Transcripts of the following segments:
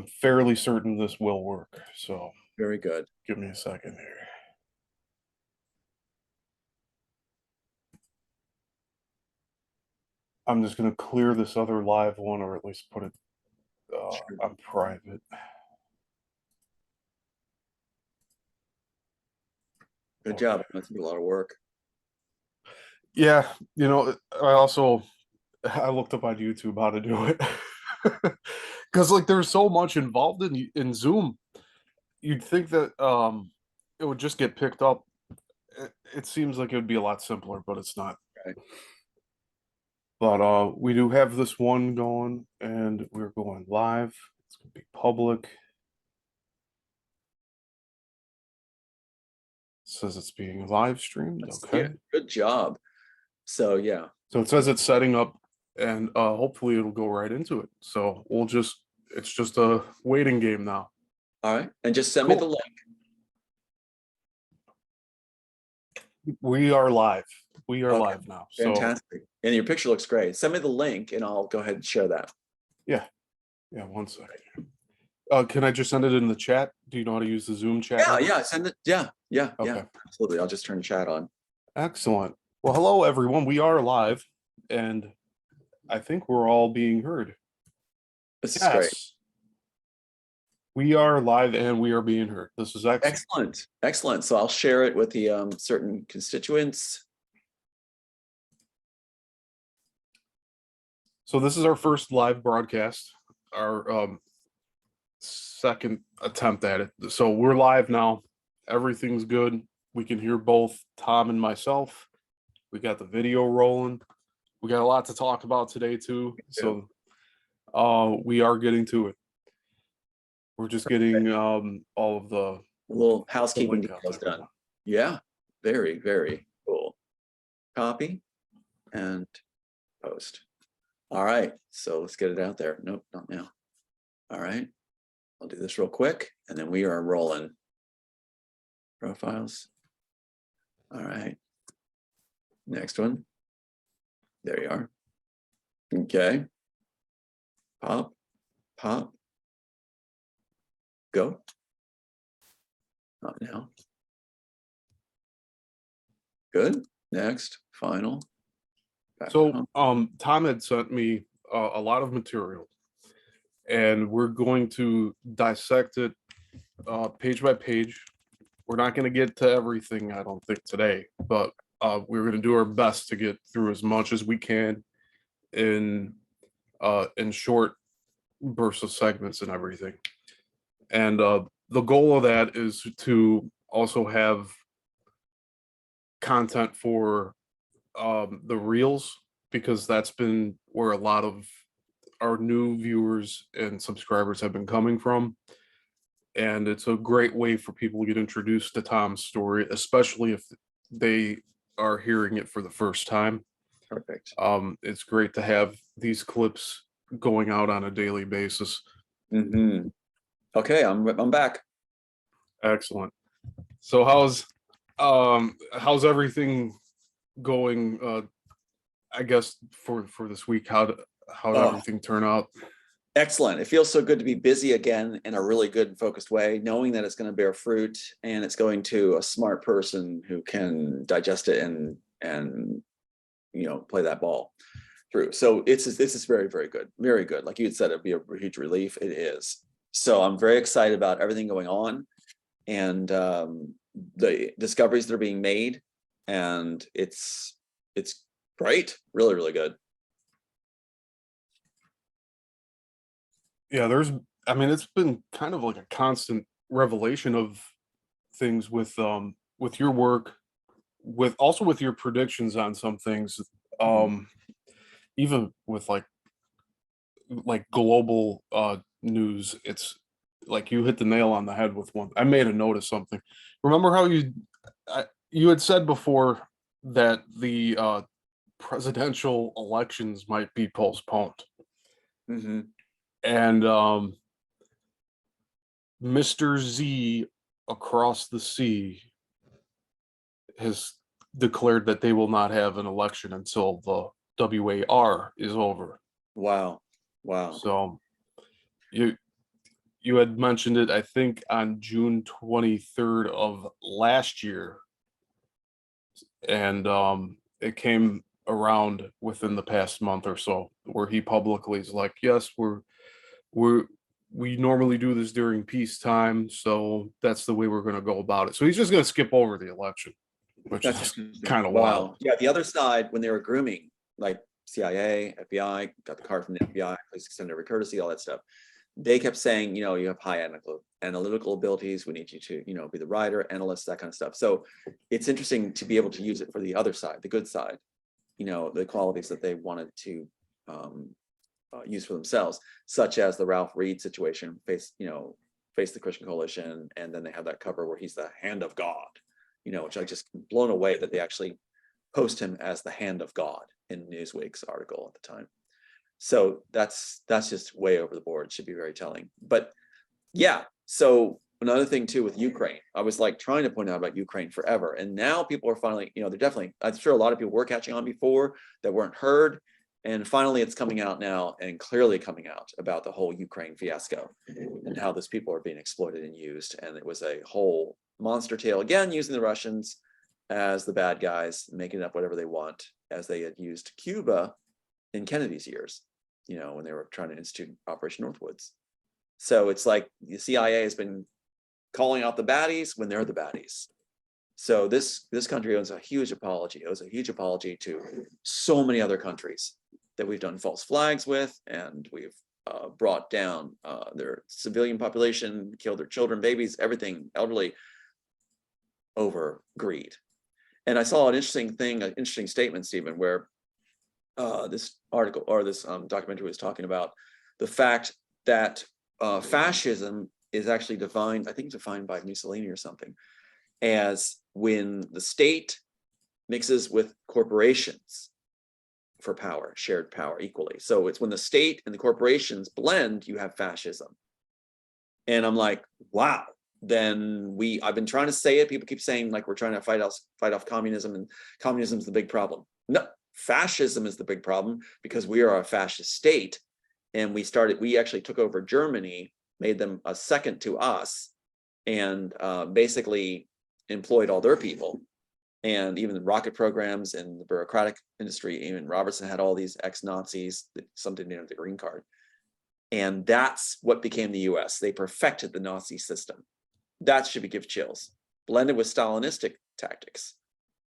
I'm fairly certain this will work. So Very good. give me a second here. I'm just going to clear this other live one, or at least put it on private. Good job. That's a lot of work. Yeah, I looked up on YouTube how to do it. Because like there's so much involved in Zoom. You'd think that it would just get picked up. It seems like it would be a lot simpler, but it's not. Right. But we do have this one going, and we're going live. It's going to be public. It says it's being live streamed. Okay. Yeah, good job. So yeah. So it says it's setting up, and hopefully it'll go right into it. So it's just a waiting game now. All right. And just send me the link. We are live. We are live now. Fantastic. And your picture looks great. Send me the link and I'll go ahead and share that. Yeah. Yeah, 1 second. Can I just send it in the chat? Do you know how to use the Zoom chat? Yeah, send it. Yeah, okay. Absolutely. I'll just turn chat on. Excellent. Well, hello everyone. We are live, and I think we're all being heard. This is great. We are live and we are being heard. This is excellent. Excellent. So I'll share it with the certain constituents. So this is our first live broadcast, our second attempt at it. So we're live now. Everything's good. We can hear both Tom and myself. We got the video rolling. We got a lot to talk about today too. So we are getting to it. We're just getting all of the little housekeeping details done. Yeah, very, very cool. Copy and post. All right, so let's get it out there. Nope, not now. All right, I'll do this real quick, and then we are rolling. Profiles. All right. Next one. There you are. Okay. Pop, pop. Go. Not now. Good. Next. Final. So Tom had sent me a lot of material, and we're going to dissect it page by page. We're not going to get to everything, I don't think, today, but we're going to do our best to get through as much as we can in short bursts of segments and everything. And the goal of that is to also have content for the reels, because that's been where a lot of our new viewers and subscribers have been coming from. And it's a great way for people to get introduced to Tom's story, especially if they are hearing it for the first time. Perfect. It's great to have these clips going out on a daily basis. Mm-hmm. Okay, I'm back. Excellent. So how's everything going? I guess for this week, how'd everything turn out? Excellent. It feels so good to be busy again in a really good and focused way, knowing that it's going to bear fruit and it's going to a smart person who can digest it and play that ball through. So this is very, very good. Very good. Like you had said, it'd be a huge relief. It is. So I'm very excited about everything going on and the discoveries that are being made. And it's great. Really, really good. Yeah, it's been kind of like a constant revelation of things with your work, with your predictions on some things, even with like global news. It's like you hit the nail on the head with one. I made a note of something. Remember how you had said before that the presidential elections might be postponed. Mm-hmm. And Mr. Z across the sea has declared that they will not have an election until the WAR is over. Wow. So you had mentioned it, I think, on June 23rd of last year, and it came around within the past month or so, where he publicly is like, yes, we're we normally do this during peacetime, so that's the way we're going to go about it. So he's just going to skip over the election, which That's is interesting. kind of wild. Yeah, the other side, when they were grooming, like CIA, FBI, got the card from the FBI, please extend every courtesy, all that stuff. They kept saying, you know, you have high analytical abilities. We need you to, you know, be the writer, analyst, that kind of stuff. So it's interesting to be able to use it for the other side, the good side, you know, the qualities that they wanted to use for themselves, such as the Ralph Reed situation, face the Christian Coalition, and then they have that cover where he's the hand of God, you know, which I just blown away that they actually post him as the hand of God in Newsweek's article at the time. So that's just way over the board. Should be very telling. But yeah, so another thing too with Ukraine, I was like trying to point out about Ukraine forever, and now people are finally, you know, they're definitely, I'm sure a lot of people were catching on before that weren't heard, and finally it's coming out now, and clearly coming out about the whole Ukraine fiasco and how those people are being exploited and used. And it was a whole monster tale, again using the Russians as the bad guys, making up whatever they want, as they had used Cuba in Kennedy's years, you know, when they were trying to institute Operation Northwoods. So it's like the CIA has been calling out the baddies when they're the baddies. So this country owes a huge apology. It was a huge apology to so many other countries that we've done false flags with, and we've brought down their civilian population, killed their children, babies, everything, elderly, over greed. And I saw an interesting statement, Stephen, where this article or this documentary was talking about the fact that fascism is actually defined, I think defined by Mussolini or something, as when the state mixes with corporations for power, shared power equally. So it's when the state and the corporations blend, you have fascism. And I'm like, wow. Then I've been trying to say it. People keep saying like we're trying to fight off communism, and communism is the big problem. No, fascism is the big problem, because we are a fascist state, and we actually took over Germany, made them a second to us, and basically employed all their people, and even the rocket programs and the bureaucratic industry. Even Robertson had all these ex-Nazis, something named the green card, and that's what became the U.S. They perfected the Nazi system. That should give chills, blended with Stalinistic tactics,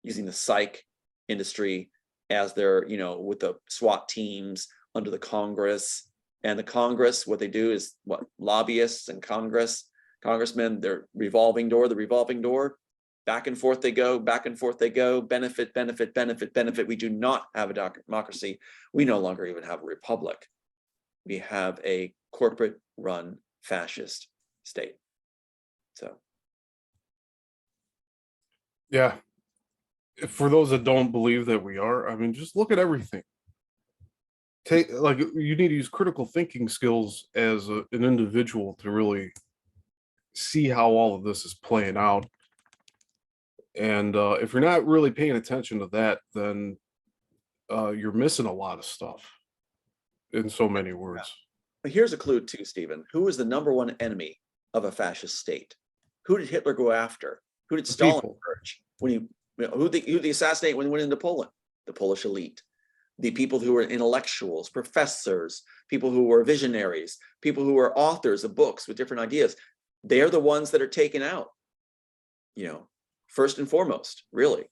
using the psych industry as their, you know, with the SWAT teams under the Congress. And the Congress, what they do is what lobbyists and congressmen, their revolving door, back and forth they go, benefit, benefit, benefit, benefit. We do not have a democracy. We no longer even have a republic. We have a corporate run fascist state. So Yeah, for those that don't believe that we are, I mean, just look at everything. You need to use critical thinking skills as an individual to really see how all of this is playing out. And if you're not really paying attention to that, then you're missing a lot of stuff, in so many words. but here's a clue too, Stephen. Who is the number one enemy of a fascist state? Who did Hitler go after? Who did Stalin purge? Who did he assassinate when he went into Poland? The Polish elite. The people who were intellectuals, professors, people who were visionaries, people who were authors of books with different ideas. They're the ones that are taken out, you know, first and foremost, really.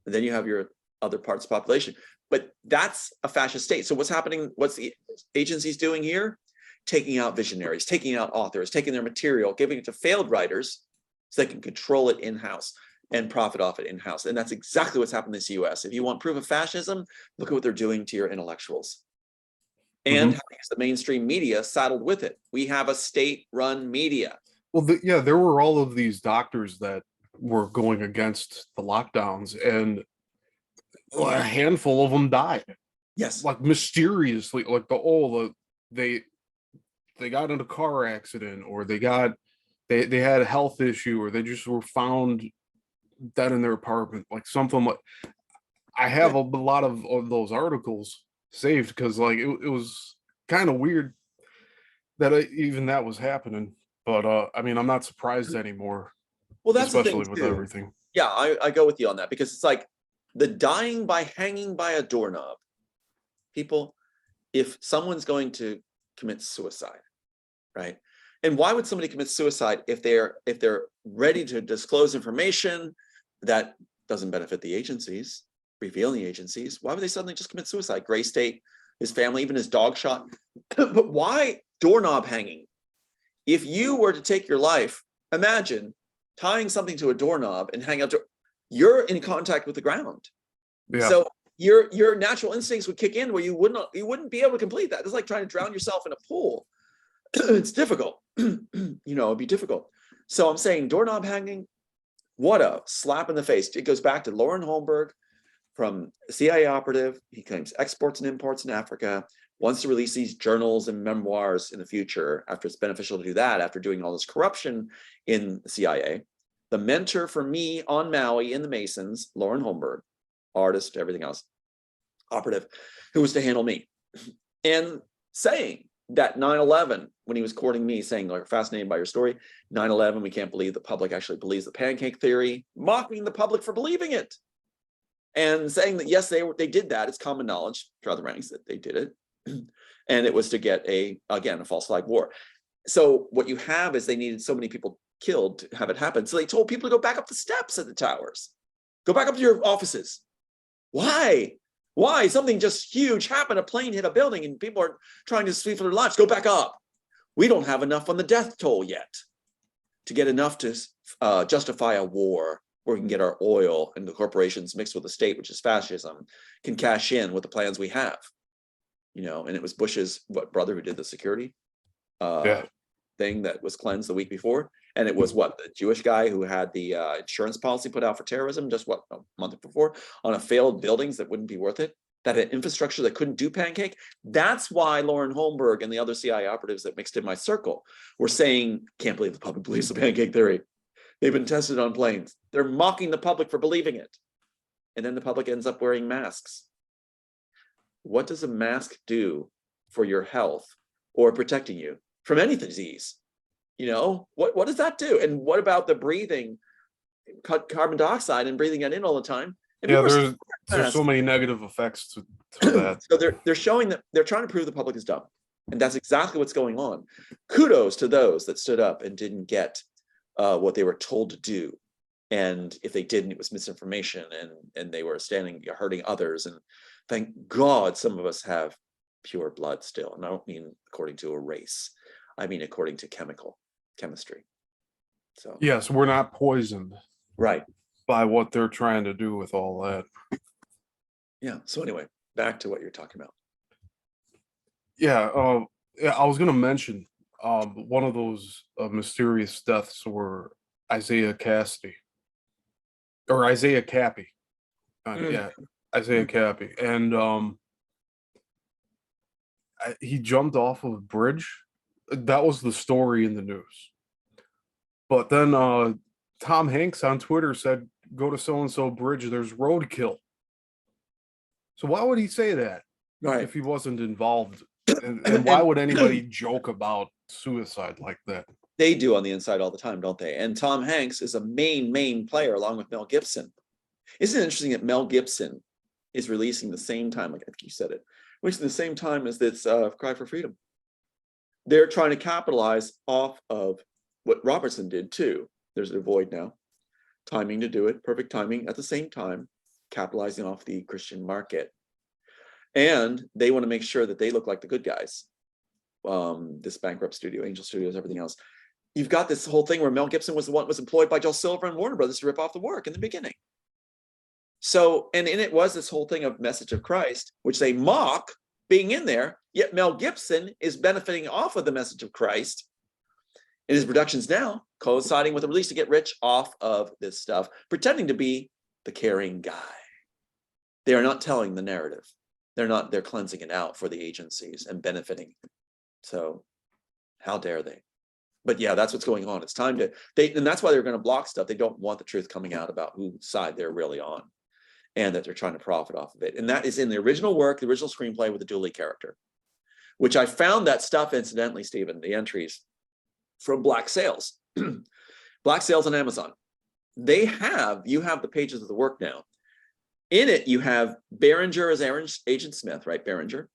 And then you have your other parts of the population. But that's a fascist state. So what's happening? What's the agencies doing here? Taking out visionaries, taking out authors, taking their material, giving it to failed writers so they can control it in-house and profit off it in-house. And that's exactly what's happened in the US. If you want proof of fascism, look at what they're doing to your intellectuals. And how the mainstream media saddled with it. We have a state-run media. Well, yeah, there were all of these doctors that were going against the lockdowns, and a handful of them died. Yes. Like mysteriously, like they got in a car accident, or they had a health issue, or they just were found dead in their apartment, like something like. I have a lot of those articles saved because like it was kind of weird. that even that was happening. But I mean, I'm not surprised anymore, Well, that's the thing especially with too. everything. Yeah, I go with you on that, because it's like the dying by hanging by a doorknob. People, if someone's going to commit suicide, right? And why would somebody commit suicide if they're ready to disclose information that doesn't benefit the agencies, reveal the agencies? Why would they suddenly just commit suicide? Gray State, his family, even his dog shot. But why doorknob hanging? If you were to take your life, imagine tying something to a doorknob and hang out to, you're in contact with the ground. Yeah. So your natural instincts would kick in where you wouldn't be able to complete that. It's like trying to drown yourself in a pool. It's difficult. It'd be difficult. So I'm saying doorknob hanging, what a slap in the face. It goes back to Lauren Holmberg, from CIA operative. He claims exports and imports in Africa, wants to release these journals and memoirs in the future after it's beneficial to do that, after doing all this corruption in the CIA. The mentor for me on Maui in the Masons, Lauren Holmberg, artist, everything else, operative, who was to handle me. And saying that 9/11, when he was courting me, saying, like, fascinated by your story, 9/11, we can't believe the public actually believes the pancake theory, mocking the public for believing it. And saying that, yes, they did that. It's common knowledge throughout the ranks that they did it. And it was to get a false flag war. So what you have is they needed so many people killed to have it happen. So they told people to go back up the steps at the towers. Go back up to your offices. Why? Why? Something just huge happened. A plane hit a building and people are trying to flee for their lives. Go back up. We don't have enough on the death toll yet to get enough to justify a war where we can get our oil, and the corporations mixed with the state, which is fascism, can cash in with the plans we have. And it was Bush's brother who did the security thing that was cleansed the week before. And it was the Jewish guy who had the insurance policy put out for terrorism just a month before on a failed buildings that wouldn't be worth it, that had infrastructure that couldn't do pancake. That's why Lauren Holmberg and the other CIA operatives that mixed in my circle were saying, can't believe the public believes the pancake theory. They've been tested on planes. They're mocking the public for believing it. And then the public ends up wearing masks. What does a mask do for your health or protecting you from any disease? What does that do? And what about the breathing carbon dioxide and breathing that in all the time? And yeah, there's so many negative effects to that. So they're showing that they're trying to prove the public is dumb. And that's exactly what's going on. Kudos to those that stood up and didn't get what they were told to do. And if they didn't, it was misinformation, and they were hurting others. And thank God some of us have pure blood still. And I don't mean according to a race. I mean according to chemistry. So yes, we're not poisoned, right, by what they're trying to do with all that. Yeah. So anyway, back to what you're talking about. Yeah, I was gonna mention one of those mysterious deaths were Isaiah Cassidy or Isaiah Cappy. Yeah, Isaiah Cappy, and he jumped off of a bridge. That was the story in the news. But then Tom Hanks on Twitter said, "Go to so and so bridge. There's roadkill." So why would he say that if he wasn't involved? And why would anybody joke about suicide like that? They do on the inside all the time, don't they? And Tom Hanks is a main player along with Mel Gibson. Isn't it interesting that Mel Gibson is releasing the same time, like I think you said it, releasing the same time as this Cry for Freedom? They're trying to capitalize off of what Robertson did too. There's a void now. Timing to do it, perfect timing at the same time, capitalizing off the Christian market. And they want to make sure that they look like the good guys. This bankrupt studio, Angel Studios, everything else. You've got this whole thing where Mel Gibson was the one was employed by Joel Silver and Warner Brothers to rip off the work in the beginning. So, and in it was this whole thing of Message of Christ, which they mock being in there, yet Mel Gibson is benefiting off of the Message of Christ in his productions now, coinciding with the release to get rich off of this stuff, pretending to be the caring guy. They are not telling the narrative. They're cleansing it out for the agencies and benefiting. So how dare they? But yeah, that's what's going on. It's time to, and that's why they're going to block stuff. They don't want the truth coming out about whose side they're really on and that they're trying to profit off of it. And that is in the original work, the original screenplay with the Dooley character. which I found that stuff, incidentally, Stephen, the entries from Black Sails. Black Sails on Amazon. You have the pages of the work now. In it, you have Behringer as Agent Smith, right? Behringer.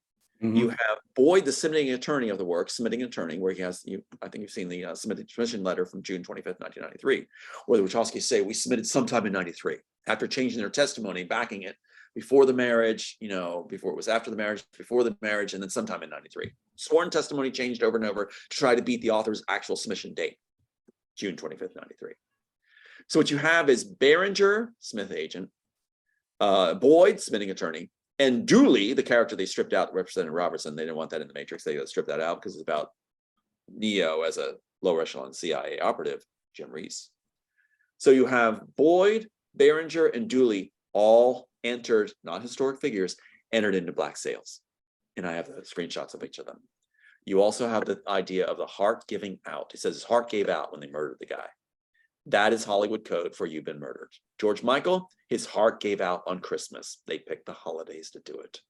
Mhm. You have Boyd, the submitting attorney of the work, where he has, I think you've seen the submission letter from June 25th, 1993, where the Wachowskis say we submitted sometime in 93 after changing their testimony, backing it before the marriage, before it was after the marriage, before the marriage, and then sometime in 93. Sworn testimony changed over and over to try to beat the author's actual submission date, June 25th, 93. So what you have is Behringer, Smith agent, Boyd, submitting attorney, and Dooley, the character they stripped out, represented Robertson. They didn't want that in the Matrix. They stripped that out because it's about Neo as a lower echelon CIA operative, Jim Reese. So you have Boyd, Behringer, and Dooley all entered, not historic figures, entered into Black Sails. And I have the screenshots of each of them. You also have the idea of the heart giving out. It says his heart gave out when they murdered the guy. That is Hollywood code for you've been murdered. George Michael, his heart gave out on Christmas. They picked the holidays to do it.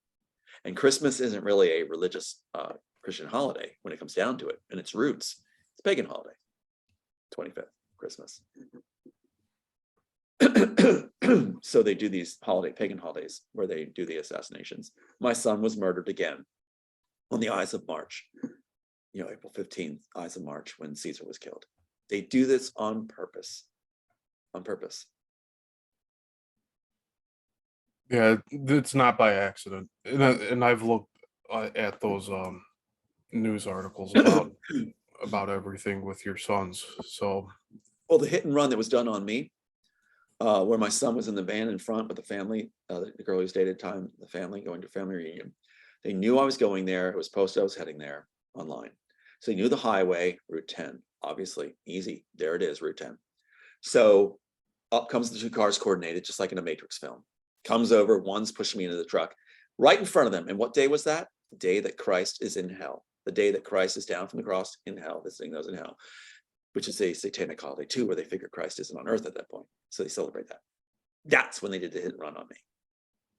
And Christmas isn't really a religious Christian holiday when it comes down to it. And its roots, it's a pagan holiday. 25th, Christmas. So they do these pagan holidays where they do the assassinations. My son was murdered again on the Ides of March. April 15th, Ides of March, when Caesar was killed. They do this on purpose. On purpose. Yeah, it's not by accident. And I've looked at those news articles about everything with your sons. So, well, the hit and run that was done on me, where my son was in the van in front with the family, the girl who's dated time, the family going to family reunion. They knew I was going there. It was posted I was heading there online. So they knew the highway, Route 10. Obviously, easy. There it is, Route 10. So up comes the two cars coordinated, just like in a Matrix film. Comes over, one's pushing me into the truck, right in front of them. And what day was that? The day that Christ is in hell. The day that Christ is down from the cross in hell, visiting those in hell, which is a satanic holiday too, where they figure Christ isn't on earth at that point. So they celebrate that. That's when they did the hit and run on me,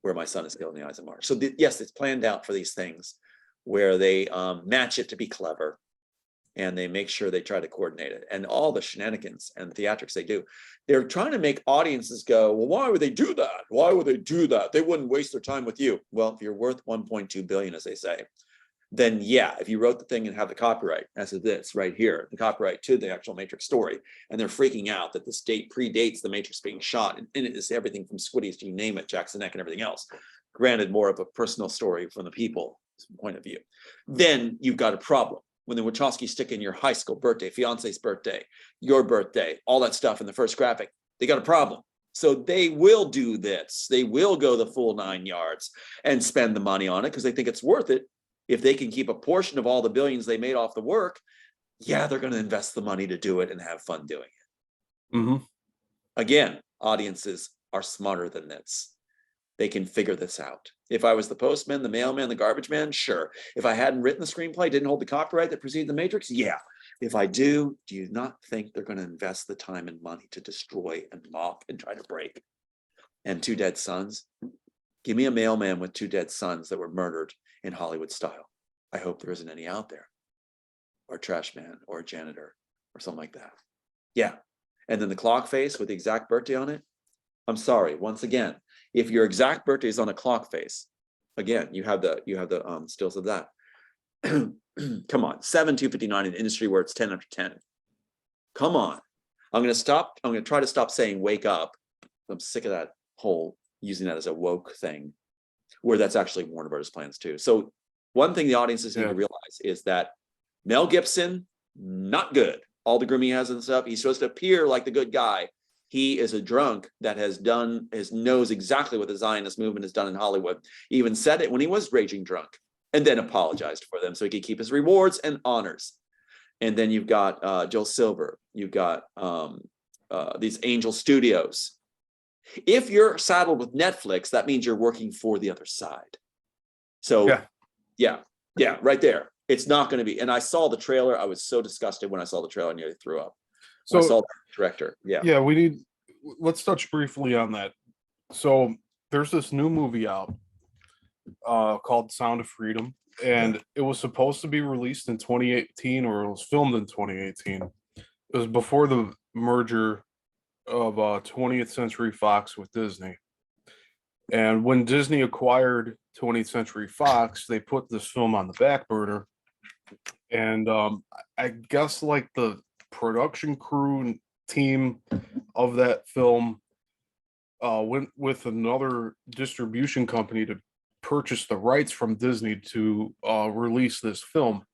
where my son is killed in the Ides of March. So yes, it's planned out for these things where they match it to be clever. And they make sure they try to coordinate it. And all the shenanigans and theatrics they do, they're trying to make audiences go, well, why would they do that? Why would they do that? They wouldn't waste their time with you. Well, if you're worth 1.2 billion, as they say, then yeah, if you wrote the thing and have the copyright, as of this right here, the copyright to the actual Matrix story, and they're freaking out that this date predates the Matrix being shot, and in it is everything from Squiddies to you name it, Jackson Neck and everything else. Granted, more of a personal story from the people's point of view. Then you've got a problem. When the Wachowskis stick in your high school birthday, fiance's birthday, your birthday, all that stuff in the first graphic, they got a problem. So they will do this. They will go the full 9 yards and spend the money on it because they think it's worth it. If they can keep a portion of all the billions they made off the work, yeah, they're going to invest the money to do it and have fun doing it. mm-hmm. Again, audiences are smarter than this. They can figure this out. If I was the postman, the mailman, the garbage man, sure. If I hadn't written the screenplay, didn't hold the copyright that preceded the Matrix, yeah. If I do you not think they're going to invest the time and money to destroy and mock and try to break? And 2 dead sons? Give me a mailman with 2 dead sons that were murdered in Hollywood style. I hope there isn't any out there. Or a trash man, or a janitor, or something like that. Yeah. And then the clock face with the exact birthday on it. I'm sorry, once again, if your exact birthday is on a clock face, again, you have the stills of that. Come on, 7/259 in the industry where it's 10 after 10. Come on. I'm going to try to stop saying wake up. I'm sick of that whole using that as a woke thing, where that's actually Warner Brothers plans too. So one thing the audiences need to realize is that Mel Gibson, not good. All the grooming he has and stuff, he's supposed to appear like the good guy. He is a drunk that knows exactly what the Zionist movement has done in Hollywood. He even said it when he was raging drunk and then apologized for them so he could keep his rewards and honors. And then you've got Joel Silver. You've got these Angel Studios. If you're saddled with Netflix, that means you're working for the other side. So yeah, right there. It's not going to be. And I saw the trailer. I was so disgusted when I saw the trailer. I nearly threw up. So I saw the director. Yeah, let's touch briefly on that. So there's this new movie out called Sound of Freedom. and it was supposed to be released in 2018, or it was filmed in 2018. It was before the merger of 20th Century Fox with Disney. And when Disney acquired 20th Century Fox, they put this film on the back burner. And I guess like the production crew and team of that film went with another distribution company to purchase the rights from Disney to release this film.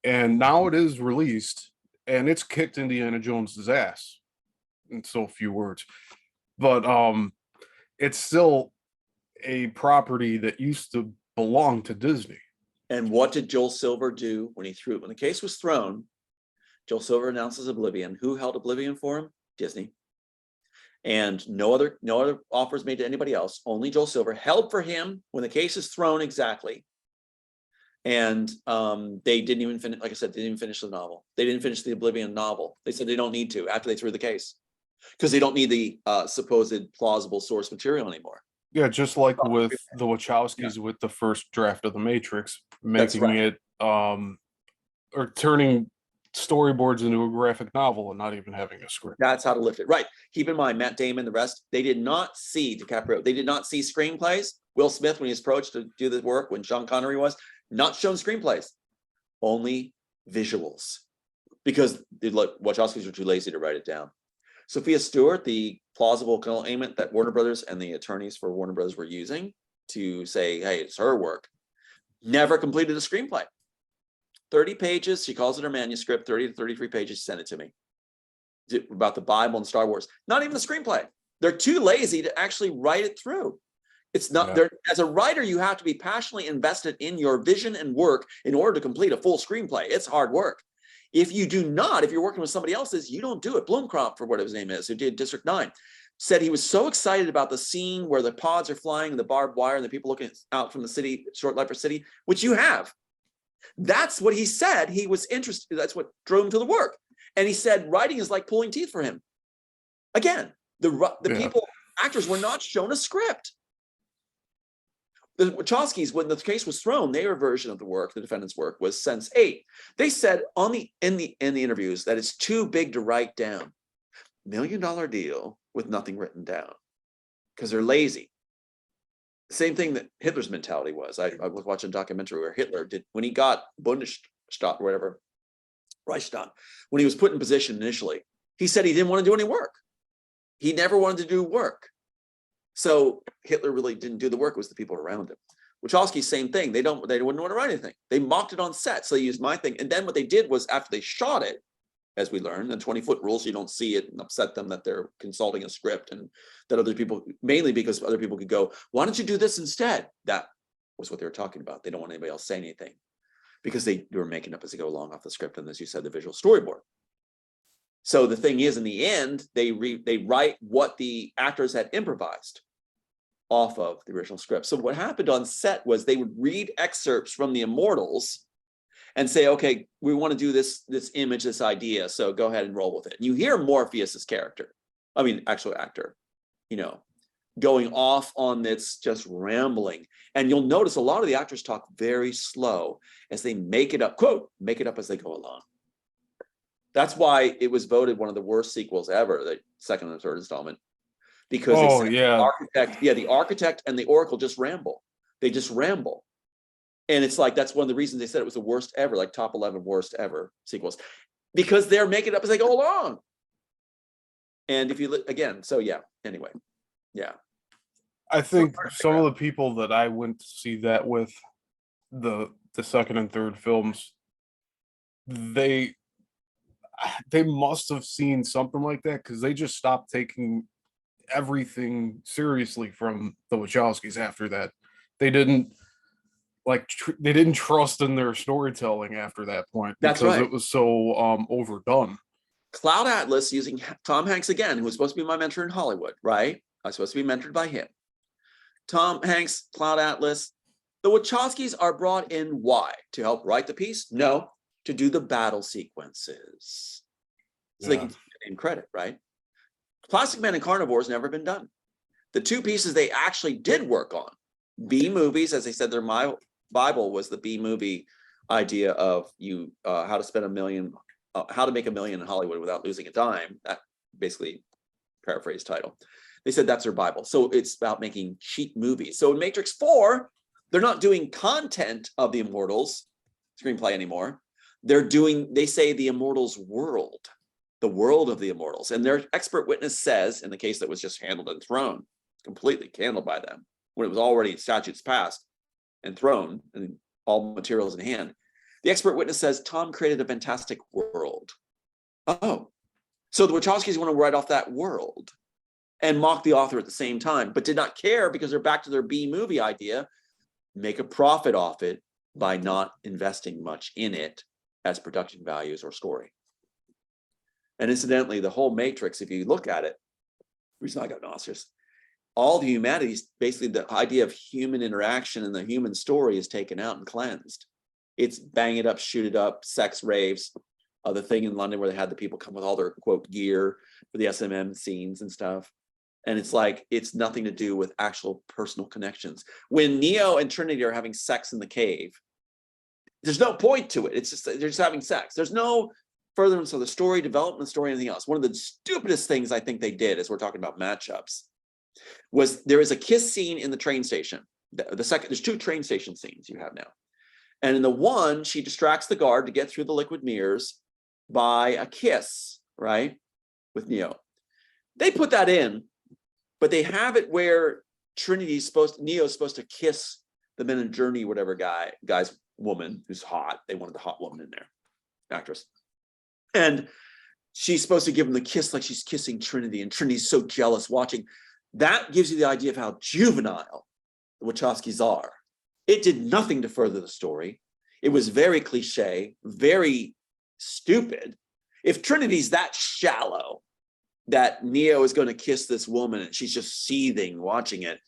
And now it is released, and it's kicked Indiana Jones's ass in so few words. But it's still a property that used to belong to Disney. And what did Joel Silver do when he threw it? When the case was thrown, Joel Silver announces Oblivion. Who held Oblivion for him? Disney. And no other offers made to anybody else. Only Joel Silver held for him when the case is thrown exactly. And they didn't even finish, like I said, they didn't even finish the novel. They didn't finish the Oblivion novel. They said they don't need to after they threw the case, because they don't need the supposed plausible source material anymore. Yeah, just like with the Wachowskis with the first draft of The Matrix, making it or turning storyboards into a graphic novel and not even having a script. That's how to lift it. Right. Keep in mind, Matt Damon, the rest, they did not see DiCaprio. They did not see screenplays. Will Smith, when he was approached to do the work, when Sean Connery was, not shown screenplays, only visuals, because the Wachowskis were too lazy to write it down. Sophia Stewart, the plausible claimant that Warner Brothers and the attorneys for Warner Brothers were using to say, hey, it's her work, never completed a screenplay. 30 pages, she calls it her manuscript, 30 to 33 pages, she sent it to me about the Bible and Star Wars. Not even the screenplay. They're too lazy to actually write it through. It's not there. As a writer, you have to be passionately invested in your vision and work in order to complete a full screenplay. It's hard work. If you do not, if you're working with somebody else's, you don't do it. Blomkamp, for what his name is, who did District 9, said he was so excited about the scene where the pods are flying and the barbed wire and the people looking out from the city, Short Life for City, which you have. That's what he said. He was interested. That's what drove him to the work. And he said writing is like pulling teeth for him. Again, people, actors were not shown a script. The Wachowskis, when the case was thrown, their version of the work, the defendant's work, was Sense8. They said in the interviews that it's too big to write down. $1 million deal with nothing written down because they're lazy. Same thing that Hitler's mentality was. I was watching a documentary where Hitler did, when he got Bundesstaat or whatever, Reichstag, when he was put in position initially, he said he didn't want to do any work. He never wanted to do work. So Hitler really didn't do the work, it was the people around him. Wachowski, same thing. They wouldn't want to write anything. They mocked it on set. So they used my thing. And then what they did was, after they shot it, as we learned, the 20-foot rules, you don't see it and upset them that they're consulting a script, and that other people, mainly because other people could go, why don't you do this instead? That was what they were talking about. They don't want anybody else saying anything because they were making up as they go along off the script. And as you said, the visual storyboard. So the thing is, in the end, they write what the actors had improvised off of the original script. So what happened on set was they would read excerpts from the Immortals and say, okay, we want to do this image, this idea, so go ahead and roll with it. And you hear Morpheus's character, actual actor, going off on this, just rambling. And you'll notice a lot of the actors talk very slow as they make it up, quote, make it up as they go along. That's why it was voted one of the worst sequels ever, the second and third installment. Because the architect and the Oracle just ramble. They just ramble. And it's like, that's one of the reasons they said it was the worst ever, like top 11 worst ever sequels, because they're making it up as they go along. And if you look again, so yeah, anyway, yeah. I think some of the people that I went to see that with, the second and third films, they must have seen something like that, because they just stopped taking everything seriously from the Wachowskis after that. They didn't they didn't trust in their storytelling after that point, because it was so overdone. Cloud Atlas, using Tom Hanks again, who was supposed to be my mentor in Hollywood, right? I was supposed to be mentored by him. Tom Hanks, Cloud Atlas. The Wachowskis are brought in, why? To help write the piece? No, to do the battle sequences. So they can name credit, right? Plastic Man and Carnivore never been done. The two pieces they actually did work on, B movies, as they said, they're my Bible was the B movie idea of how to spend $1 million, how to make $1 million in Hollywood without losing a dime. That basically paraphrase title. They said that's their Bible. So it's about making cheap movies. So in Matrix 4, they're not doing content of the Immortals screenplay anymore. They say the Immortals world, the world of the Immortals. And their expert witness says, in the case that was just handled and thrown, completely handled by them, when it was already statutes passed and thrown and all materials in hand, the expert witness says Tom created a fantastic world. Oh, so the Wachowskis want to write off that world and mock the author at the same time, but did not care because they're back to their B movie idea, make a profit off it by not investing much in it as production values or story. And incidentally, the whole Matrix, if you look at it, the reason I got nauseous, all the humanities, basically the idea of human interaction and the human story is taken out and cleansed. It's bang it up, shoot it up, sex raves, the thing in London where they had the people come with all their quote gear for the S&M scenes and stuff. And it's like, it's nothing to do with actual personal connections. When Neo and Trinity are having sex in the cave, there's no point to it. It's just, they're just having sex. There's no furtherance of the story, development of the story, anything else. One of the stupidest things I think they did, as we're talking about matchups, was there is a kiss scene in the train station. The second, there's 2 train station scenes you have now. And in the one, she distracts the guard to get through the liquid mirrors by a kiss, right? With Neo. They put that in, but they have it where Neo's supposed to kiss the Men in Journey, whatever guy's woman who's hot. They wanted the hot woman in there, actress. And she's supposed to give him the kiss like she's kissing Trinity, and Trinity's so jealous watching. That gives you the idea of how juvenile the Wachowskis are. It did nothing to further the story. It was very cliche, very stupid. If Trinity's that shallow that Neo is going to kiss this woman and she's just seething watching it,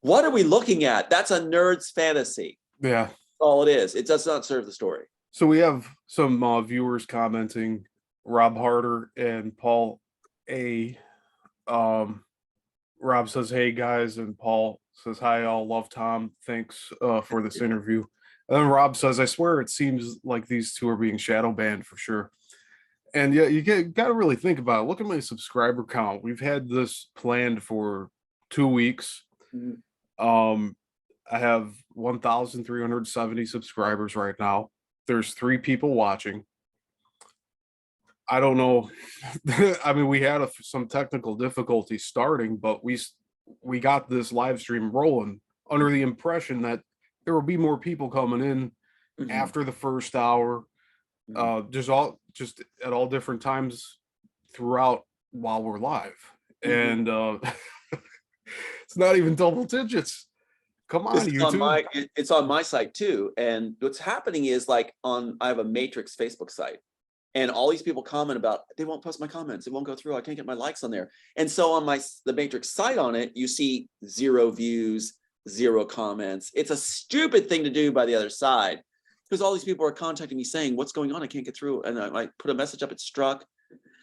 what are we looking at? That's a nerd's fantasy. Yeah. That's all it is. It does not serve the story. So we have some viewers commenting, Rob Harder and Paul A. Rob says, hey guys, and Paul says, hi all, love Tom, thanks for this interview. And then Rob says, I swear it seems like these two are being shadow banned for sure. And yeah, you got to really think about it. Look at my subscriber count. We've had this planned for 2 weeks. Mm-hmm. I have 1,370 subscribers right now. There's 3 people watching. I don't know. I mean, we had some technical difficulties starting, but we got this live stream rolling under the impression that there will be more people coming in mm-hmm. after the first hour. Mm-hmm. Just at all different times throughout while we're live. Mm-hmm. And it's not even double digits. Come on, YouTube. It's on my site too. And what's happening is I have a Matrix Facebook site. And all these people comment about, they won't post my comments. It won't go through. I can't get my likes on there. And so on the Matrix site on it, you see 0 views, 0 comments. It's a stupid thing to do by the other side because all these people are contacting me saying, what's going on? I can't get through. And I put a message up, it's struck.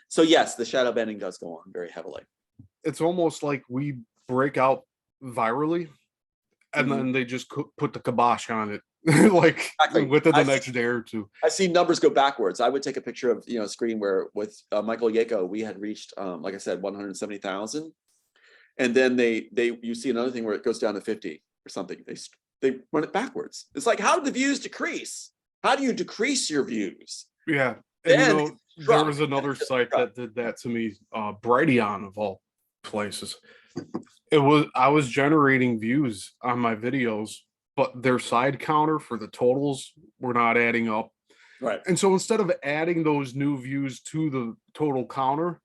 So yes, the shadow banning does go on very heavily. It's almost like we break out virally and mm-hmm. then they just put the kibosh on it. Exactly. Within the next day or 2. I've seen numbers go backwards. I would take a picture of a screen where with Michael Yako we had reached like I said 170,000, and then you see another thing where it goes down to 50 or something. They run it backwards. It's like, how did the views decrease? How do you decrease your views? Yeah, and there was another site that did that to me, Brighteon of all places. I was generating views on my videos, but their side counter for the totals were not adding up. Right. And so instead of adding those new views to the total counter,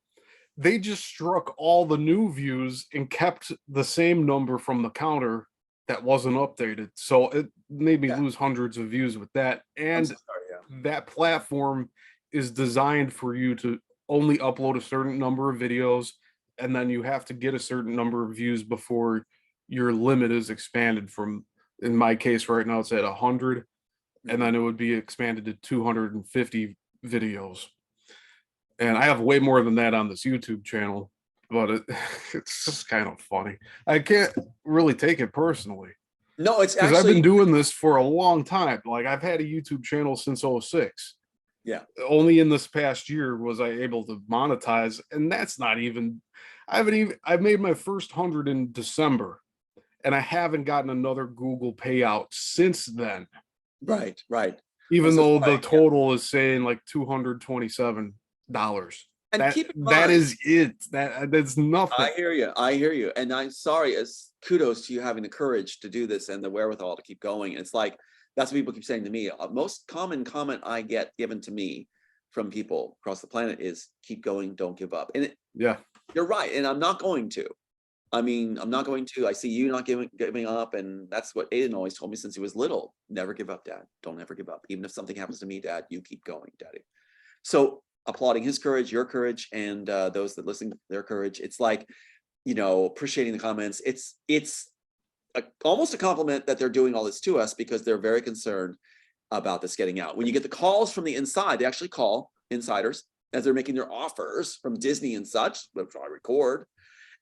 they just struck all the new views and kept the same number from the counter that wasn't updated. So it made me lose hundreds of views with that. And that platform is designed for you to only upload a certain number of videos, and then you have to get a certain number of views before your limit is expanded from, in my case right now, it's at 100, and then it would be expanded to 250 videos. And I have way more than that on this YouTube channel, but it's just kind of funny. I can't really take it personally. No, it's because I've been actually, doing this for a long time. Like I've had a YouTube channel since '06. yeah, Only in this past year was I able to monetize, and that's not even. I've made my first 100 in December, and I haven't gotten another Google payout since then. right, right. And Even so it's though like, the yeah. total is saying like $227. And That keep in that mind, is it. That's nothing. I hear you. I hear you. And I'm sorry, as kudos to you having the courage to do this and the wherewithal to keep going. It's like, that's what people keep saying to me. Most common comment I get given to me from people across the planet is keep going, don't give up. And Yeah. you're right. And I'm not going to. I mean, I'm not going to. I see you not giving up. And that's what Aiden always told me since he was little. Never give up, Dad. Don't ever give up. Even if something happens to me, Dad, you keep going, Daddy. So applauding his courage, your courage, and those that listen, their courage. It's like, appreciating the comments. It's almost a compliment that they're doing all this to us because they're very concerned about this getting out. When you get the calls from the inside, they actually call insiders as they're making their offers from Disney and such, which I record,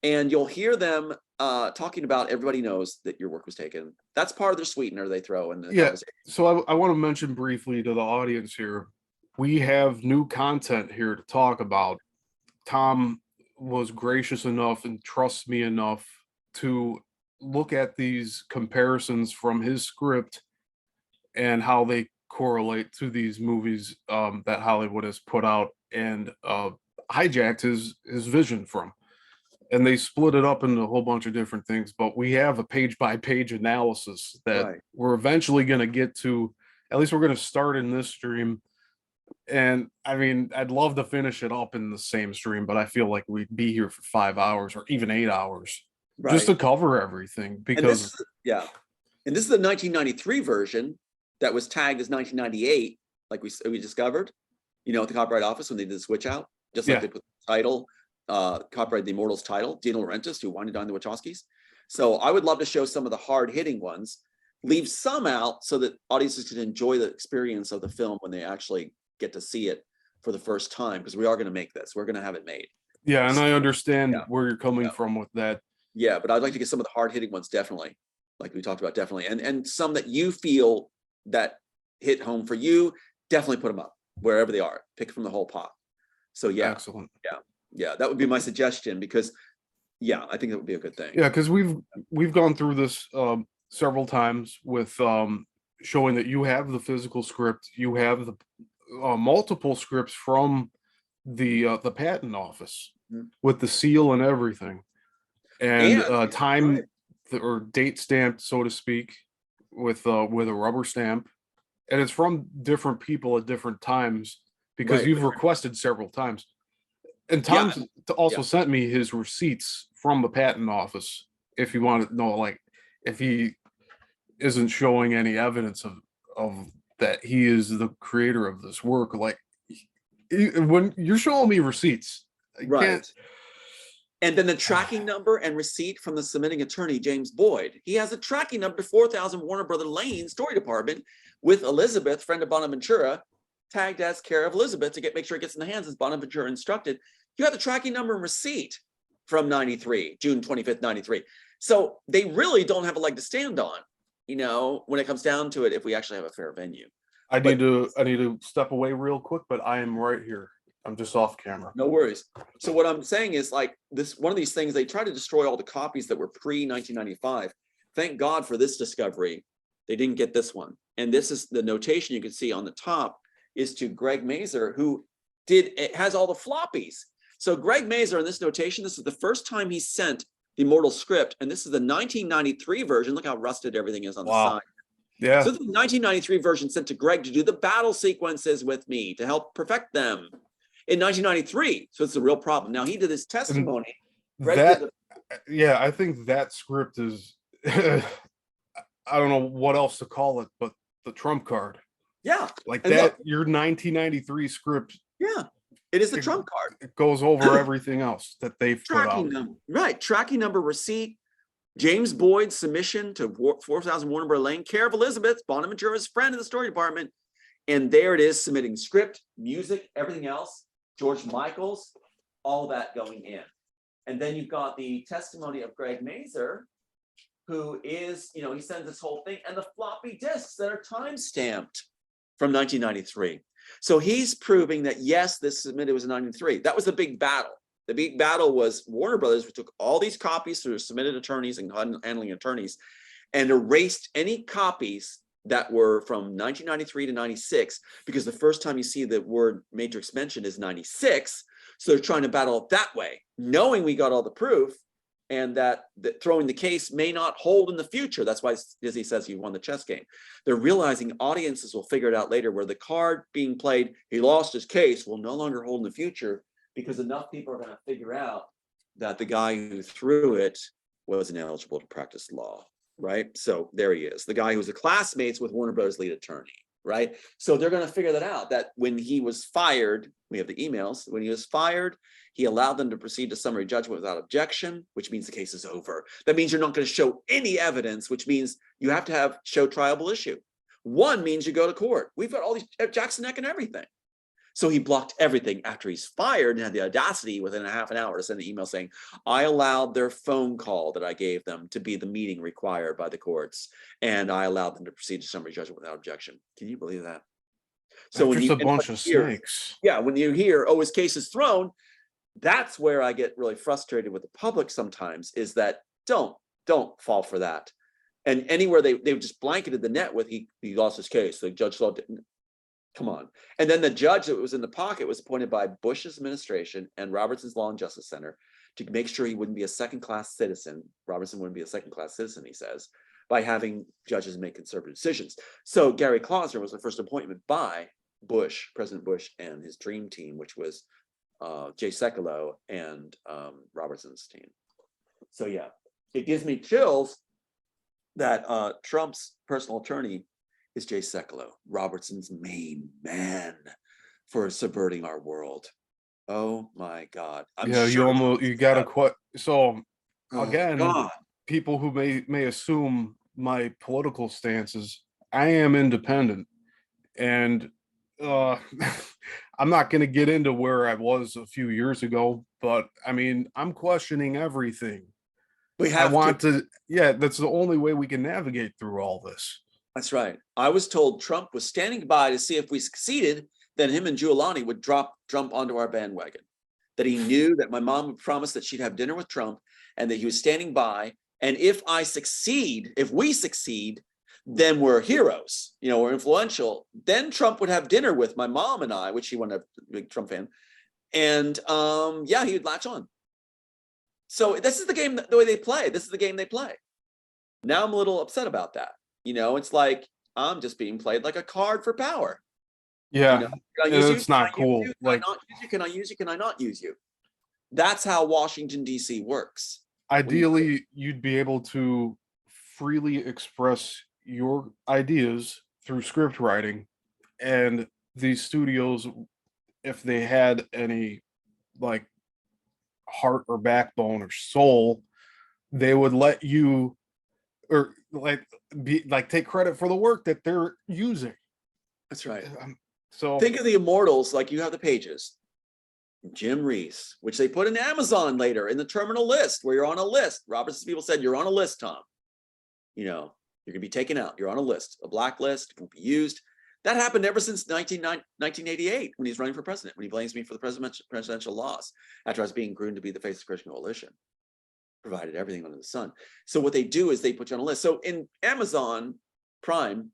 and you'll hear them talking about everybody knows that your work was taken. That's part of their sweetener they throw in the conversation. So I want to mention briefly to the audience here, we have new content here to talk about. Tom was gracious enough and trusts me enough to look at these comparisons from his script and how they correlate to these movies that Hollywood has put out and hijacked his vision from. And they split it up into a whole bunch of different things, but we have a page by page analysis that Right. we're eventually going to get to. At least we're going to start in this stream. And I mean, I'd love to finish it up in the same stream, but I feel like we'd be here for 5 hours or even 8 hours just Right. to cover everything And this, because yeah. And this is the 1993 version that was tagged as 1998, like we discovered, at the Copyright Office when they did the switch out, just like yeah, they put the title, copyright the Immortals title, Dino Laurentiis, who winded down the Wachowskis. So I would love to show some of the hard hitting ones, leave some out so that audiences can enjoy the experience of the film when they actually get to see it for the first time, because we are going to make this. We're going to have it made. yeah, and I So, understand yeah, where you're coming yeah. from with that. Yeah, but I'd like to get some of the hard hitting ones, definitely, like we talked about, definitely, and some that you feel that hit home for you, definitely put them up wherever they are. Pick from the whole pot. So yeah, Excellent. yeah, that would be my suggestion, because yeah, I think that would be a good thing. Yeah, because we've gone through this several times with showing that you have the physical script, you have the multiple scripts from the patent office Mhm. with the seal and everything, and And time right, or date stamped, so to speak, with a rubber stamp, and it's from different people at different times because right, you've requested several times. And yeah, Tom's also yeah, sent me his receipts from the patent office if you want to know, like, if he isn't showing any evidence of that he is the creator of this work. Like, when you're showing me receipts, I can't. right. And then the tracking number and receipt from the submitting attorney, James Boyd. He has a tracking number to 4000 Warner Brother Lane Story Department with Elizabeth, friend of Bonaventura, tagged as care of Elizabeth to make sure it gets in the hands as Bonaventura instructed. You have the tracking number and receipt from 93, June 25th, 93. So they really don't have a leg to stand on, when it comes down to it, if we actually have a fair venue. I But need to step away real quick, but I am right here. I'm just off camera. no worries. So what I'm saying is, like, this, one of these things, they try to destroy all the copies that were pre-1995. Thank God for this discovery. They didn't get this one. And this is the notation you can see on the top is to Greg Mazer, who it has all the floppies. So Greg Mazer in this notation, this is the first time he sent the Immortals script. And this is the 1993 version. Look how rusted everything is on the side. Yeah. So the 1993 version sent to Greg to do the battle sequences with me to help perfect them in 1993. So it's a real problem. Now he did his testimony. Yeah, I think that script is I don't know what else to call it, but the trump card. Yeah. Like And that, look, your 1993 script. yeah, it is the trump card. It goes over everything else that they've put out. Right. Tracking number, receipt, James Boyd's submission to 4000 Warner Brother Lane, care of Elizabeth, Bonaventura's friend in the story department. And there it is, submitting script, music, everything else, George Michael's, all that going in. And then you've got the testimony of Greg Mazer who is, he sends this whole thing and the floppy disks that are time stamped from 1993. So he's proving that, yes, this submitted was in 93. That was the big battle. The big battle was Warner Brothers, who took all these copies through submitted attorneys and handling attorneys and erased any copies that were from 1993 to 96, because the first time you see the word Matrix mentioned is 96. So they're trying to battle it that way, knowing we got all the proof and that throwing the case may not hold in the future. That's why Disney says he won the chess game. They're realizing audiences will figure it out later, where the card being played, he lost his case, will no longer hold in the future, because enough people are going to figure out that the guy who threw it was ineligible to practice law, right? So there he is, the guy who was a classmates with Warner Brothers lead attorney, right? So they're going to figure that out, that when he was fired, we have the emails, when he was fired, he allowed them to proceed to summary judgment without objection, which means the case is over. That means you're not going to show any evidence, which means you have to show triable issue. One means you go to court. We've got all these Jackson Neck and everything. So he blocked everything after he's fired and had the audacity within a half an hour to send an email saying, I allowed their phone call that I gave them to be the meeting required by the courts, and I allowed them to proceed to summary judgment without objection. Can you believe that? So when just you a bunch of snakes. Yeah, when you hear, oh, his case is thrown, that's where I get really frustrated with the public sometimes, is that don't fall for that. And anywhere they've just blanketed the net with he lost his case, the judge saw it. Come on. And then the judge that was in the pocket was appointed by Bush's administration and Robertson's Law and Justice Center to make sure he wouldn't be a second-class citizen. Robertson wouldn't be a second-class citizen, he says, by having judges make conservative decisions. So Gary Klausner was the first appointment by Bush, President Bush, and his dream team, which was Jay Sekulow and Robertson's team. So yeah, it gives me chills that Trump's personal attorney is Jay Sekulow, Robertson's main man for subverting our world. Oh my God! You gotta quit. So again, God. People who may assume my political stances, I am independent, and I'm not going to get into where I was a few years ago, but I mean, I'm questioning everything. That's the only way we can navigate through all this. That's right. I was told Trump was standing by to see if we succeeded, then him and Giuliani would jump onto our bandwagon. That he knew that my mom would promise that she'd have dinner with Trump and that he was standing by. And if we succeed, then we're heroes, we're influential. Then Trump would have dinner with my mom and I, which he wasn't a big Trump fan. And he would latch on. So this is the game, the way they play. This is the game they play. Now I'm a little upset about that. It's like I'm just being played like a card for power. Yeah, it's not cool. Can I use you? Can I not use you? That's how Washington, D.C. works. Ideally, you'd be able to freely express your ideas through script writing, and these studios, if they had any like heart or backbone or soul, they would let you take credit for the work that they're using. That's right. So think of the Immortals, like you have the pages. Jim Reese, which they put in Amazon later in the terminal list, where you're on a list. Robertson's people said, you're on a list, Tom. You're going to be taken out. You're on a list, a blacklist, won't be used. That happened ever since 1988 when he's running for president, when he blames me for the presidential loss after I was being groomed to be the face of the Christian Coalition. Provided everything under the sun. So what they do is they put you on a list. So in Amazon Prime,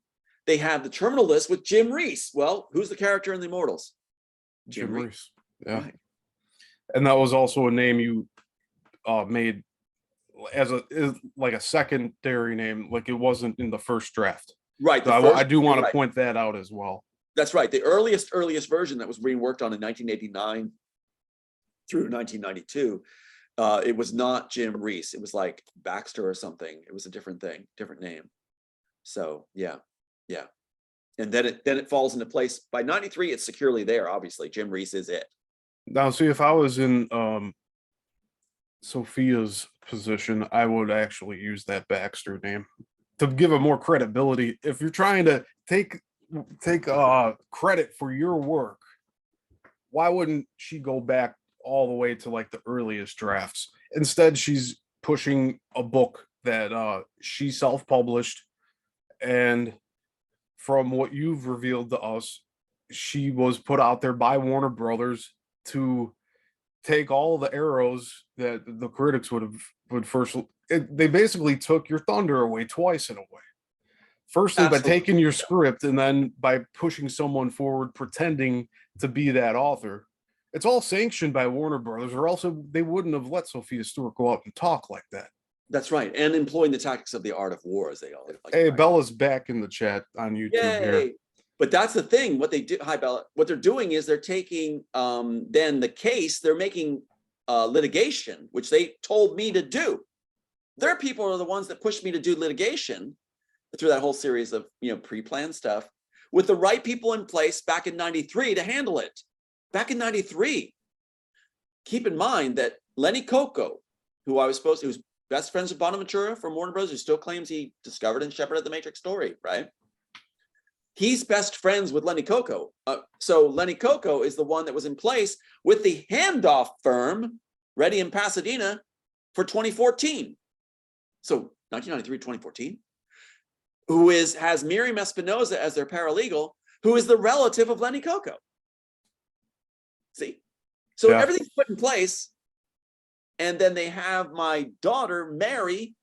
they have the terminal list with Jim Reese. Well, who's the character in the Immortals? Jim Reese. Yeah. Right. And that was also a name you made as a secondary name, like it wasn't in the first draft. Right. So I do want to point that out as well. That's right. The earliest version that was being worked on in 1989 through 1992, it was not Jim Reese. It was like Baxter or something. It was a different thing, different name. So yeah. And then it falls into place. By 93, it's securely there. Obviously, Jim Reese is it. Now, see, if I was in Sophia's position, I would actually use that Baxter name to give it more credibility. If you're trying to take credit for your work, why wouldn't she go back all the way to like the earliest drafts? Instead, she's pushing a book that she self-published, and from what you've revealed to us, she was put out there by Warner Brothers to take all the arrows that the critics would first. They basically took your thunder away twice in a way. Firstly, by Absolutely. taking your script, and then by pushing someone forward pretending to be that author. It's all sanctioned by Warner Brothers, or else they wouldn't have let Sophia Stewart go out and talk like that. That's right. And employing the tactics of the art of war, as they all like. Hey, Bella's back in the chat on YouTube here. Yay. But that's the thing. What they do, hi Bella. What they're doing is they're taking then the case, they're making litigation, which they told me to do. Their people are the ones that pushed me to do litigation through that whole series of pre-planned stuff with the right people in place back in '93 to handle it. Back in '93. Keep in mind that Lenny Coco, who was best friends with Bonaventura from Warner Bros., who still claims he discovered and shepherded the Matrix story, right? He's best friends with Lenny Coco. So Lenny Coco is the one that was in place with the handoff firm, ready in Pasadena, for 2014. So 1993, 2014, who has Miriam Espinoza as their paralegal, who is the relative of Lenny Coco. See? So everything's put in place. And then they have my daughter marry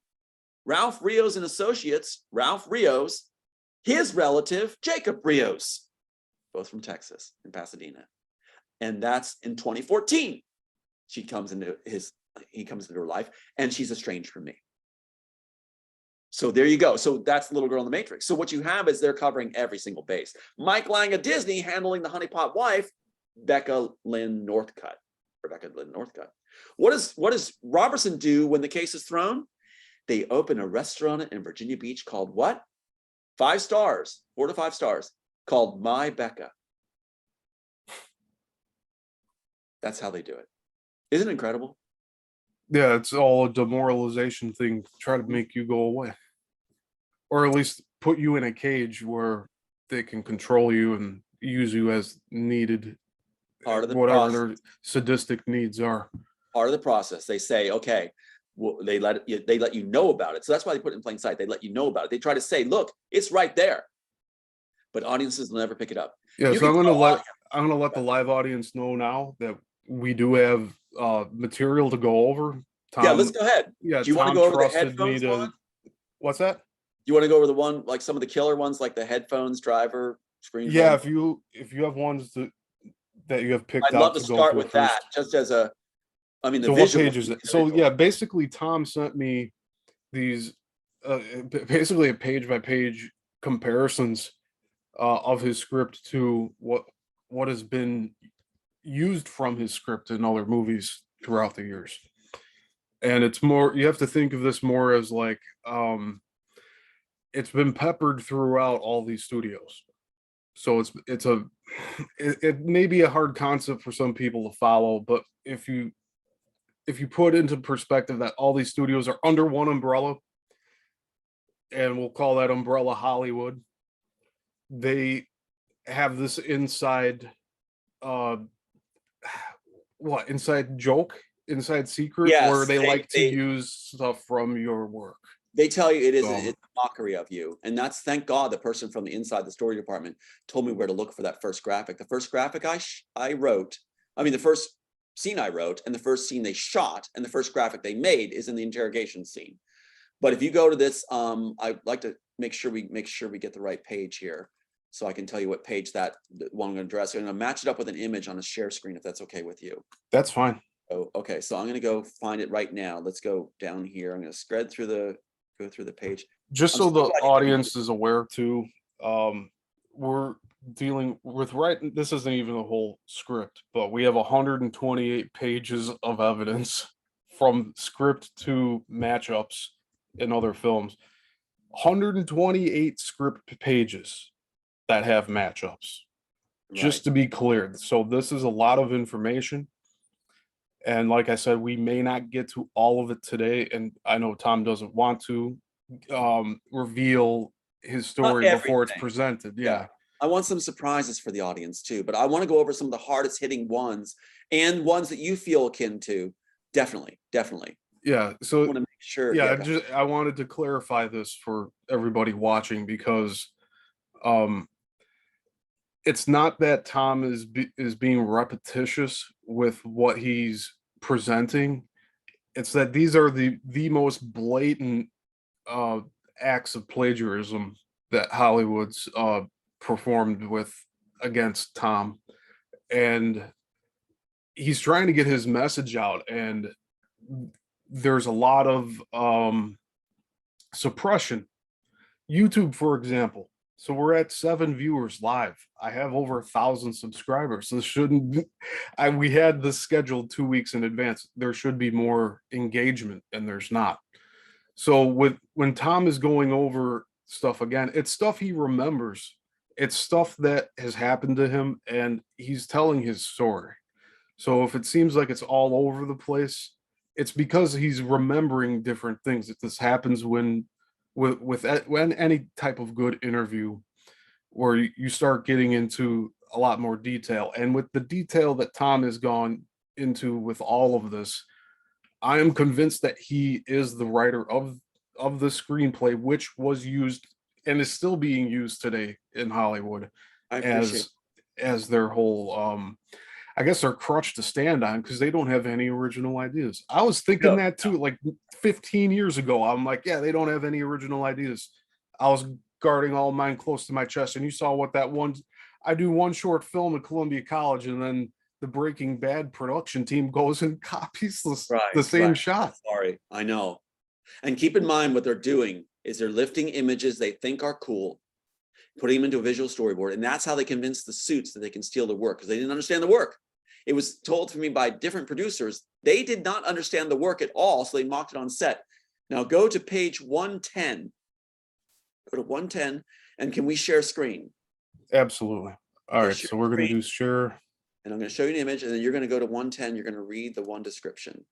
Ralph Rios and Associates, Ralph Rios, his relative, Jacob Rios, both from Texas in Pasadena. And that's in 2014. He comes into her life, and she's estranged from me. So there you go. So that's the little girl in the Matrix. So what you have is they're covering every single base. Mike Lang of Disney handling the honeypot wife, Rebecca Lynn Northcutt. What does Robertson do when the case is thrown? They open a restaurant in Virginia Beach called what? 5 stars, 4 to 5 stars, called My Becca. That's how they do it. Isn't it incredible? Yeah, it's all a demoralization thing to try to make you go away. Or at least put you in a cage where they can control you and use you as needed. Part of the whatever process. their sadistic needs are. Part of the process. They say, okay, well, they let you know about it. So that's why they put it in plain sight. They let you know about it. They try to say, look, it's right there. But audiences will never pick it up. Yeah, so I'm gonna let the live audience know now that we do have material to go over. Tom, yeah, let's go ahead. Yeah, do you want to go over the headphones one? What's that? Do you want to go over the one, like some of the killer ones, like the headphones, driver, screen? Yeah, if you have ones that you have picked out. I'd love to start with that, just as a, I mean, the so visual. What page is it? So yeah, basically Tom sent me these basically a page by page comparisons of his script to what has been used from his script in other movies throughout the years. And it's more, you have to think of this more as like it's been peppered throughout all these studios. So it may be a hard concept for some people to follow, but if you put into perspective that all these studios are under one umbrella, and we'll call that umbrella Hollywood, they have this inside inside secret, yes, where they like to use stuff from your work. They tell you it's a mockery of you. And that's, thank God, the person from the inside the story department told me where to look for that first graphic. The first graphic I wrote, I mean, the first scene I wrote and the first scene they shot and the first graphic they made is in the interrogation scene. But if you go to this, I'd like to make sure we get the right page here, so I can tell you what page that one I'm going to address. I'm going to match it up with an image on a share screen, if that's okay with you. That's fine. Oh, okay. So I'm going to go find it right now. Let's go down here. I'm going to go through the page. Just so the audience is aware too, we're dealing with, this isn't even a whole script, but we have 128 pages of evidence from script to matchups in other films. 128 script pages that have matchups, just to be clear. So this is a lot of information. And like I said, we may not get to all of it today. And I know Tom doesn't want to reveal his story before it's presented. Yeah. I want some surprises for the audience too, but I want to go over some of the hardest hitting ones and ones that you feel akin to. Definitely. Yeah. I So want to make sure. yeah, Yeah, go I wanted to clarify this for everybody watching because um it's not that Tom is being repetitious with what he's presenting. It's that these are the most blatant uh acts of plagiarism that Hollywood's performed with against Tom, and he's trying to get his message out, and there's a lot of suppression. YouTube, for example. So we're at 7 viewers live. I have over 1,000 subscribers. This shouldn't be, we had this scheduled 2 weeks in advance. There should be more engagement, and there's not. So when Tom is going over stuff again, it's stuff he remembers. It's stuff that has happened to him, and he's telling his story. So if it seems like it's all over the place, it's because he's remembering different things. If this happens when any type of good interview where you start getting into a lot more detail, and with the detail that Tom has gone into with all of this, I am convinced that he is the writer of the screenplay, which was used and is still being used today in Hollywood I appreciate. as their whole I guess their crutch to stand on because they don't have any original ideas. I was thinking No, that too, like 15 years ago. I'm like, yeah, they don't have any original ideas. I was guarding all mine close to my chest, and you saw what that one. I do one short film at Columbia College, and then the Breaking Bad production team goes and copies the right, same right. shot. Sorry, I know. And keep in mind what they're doing is they're lifting images they think are cool, putting them into a visual storyboard, and that's how they convince the suits that they can steal the work because they didn't understand the work. It was told to me by different producers. They did not understand the work at all, so they mocked it on set. Now go to page 110. Go to 110, and can we share screen? Absolutely. All Okay, right, share so we're gonna screen, do share. and I'm going to show you an image, and then you're going to go to 110. You're going to read the one description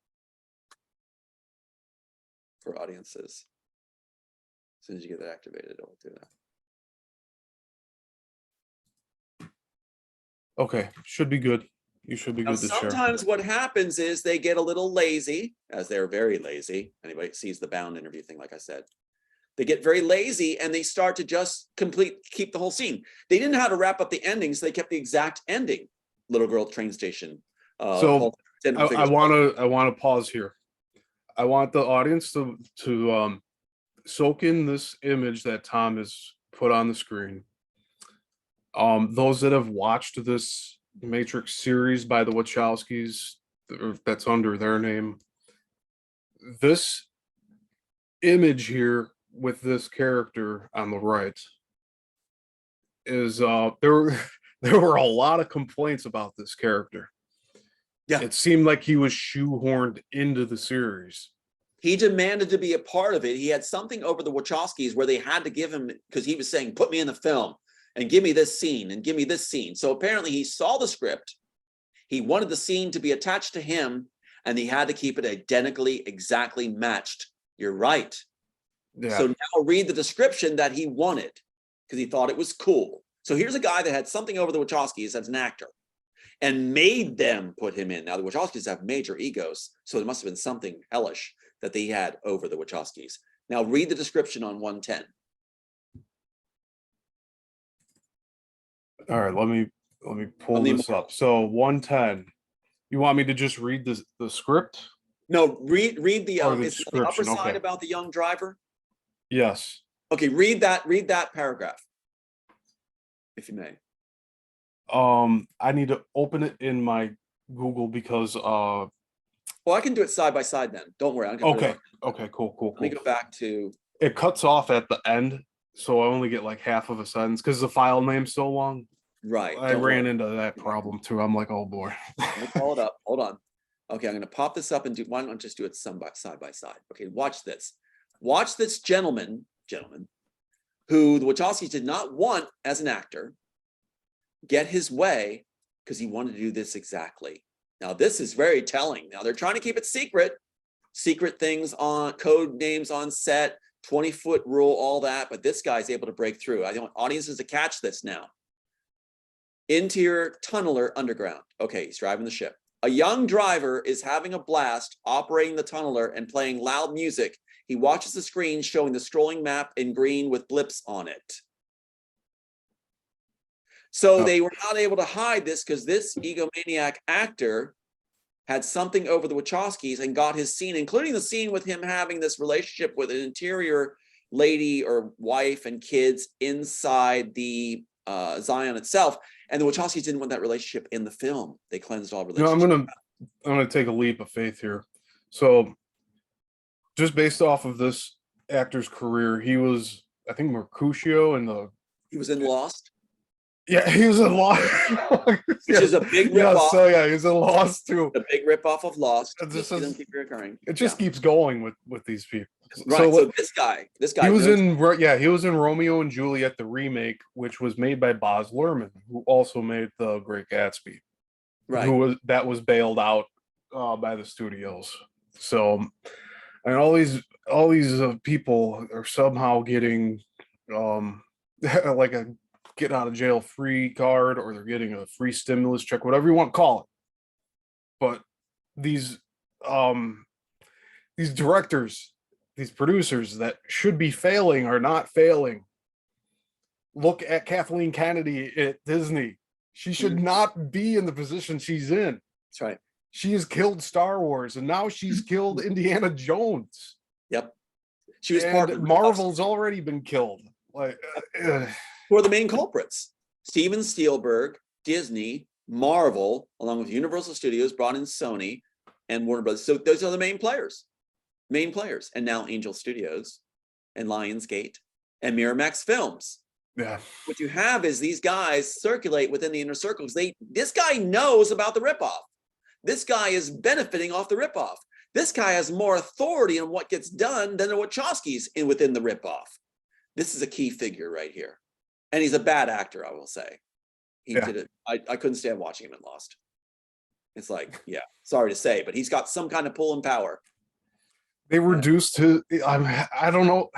for audiences. As soon as you get that activated, it'll do that. Okay, should be good. You should be Now, good to share. sometimes what happens is they get a little lazy, as they're very lazy. Anybody sees the bound interview thing, like I said. They get very lazy and they start to just keep the whole scene. They didn't know how to wrap up the ending, so they kept the exact ending. Little girl at train station. So I want to pause here. I want the audience to soak in this image that Tom has put on the screen. Those that have watched this Matrix series by the Wachowskis, that's under their name. This image here with this character on the right is there were a lot of complaints about this character. Yeah. It seemed like he was shoehorned into the series. He demanded to be a part of it. He had something over the Wachowskis where they had to give him, because he was saying, put me in the film and give me this scene and give me this scene. So apparently he saw the script. He wanted the scene to be attached to him, and he had to keep it identically, exactly matched. You're right. Yeah. So now read the description that he wanted because he thought it was cool. So here's a guy that had something over the Wachowskis as an actor and made them put him in. Now the Wachowskis have major egos, so there must have been something hellish that they had over the Wachowskis. Now read the description on 110. All right, let me pull this up. So 110. You want me to just read the script? No, read the Or the it's on the upper description, side okay. about the young driver. Yes. Okay, read that paragraph, if you may. I need to open it in my Google because Well, I can do it side by side then. Don't worry. okay. Okay, cool. Let me go back to. It cuts off at the end, so I only get like half of a sentence because the file name's so long. Right. I ran into that problem too. I'm like, oh boy. Let me call it up. Hold on. Okay, I'm going to pop this up and do. Why don't I just do it side by side? Okay, watch this. Watch this gentleman, who the Wachowskis did not want as an actor, get his way because he wanted to do this exactly. Now, this is very telling. Now, they're trying to keep it secret things on, code names on set, 20-foot rule, all that. But this guy's able to break through. I want audiences to catch this now. Interior tunneler underground. Okay, he's driving the ship. A young driver is having a blast operating the tunneler and playing loud music. He watches the screen showing the scrolling map in green with blips on it. So they were not able to hide this because this egomaniac actor had something over the Wachowskis and got his scene, including the scene with him having this relationship with an interior lady or wife and kids inside the Zion itself. And the Wachowskis didn't want that relationship in the film. They cleansed all relationships. No, I'm gonna take a leap of faith here. So just based off of this actor's career, he was, I think, Mercutio in the. He was in Lost. Yeah, he was in Lost. Which is a big ripoff. Yeah, so yeah, he's in Lost too. A big ripoff of Lost. This keep reoccurring. It just keeps going with these people. Right. So this guy. He was in Romeo and Juliet, the remake, which was made by Baz Luhrmann, who also made The Great Gatsby. Right. That was bailed out by the studios. So, and all these people are somehow getting like a get out of jail free card, or they're getting a free stimulus check, whatever you want to call it. But these directors, these producers that should be failing are not failing. Look at Kathleen Kennedy at Disney. She should not be in the position she's in. That's right. She has killed Star Wars, and now she's killed Indiana Jones. Yep. She was part of Marvel's already been killed. Like, who are the main culprits? Steven Spielberg, Disney, Marvel, along with Universal Studios, brought in Sony and Warner Brothers. So those are the main players. And now Angel Studios and Lionsgate and Miramax Films. Yeah. What you have is these guys circulate within the inner circles. This guy knows about the ripoff. This guy is benefiting off the ripoff. This guy has more authority on what gets done than the Wachowskis within the ripoff. This is a key figure right here. And he's a bad actor, I will say. He did it. I couldn't stand watching him in Lost. It's like, yeah, sorry to say, but he's got some kind of pull and power. They reduced I don't know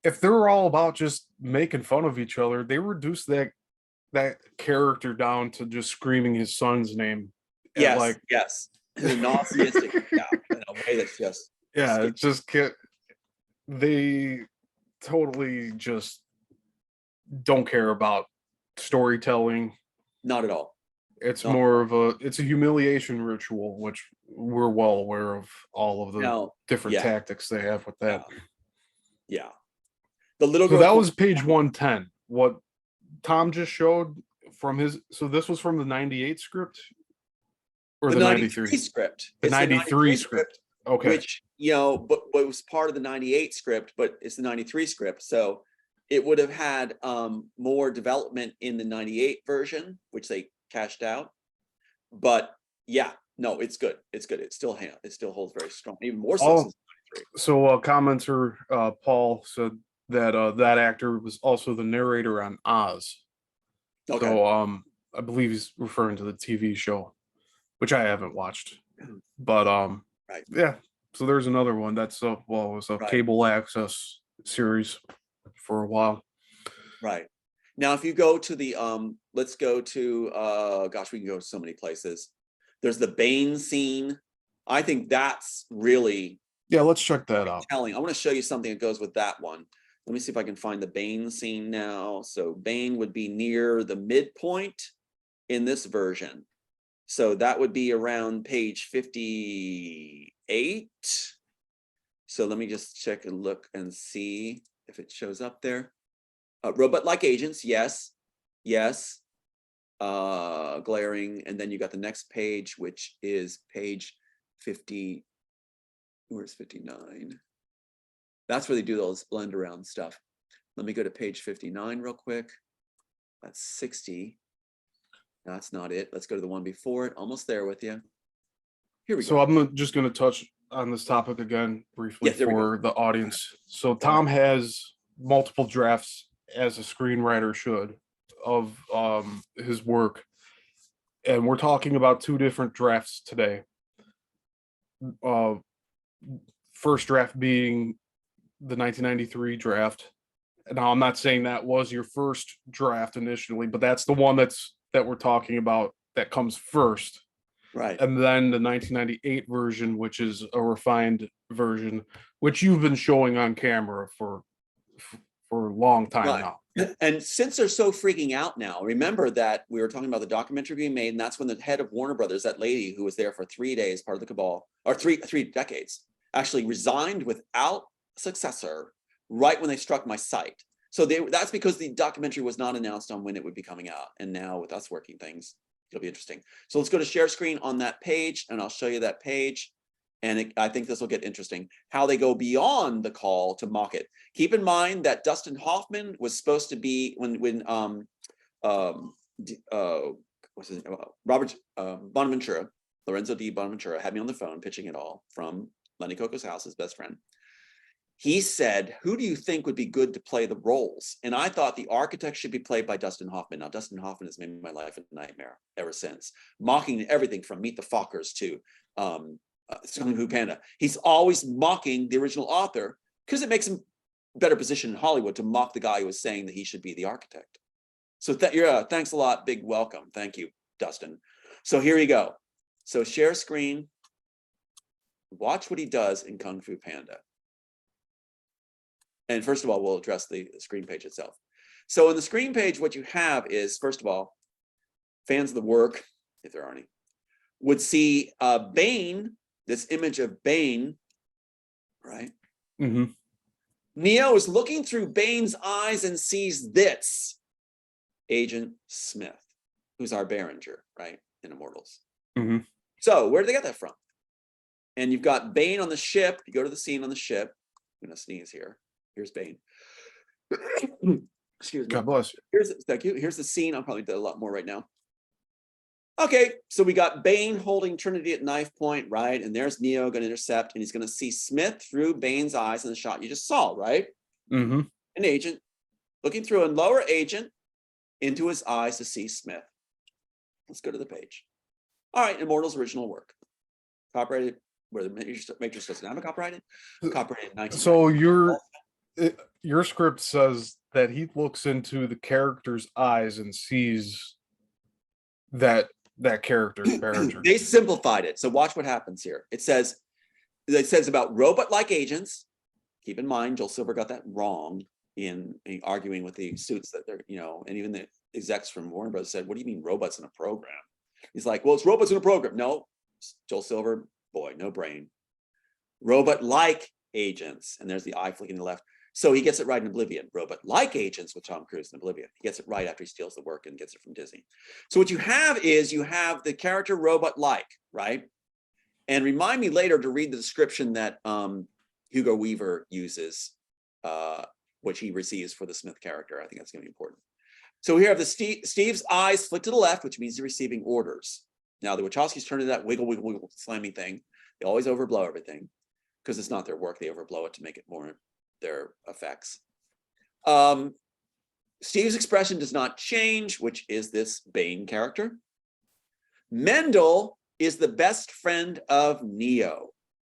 if they're all about just making fun of each other. They reduced that character down to just screaming his son's name. Yes, yes. Nauseistic, in a way that's just it just can't. They totally just don't care about storytelling. Not at all. It's more of a humiliation ritual, which we're well aware of all of the different tactics they have with that. Yeah. The little girl. So that was page 110. What Tom just showed from his. So this was from the 98 script, or the 93 script. The 93 script. Okay. Which but it was part of the 98 script, but it's the 93 script. So it would have had more development in the 98 version, which they cashed out. But yeah, no, it's good. It's good. It still holds very strong, even more so since 93. So commenter Paul said that that actor was also the narrator on Oz. Okay. So I believe he's referring to the TV show, which I haven't watched. But right. Yeah. So there's another one that's it was a cable access series for a while. Right. Now, if you go to the let's go to we can go to so many places. There's the Bane scene. I think that's really let's check that out. Telling. I want to show you something that goes with that one. Let me see if I can find the Bane scene now. So Bane would be near the midpoint in this version. So that would be around page 58. So let me just check and look and see if it shows up there. Robot-like agents, yes. Glaring, and then you got the next page, which is page 50. Where's 59? That's where they do those blend around stuff. Let me go to page 59 real quick. That's 60. That's not it. Let's go to the one before it. Almost there with you. Here we go. So I'm just going to touch on this topic again briefly for the audience. So Tom has multiple drafts, as a screenwriter should, of his work. And we're talking about two different drafts today. First draft being the 1993 draft. Now, I'm not saying that was your first draft initially, but that's the one that we're talking about that comes first. Right. and then the 1998 version, which is a refined version, which you've been showing on camera for a long time Right. now. And since they're so freaking out now, remember that we were talking about the documentary being made, and that's when the head of Warner Brothers, that lady who was there for 3 days, part of the cabal, or three decades, actually resigned without a successor right when they struck my site. So that's because the documentary was not announced on when it would be coming out. And now with us working things, it'll be interesting. So let's go to share screen on that page, and I'll show you that page. And I think this will get interesting, how they go beyond the call to mock it. Keep in mind that Dustin Hoffman was supposed to be what's his name? Robert Bonaventura, Lorenzo D. Bonaventura had me on the phone pitching it all from Lenny Coco's house, his best friend. He said, who do you think would be good to play the roles? And I thought the architect should be played by Dustin Hoffman. Now, Dustin Hoffman has made my life a nightmare ever since, mocking everything from Meet the Fockers to Kung Fu Panda. He's always mocking the original author because it makes him better position in Hollywood to mock the guy who was saying that he should be the architect. So thanks a lot. Big welcome. Thank you, Dustin. So here you go. So share screen. Watch what he does in Kung Fu Panda. And first of all, we'll address the screen page itself. So in the screen page, what you have is, first of all, fans of the work, if there are any, would see Bane, this image of Bane, right? Mm-hmm. Neo is looking through Bane's eyes and sees this Agent Smith, who's our Behringer, right, in Immortals. Mm-hmm. So where did they get that from? And you've got Bane on the ship. You go to the scene on the ship. I'm gonna sneeze here. Here's Bane. Excuse me. God bless you. Thank you. Here's the scene. I'll probably do a lot more right now. Okay, so we got Bane holding Trinity at knife point, right? And there's Neo going to intercept, and he's going to see Smith through Bane's eyes in the shot you just saw, right? Mm-hmm. An agent looking through a lower agent into his eyes to see Smith. Let's go to the page. All right, Immortals original work. Copyrighted, where the Matrix doesn't have a copyrighted. Copyrighted 1990. So your script says that he looks into the character's eyes and sees that character's Behringer. They simplified it. So watch what happens here. It says about robot-like agents. Keep in mind, Joel Silver got that wrong in arguing with the suits that they're, and even the execs from Warner Bros. Said, what do you mean robots in a program? He's like, well, it's robots in a program. No, Joel Silver, boy, no brain. Robot-like agents. And there's the eye flicking to the left. So he gets it right in Oblivion. Robot-like agents with Tom Cruise in Oblivion. He gets it right after he steals the work and gets it from Disney. So what you have is you have the character robot-like, right? And remind me later to read the description that Hugo Weaver uses, which he receives for the Smith character. I think that's going to be important. So here have the Steve's eyes flick to the left, which means he's receiving orders. Now the Wachowskis turn to that wiggle, wiggle, wiggle, slammy thing. They always overblow everything because it's not their work. They overblow it to make it more their effects. Steve's expression does not change, which is this Bane character. Mendel is the best friend of Neo.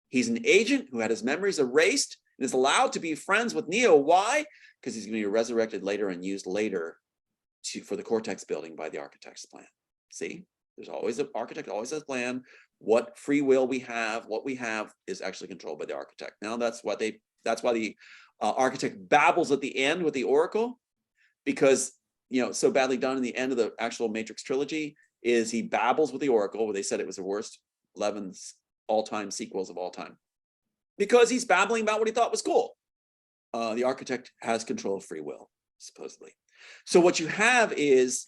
He's an agent who had his memories erased and is allowed to be friends with Neo. Why? Because he's going to be resurrected later and used later for the Cortex building by the architect's plan. See, there's always an architect, always has a plan. What free will we have, what we have is actually controlled by the architect. Now that's why the architect babbles at the end with the Oracle, because so badly done in the end of the actual Matrix trilogy is he babbles with the Oracle, where they said it was the worst 11 all-time sequels of all time, because he's babbling about what he thought was cool. The architect has control of free will, supposedly. So what you have is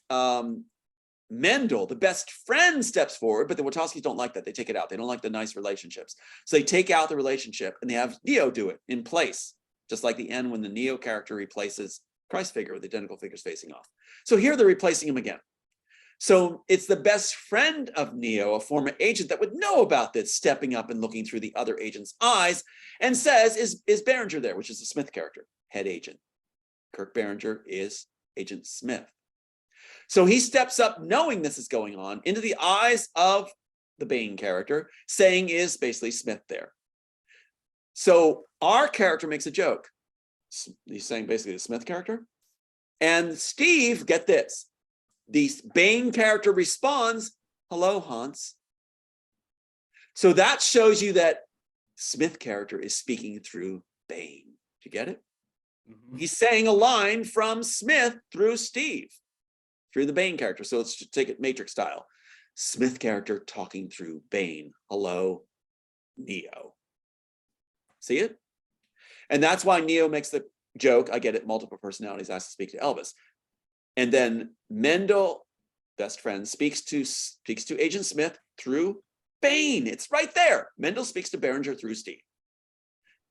Mendel, the best friend, steps forward, but the Wachowskis don't like that. They take it out. They don't like the nice relationships. So they take out the relationship and they have Neo do it in place, just like the end when the Neo character replaces Christ figure with identical figures facing off. So here they're replacing him again. So it's the best friend of Neo, a former agent that would know about this, stepping up and looking through the other agent's eyes and says, is Behringer there, which is the Smith character, head agent. Kirk Behringer is Agent Smith. So he steps up knowing this is going on into the eyes of the Bane character, saying, is basically Smith there? So our character makes a joke. He's saying basically the Smith character. And Steve, get this, the Bane character responds, hello, Hans. So that shows you that Smith character is speaking through Bane. Do you get it? Mhm. He's saying a line from Smith through Steve, through the Bane character. So let's take it Matrix style. Smith character talking through Bane. Hello, Neo. See it? And that's why Neo makes the joke, I get it, multiple personalities, has to speak to Elvis. And then Mendel, best friend, speaks to Agent Smith through Bane. It's right there. Mendel speaks to Berenger through Steve.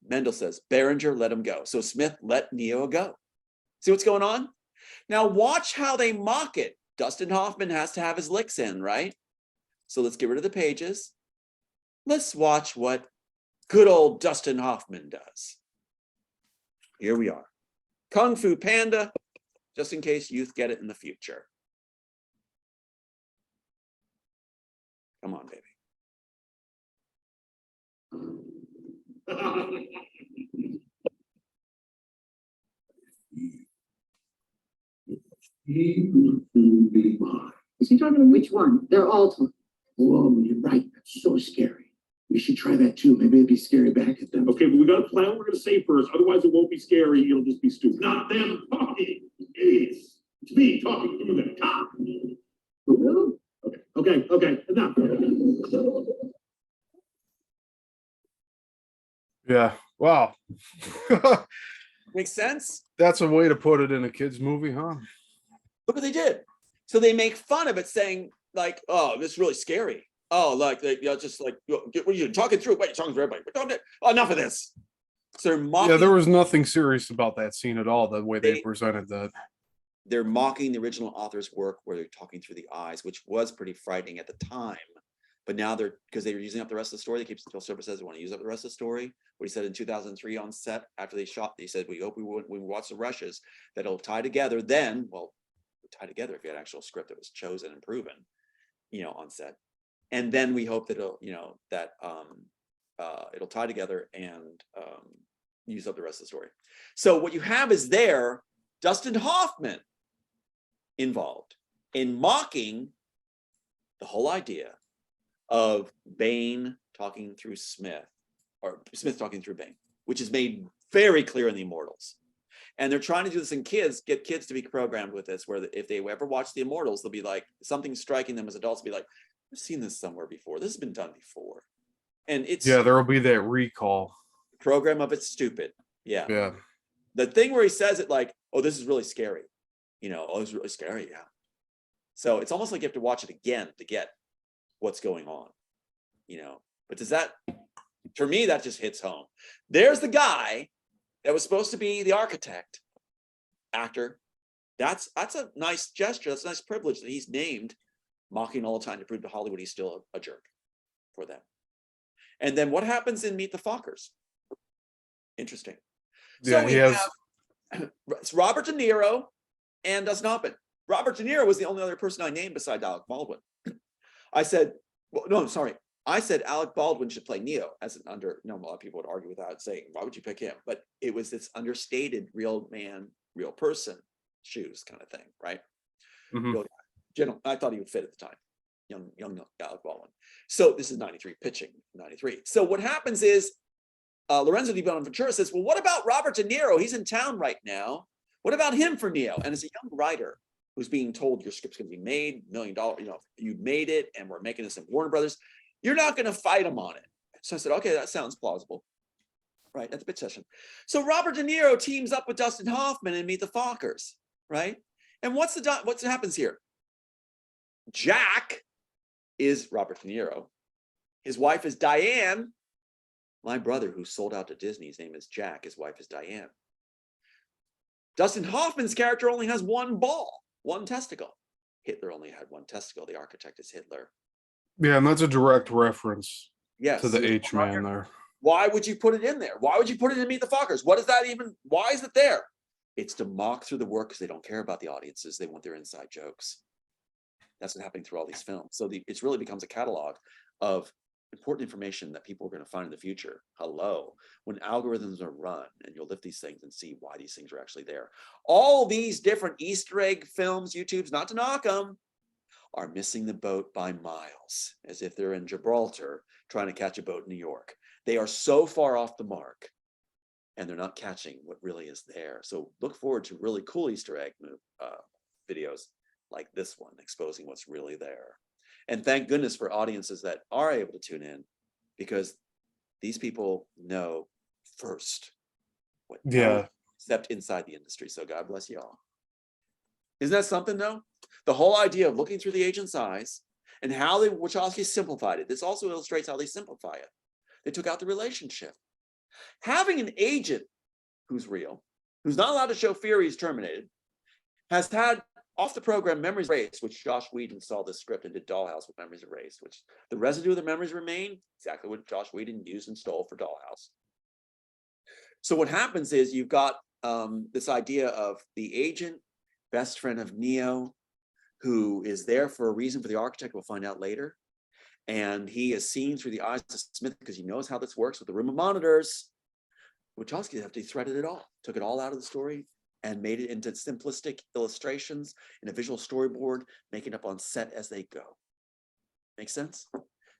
Mendel says, Berenger, let him go. So Smith let Neo go. See what's going on? Now watch how they mock it. Dustin Hoffman has to have his licks in, right? So let's get rid of the pages. Let's watch what good old Dustin Hoffman does. Here we are. Kung Fu Panda, just in case youth get it in the future. Come on, baby. He will soon be mine. Is he talking to which one? They're all talking. Oh, you're right. That's so scary. We should try that too. Maybe it'd be scary back at them. Okay, but we got a plan we're gonna say first. Otherwise, it won't be scary. It'll just be stupid. Not them talking, idiots. It's me talking through them. Talk. Okay. Enough. Yeah. Wow. Makes sense? That's a way to put it in a kid's movie, huh? Look what they did. So they make fun of it, saying like, "Oh, this is really scary." Oh, like they, just like, what are you talking through? Wait, you're talking to everybody. We're talking to, oh, enough of this. So they're mocking. Yeah, there was nothing serious about that scene at all. The way they presented that. They're mocking the original author's work, where they're talking through the eyes, which was pretty frightening at the time. But now because they were using up the rest of the story. They keep Phil Silver says they want to use up the rest of the story. What he said in 2003 on set after they shot, he said, "We hope when we watch the rushes that it'll tie together." Then, well, tie together if you had an actual script that was chosen and proven, on set. And then we hope that it'll, it'll tie together and use up the rest of the story. So what you have is Dustin Hoffman involved in mocking the whole idea of Bane talking through Smith, or Smith talking through Bane, which is made very clear in the Immortals. And they're trying to do this in kids, get kids to be programmed with this, where if they ever watch the Immortals, they'll be like, something striking them as adults, be like, I've seen this somewhere before. This has been done before. And it's there will be that recall. Program of it's stupid. Yeah. Yeah. The thing where he says it like, oh, this is really scary. Oh, it's really scary. Yeah. So it's almost like you have to watch it again to get what's going on. But for me, that just hits home. There's the guy that was supposed to be the architect actor. That's a nice gesture. That's a nice privilege that he's named, mocking all the time to prove to Hollywood he's still a jerk for them. And then what happens in Meet the Fockers? Interesting. Yeah, so we have it's Robert De Niro and Dustin Hoffman. Robert De Niro was the only other person I named besides Alec Baldwin. I said Alec Baldwin should play Neo as a lot of people would argue with that, saying, why would you pick him? But it was this understated real man, real person shoes kind of thing, right? Mm-hmm. I thought he would fit at the time. Young Alec Baldwin. So this is 93, pitching 93. So what happens is Lorenzo Di Bonaventura says, well, what about Robert De Niro? He's in town right now. What about him for Neo? And as a young writer who's being told your script's going to be made, $1 million, you made it, and we're making this in Warner Brothers, you're not going to fight him on it. So I said, okay, that sounds plausible. Right, that's a pitch session. So Robert De Niro teams up with Dustin Hoffman and Meet the Fockers, right? And what happens here? Jack is Robert De Niro. His wife is Diane. My brother, who sold out to Disney, his name is Jack. His wife is Diane. Dustin Hoffman's character only has one testicle. Hitler only had one testicle. The architect is Hitler. Yeah, and that's a direct reference to the so H-Man there. Why would you put it in there? Why would you put it in Meet the Fockers? What is that even? Why is it there? It's to mock through the work because they don't care about the audiences. They want their inside jokes. That's what's happening through all these films. So it really becomes a catalog of important information that people are going to find in the future. Hello. When algorithms are run, and you'll lift these things and see why these things are actually there. All these different Easter egg films, YouTubes, not to knock them, are missing the boat by miles, as if they're in Gibraltar trying to catch a boat in New York. They are so far off the mark, and they're not catching what really is there. So look forward to really cool Easter egg videos like this one, exposing what's really there. And thank goodness for audiences that are able to tune in, because these people know first what stepped inside the industry. So God bless you all. Isn't that something though? The whole idea of looking through the agent's eyes and how the Wachowskis simplified it. This also illustrates how they simplify it. They took out the relationship. Having an agent who's real, who's not allowed to show fear he's terminated, has had off the program Memories Erased, which Josh Whedon saw the script and did Dollhouse with Memories Erased, which the residue of the memories remain, exactly what Josh Whedon used and stole for Dollhouse. So what happens is you've got this idea of the agent, best friend of Neo, who is there for a reason for the architect, we'll find out later. And he is seen through the eyes of Smith because he knows how this works with the room of monitors. Wachowski have de-threaded it all, took it all out of the story and made it into simplistic illustrations in a visual storyboard, making up on set as they go. Make sense?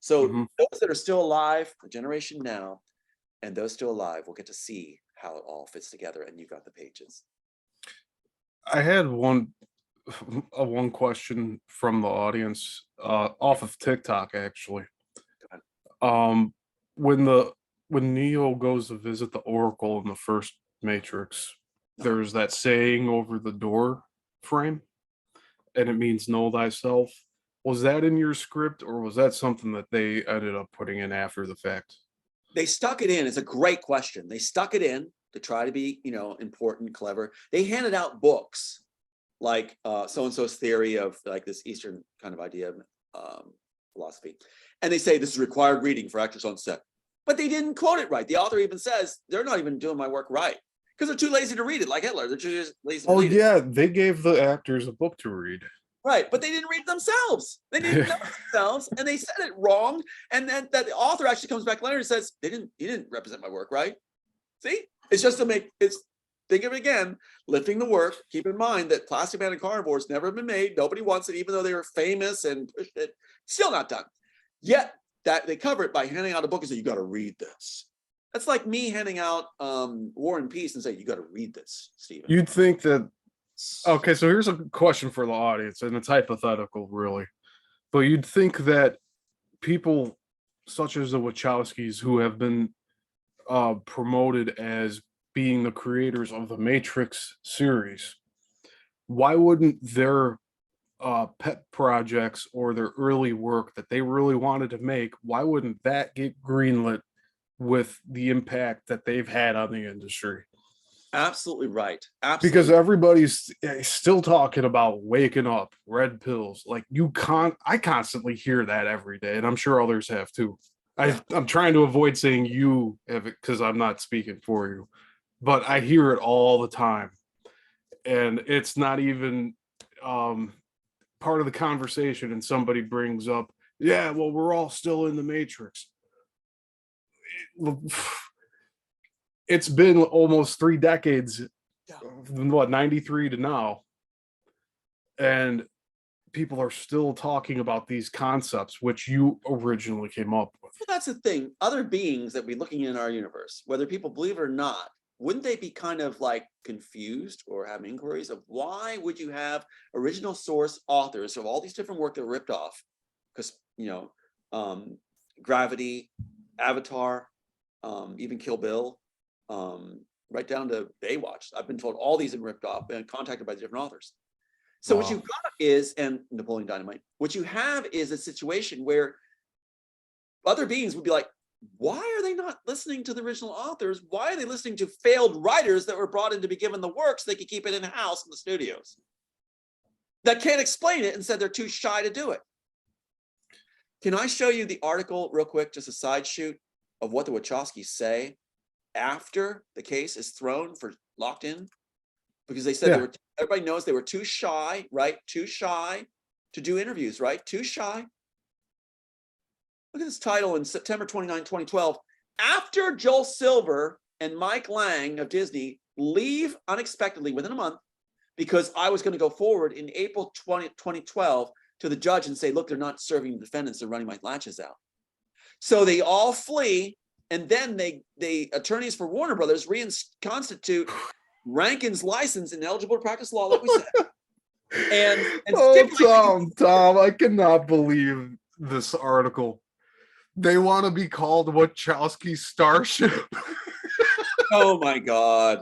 So those that are still alive, the generation now, and those still alive will get to see how it all fits together, and you got the pages. I had one question from the audience off of TikTok, actually. When Neo goes to visit the Oracle in the first Matrix, there's that saying over the door frame, and it means know thyself. Was that in your script, or was that something that they ended up putting in after the fact? They stuck it in. It's a great question. They stuck it in to try to be, important, clever. They handed out books like so-and-so's theory of like this Eastern kind of idea of philosophy. And they say this is required reading for actors on set. But they didn't quote it right. The author even says, they're not even doing my work right. Because they're too lazy to read it, like Hitler. They're too lazy to read it. Oh, yeah, they gave the actors a book to read. Right, but they didn't read it themselves. They didn't know themselves, and they said it wrong. And then that the author actually comes back later and says, he didn't represent my work, right? See? It's just to think of it again, lifting the work. Keep in mind that Plastic Man and Carnivores never been made. Nobody wants it, even though they were famous and pushed it. Still not done. Yet that they cover it by handing out a book and say, you got to read this. That's like me handing out War and Peace and say, you got to read this, Stephen. You'd think that. Okay, so here's a question for the audience, and it's hypothetical, really. But you'd think that people such as the Wachowskis, who have been promoted as being the creators of the Matrix series, why wouldn't their pet projects or their early work that they really wanted to make, why wouldn't that get greenlit with the impact that they've had on the industry? Absolutely right. Absolutely. Because everybody's still talking about waking up, red pills. Like I constantly hear that every day, and I'm sure others have too. I'm trying to avoid saying you have it because I'm not speaking for you, but I hear it all the time, and it's not even part of the conversation. And somebody brings up, yeah, well, we're all still in the Matrix. It's been almost 3 decades, what, 93 to now, and people are still talking about these concepts which you originally came up with. Well, that's the thing. Other beings that we're looking in our universe, whether people believe it or not, wouldn't they be kind of like confused or have inquiries of why would you have original source authors of all these different work that were ripped off? Because, Gravity, Avatar, even Kill Bill, right down to Baywatch. I've been told all these have been ripped off and contacted by different authors. So what you've got is, and Napoleon Dynamite, what you have is a situation where other beings would be like, why are they not listening to the original authors? Why are they listening to failed writers that were brought in to be given the work so they could keep it in-house in the studios? That can't explain it and said they're too shy to do it. Can I show you the article real quick, just a side shoot of what the Wachowskis say after the case is thrown for locked in? Because they said everybody knows they were too shy, right? Too shy to do interviews, right? Too shy. Look at this title in September 29, 2012. After Joel Silver and Mike Lang of Disney leave unexpectedly within a month, because I was going to go forward in April 2012 to the judge and say, look, they're not serving defendants, they're running my latches out. So they all flee, and then they attorneys for Warner Brothers reconstitute Rankin's license ineligible to practice law, like we said. And oh, Tom, I cannot believe this article. They want to be called Wachowski Starship. oh my God.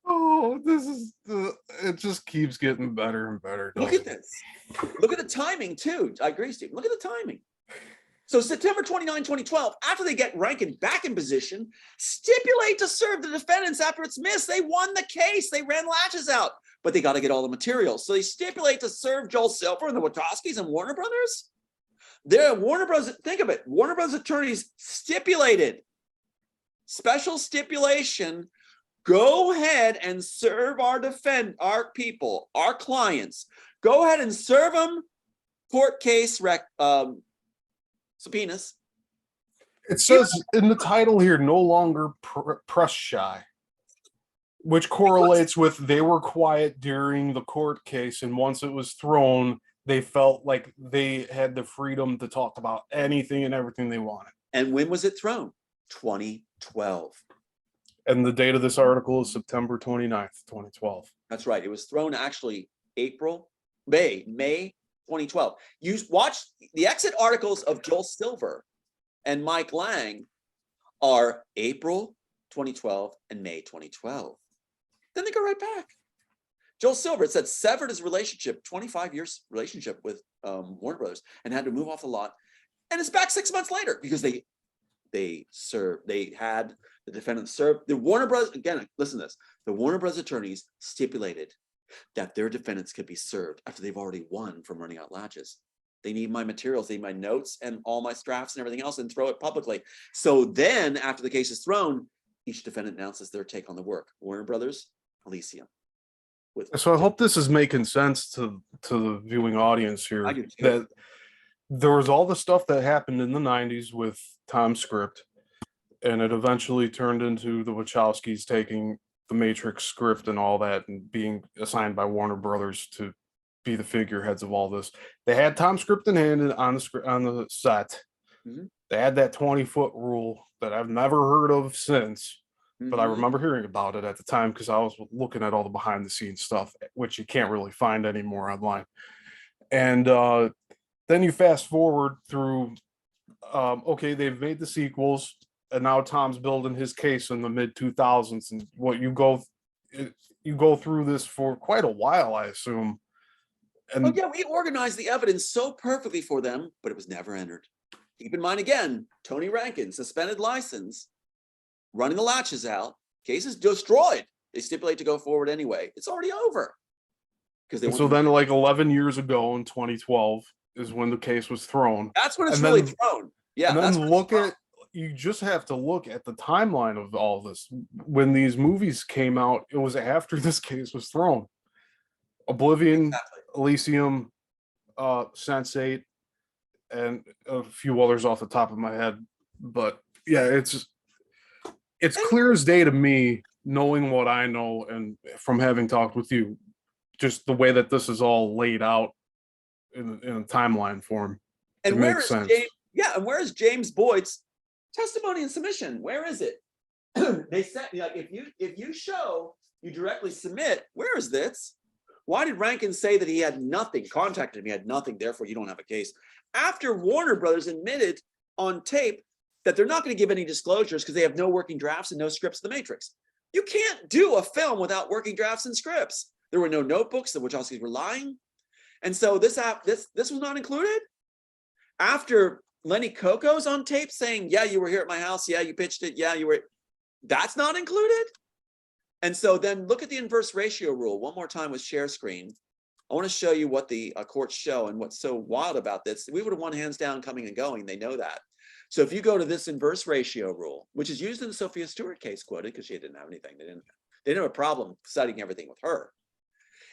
Oh, this is it just keeps getting better and better. Look at this. Look at the timing too. I agree, Steve. Look at the timing. So September 29, 2012, after they get Rankin back in position, stipulate to serve the defendants after it's missed. They won the case. They ran latches out, but they got to get all the materials. So they stipulate to serve Joel Silver and the Wachowskis and Warner Brothers. They're Warner Brothers. Think of it. Warner Brothers attorneys stipulated, special stipulation, go ahead and serve our people, our clients. Go ahead and serve them court case subpoenas. It says in the title here, no longer press shy, which correlates with they were quiet during the court case, and once it was thrown, they felt like they had the freedom to talk about anything and everything they wanted. And when was it thrown? 2012. And the date of this article is September 29th, 2012. That's right. It was thrown actually May 2012. You watch the exit articles of Joel Silver and Mike Lang are April 2012 and May 2012. Then they go right back. Joel Silver, it said, severed his relationship, 25 years relationship with Warner Brothers, and had to move off the lot. And it's back 6 months later because they had the defendant served. The Warner Brothers, again, listen to this. The Warner Brothers attorneys stipulated that their defendants could be served after they've already won from running out latches. They need my materials, they need my notes and all my drafts and everything else, and throw it publicly. So then after the case is thrown, each defendant announces their take on the work. Warner Brothers, Elysium. So I hope this is making sense to the viewing audience here. That there was all the stuff that happened in the 90s with Tom's script, and it eventually turned into the Wachowskis taking the Matrix script and all that and being assigned by Warner Brothers to be the figureheads of all this. They had Tom's script in hand on the set. Mm-hmm. They had that 20-foot rule that I've never heard of since. But I remember hearing about it at the time because I was looking at all the behind the scenes stuff, which you can't really find anymore online. And then you fast forward through, okay, they've made the sequels, and now Tom's building his case in the mid 2000s. And what you go through this for quite a while, I assume. And yeah, we organized the evidence so perfectly for them, but it was never entered. Keep in mind again, Tony Rankin, suspended license, running the latches out, case is destroyed. They stipulate to go forward anyway. It's already over. So then like 11 years ago in 2012 is when the case was thrown. That's when it's really thrown. Yeah. And then you just have to look at the timeline of all this. When these movies came out, it was after this case was thrown. Oblivion, exactly. Elysium, Sense8, and a few others off the top of my head. But yeah, it's clear as day to me, knowing what I know and from having talked with you, just the way that this is all laid out in a timeline form. And where is James? Yeah, and where is James Boyd's testimony and submission? Where is it? They said, like, if you show, you directly submit. Where is this? Why did Rankin say that he had nothing? Contacted him, he had nothing. Therefore, you don't have a case. After Warner Brothers admitted on tape that they're not going to give any disclosures because they have no working drafts and no scripts of the Matrix. You can't do a film without working drafts and scripts. There were no notebooks. The Wachowskis were lying. And so this was not included. After Lenny Coco's on tape saying, yeah, you were here at my house. Yeah, you pitched it. Yeah, you were. That's not included. And so then look at the inverse ratio rule one more time with share screen. I want to show you what the courts show and what's so wild about this. We would have won hands down coming and going. They know that. So if you go to this inverse ratio rule, which is used in the Sophia Stewart case quoted because she didn't have anything. They didn't have a problem citing everything with her.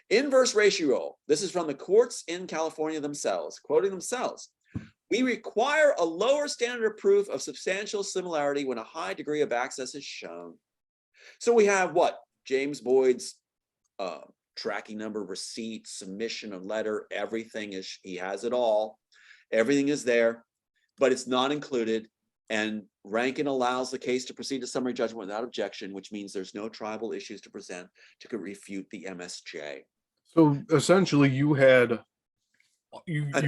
Inverse ratio rule. This is from the courts in California themselves, quoting themselves. We require a lower standard of proof of substantial similarity when a high degree of access is shown. So we have what? James Boyd's tracking number, receipt, submission, a letter, everything is, he has it all. Everything is there, but it's not included. And Rankin allows the case to proceed to summary judgment without objection, which means there's no tribal issues to present to refute the MSJ. So essentially, you everything.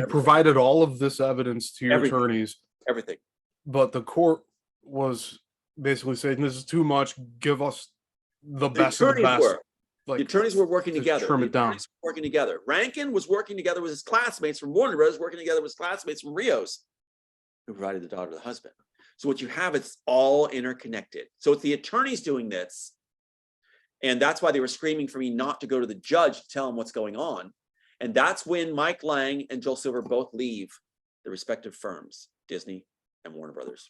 provided all of this evidence to your Everything. attorneys, Everything. but the court was basically saying this is too much. Give us the best of the attorneys best. were. Like, The attorneys were working to together. trim The it down. attorneys were working together. Rankin was working together with his classmates from Warner Brothers, working together with his classmates from Rios, who provided the daughter to the husband. So what you have, it's all interconnected. So it's the attorneys doing this. And that's why they were screaming for me not to go to the judge to tell him what's going on. And that's when Mike Lang and Joel Silver both leave the respective firms, Disney and Warner Brothers.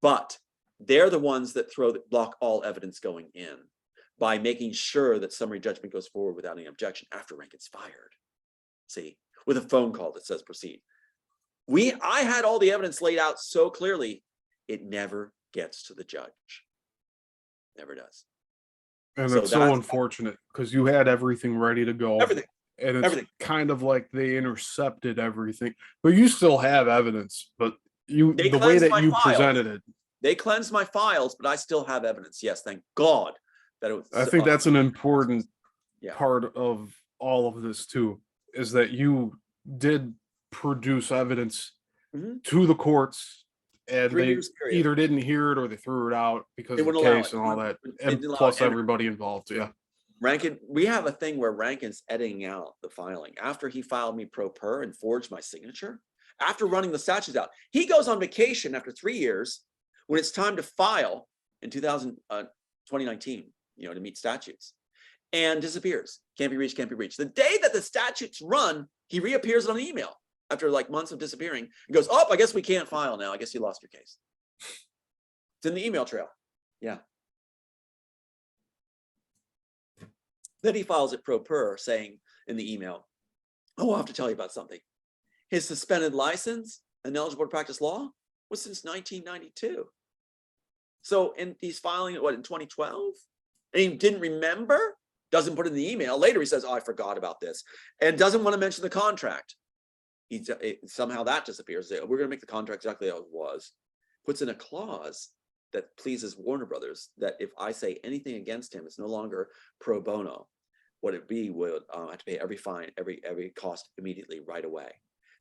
But they're the ones that block all evidence going in by making sure that summary judgment goes forward without any objection after Rankin's fired. See, with a phone call that says proceed. I had all the evidence laid out so clearly, it never gets to the judge. Never does. And So it's so that's unfortunate because you had everything ready to go. everything. And it's Everything. kind of like they intercepted everything, but you still have evidence. But They the way cleansed that my you files. presented it, They cleansed my files, but I still have evidence. Yes, thank God that it was. I think that's an important Yeah. part of all of this too, is that you did produce evidence Mhm. to the courts, and 3 they years period. either didn't hear it or they threw it out because They of the wouldn't allow case it. and all that, They and didn't allow plus it. And everybody involved. Yeah. Rankin, we have a thing where Rankin's editing out the filing after he filed me pro per and forged my signature. After running the statutes out, he goes on vacation after 3 years when it's time to file in 2019, to meet statutes, and disappears. Can't be reached, can't be reached. The day that the statutes run, he reappears on email after like months of disappearing and goes, oh, I guess we can't file now. I guess you lost your case. It's in the email trail. Yeah. Then he files it pro per saying in the email, oh, I'll have to tell you about something. His suspended license and eligible to practice law was since 1992. So, and he's filing it, in 2012? And he didn't remember, doesn't put it in the email. Later he says, oh, I forgot about this, and doesn't want to mention the contract. Somehow that disappears. We're going to make the contract exactly how it was. Puts in a clause that pleases Warner Brothers that if I say anything against him, it's no longer pro bono. What it be would have to pay every fine, every cost immediately right away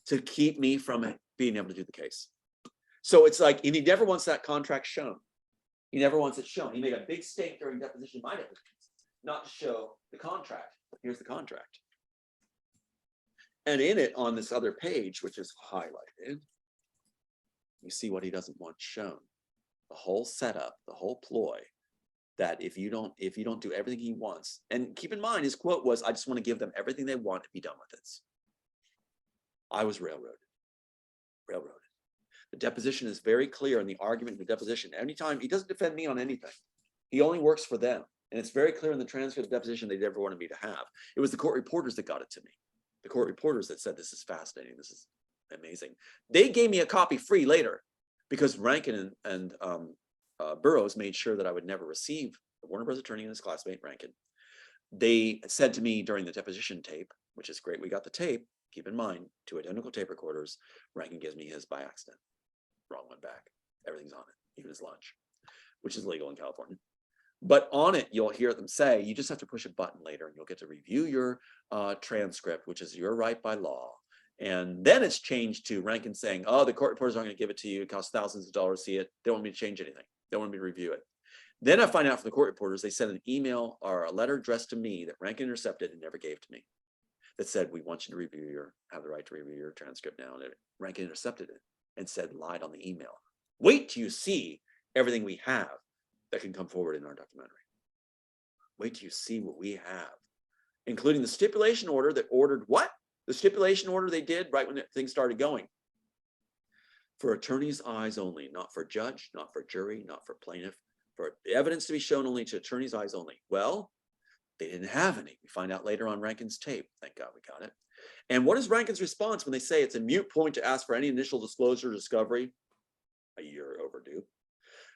to keep me from being able to do the case. So it's like, and he never wants that contract shown. He never wants it shown. He made a big stake during deposition, my depositions, not to show the contract. Here's the contract. And in it, on this other page, which is highlighted, you see what he doesn't want shown. The whole setup, the whole ploy, that if you don't do everything he wants, and keep in mind, his quote was, I just want to give them everything they want to be done with it. I was railroaded. The deposition is very clear in the argument in the deposition. Anytime, he doesn't defend me on anything. He only works for them. And it's very clear in the transcript of the deposition they never wanted me to have. It was the court reporters that got it to me. The court reporters that said, this is fascinating. This is amazing. They gave me a copy free later because Rankin and Burroughs made sure that I would never receive the Warner Bros. Attorney and his classmate Rankin. They said to me during the deposition tape, which is great, we got the tape, keep in mind, 2 identical tape recorders. Rankin gives me his by accident. Wrong one back. Everything's on it, even his lunch, which is legal in California. But on it, you'll hear them say, you just have to push a button later and you'll get to review your transcript, which is your right by law. And then it's changed to Rankin saying, oh, the court reporters aren't going to give it to you. It costs thousands of dollars to see it. They don't want me to change anything. They don't want me to review it. Then I find out from the court reporters, they sent an email or a letter addressed to me that Rankin intercepted and never gave to me that said, we want you to have the right to review your transcript now. And Rankin intercepted it and said, lied on the email. Wait till you see everything we have that can come forward in our documentary. Wait till you see what we have, including the stipulation order that ordered what? The stipulation order they did right when things started going. For attorney's eyes only, not for judge, not for jury, not for plaintiff, for evidence to be shown only to attorney's eyes only. Well, they didn't have any. We find out later on Rankin's tape. Thank God we got it. And what is Rankin's response when they say it's a moot point to ask for any initial disclosure or discovery? A year overdue.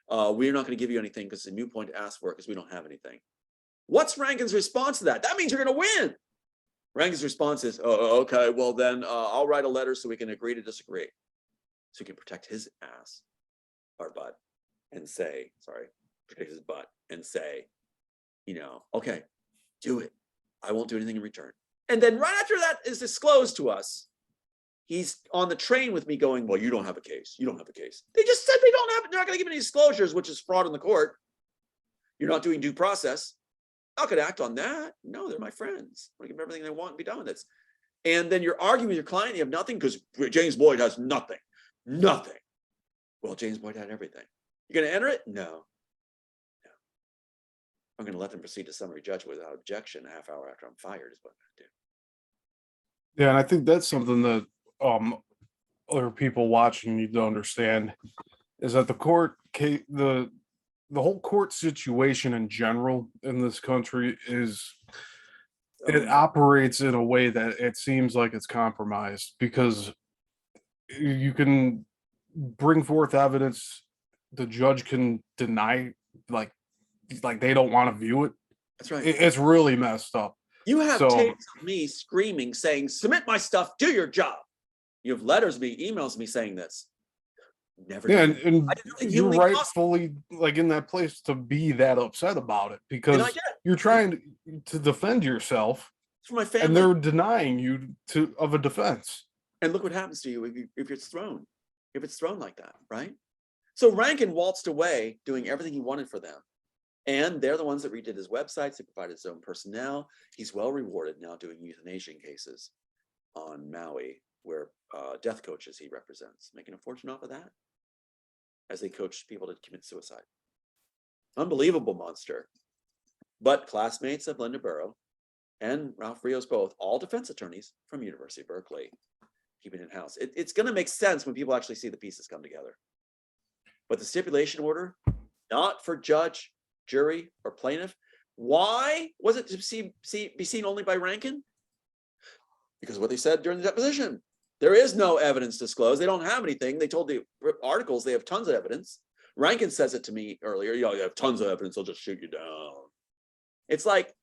We're not going to give you anything because it's a moot point to ask for it because we don't have anything. What's Rankin's response to that? That means you're going to win. Rankin's response is, oh, okay, well then I'll write a letter so we can agree to disagree. So he can protect his ass or butt and say, sorry, protect his butt and say, okay, do it. I won't do anything in return. And then right after that is disclosed to us, he's on the train with me going, well, you don't have a case. You don't have a case. They just said they're not going to give any disclosures, which is fraud in the court. You're not doing due process. I'm not going to act on that. No, they're my friends. I want to give them everything they want and be done with this. And then you're arguing with your client. You have nothing because James Boyd has nothing. Nothing. Well, James Boyd had everything. You're going to enter it? No. I'm going to let them proceed to summary judgment without objection a half hour after I'm fired is what I'm going to do. Yeah, and I think that's something that other people watching need to understand is that the whole court situation in general in this country it operates in a way that it seems like it's compromised because you can bring forth evidence, the judge can deny, like they don't want to view it. That's right. It's really messed up. You have tapes of me screaming, saying, submit my stuff, do your job. You have letters, emails me saying this. Never. Yeah, and you're rightfully in that place to be that upset about it because you're trying to defend yourself. For my family. And they're denying you of a defense. And look what happens to you if it's thrown. If it's thrown like that, right? So Rankin waltzed away doing everything he wanted for them. And they're the ones that redid his websites. They provided his own personnel. He's well rewarded now doing euthanasia cases on Maui, where death coaches he represents, making a fortune off of that as they coach people to commit suicide. Unbelievable monster. But classmates of Linda Burrow and Ralph Rios, both, all defense attorneys from University of Berkeley, keeping it in-house. It's going to make sense when people actually see the pieces come together. But the stipulation order, not for judge, jury, or plaintiff. Why was it to be seen only by Rankin? Because of what they said during the deposition. There is no evidence disclosed. They don't have anything. They told the articles they have tons of evidence. Rankin says it to me earlier. You have tons of evidence. They'll just shoot you down. It's like,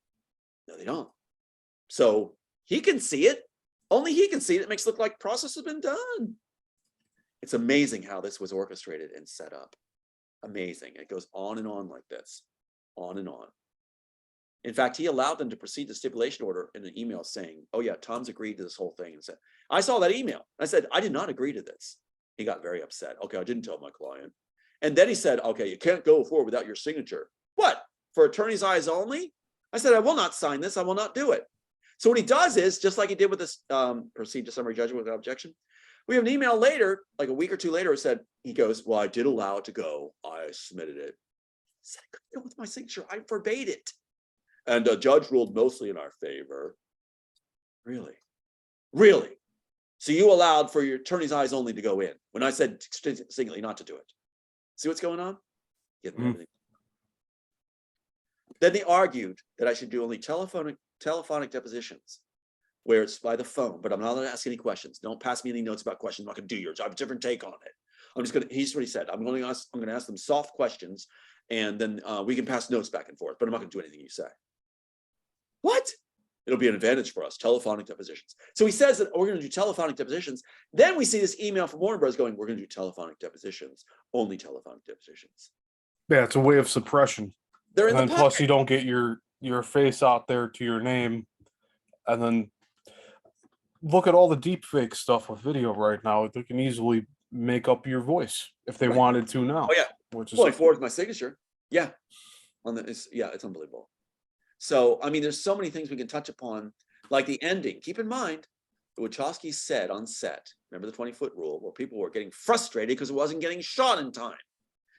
no, they don't. So he can see it. Only he can see it. It makes it look like process has been done. It's amazing how this was orchestrated and set up. Amazing. It goes on and on like this, on and on. In fact, he allowed them to proceed to stipulation order in an email saying, oh yeah, Tom's agreed to this whole thing. And said, I saw that email. I said, I did not agree to this. He got very upset. Okay, I didn't tell my client. And then he said, okay, you can't go forward without your signature. What? For attorney's eyes only? I said, I will not sign this. I will not do it. So what he does is, just like he did with this proceed to summary judgment without objection, we have an email later, like a week or two later, said, he goes, well, I did allow it to go. I submitted it. I said, I couldn't go with my signature. I forbade it. And the judge ruled mostly in our favor. Really? Really? So you allowed for your attorney's eyes only to go in when I said distinctly not to do it. See what's going on? Give them everything. Then they argued that I should do only telephonic depositions where it's by the phone, but I'm not going to ask any questions. Don't pass me any notes about questions. I'm not going to do yours. I have a different take on it. I'm just going to, he's what he said. I'm going to ask them soft questions and then we can pass notes back and forth, but I'm not going to do anything you say. What? It'll be an advantage for us, telephonic depositions. So he says that we're going to do telephonic depositions. Then we see this email from Warner Bros. Going, we're going to do telephonic depositions, only telephonic depositions. Yeah, it's a way of suppression. They're in and the then plus you don't get your face out there to your name. And then look at all the deep fake stuff with video right now. They can easily make up your voice if they wanted to now. Oh yeah. Which is well, he forged my signature. Yeah. It's unbelievable. So, I mean, there's so many things we can touch upon, like the ending. Keep in mind, the Wachowski said on set, remember the 20-foot rule, where people were getting frustrated because it wasn't getting shot in time.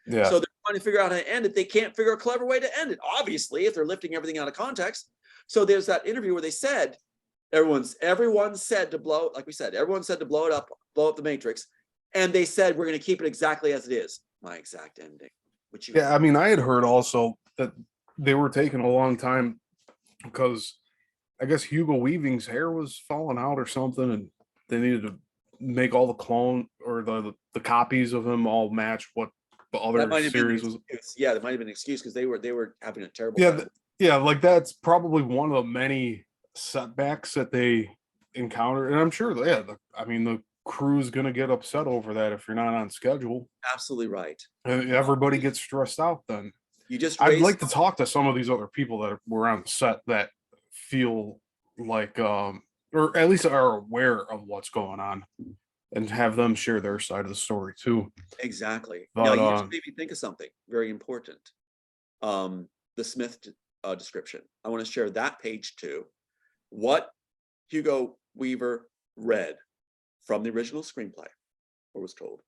Yeah. So they're trying to figure out how to end it. They can't figure a clever way to end it, obviously, if they're lifting everything out of context. So there's that interview where they said, everyone said to blow, like we said, everyone said to blow it up, blow up the Matrix. And they said, we're going to keep it exactly as it is. My exact ending. Which I mean, I had heard also that they were taking a long time because I guess Hugo Weaving's hair was falling out or something, and they needed to make all the clone or the copies of him all match what the other series was. Yeah, that might have been an excuse because they were having a terrible. Yeah, like that's probably one of the many setbacks that they encounter, and I'm sure, yeah, I mean, the crew's gonna get upset over that if you're not on schedule. Absolutely right. Everybody gets stressed out then. You just I'd raised like to talk to some of these other people that were on the set that feel like, or at least are aware of what's going on, and have them share their side of the story too. exactly. Now But you just made me think of something very important. The Smith description. I want to share that page too. What Hugo Weaver read from the original screenplay, or was told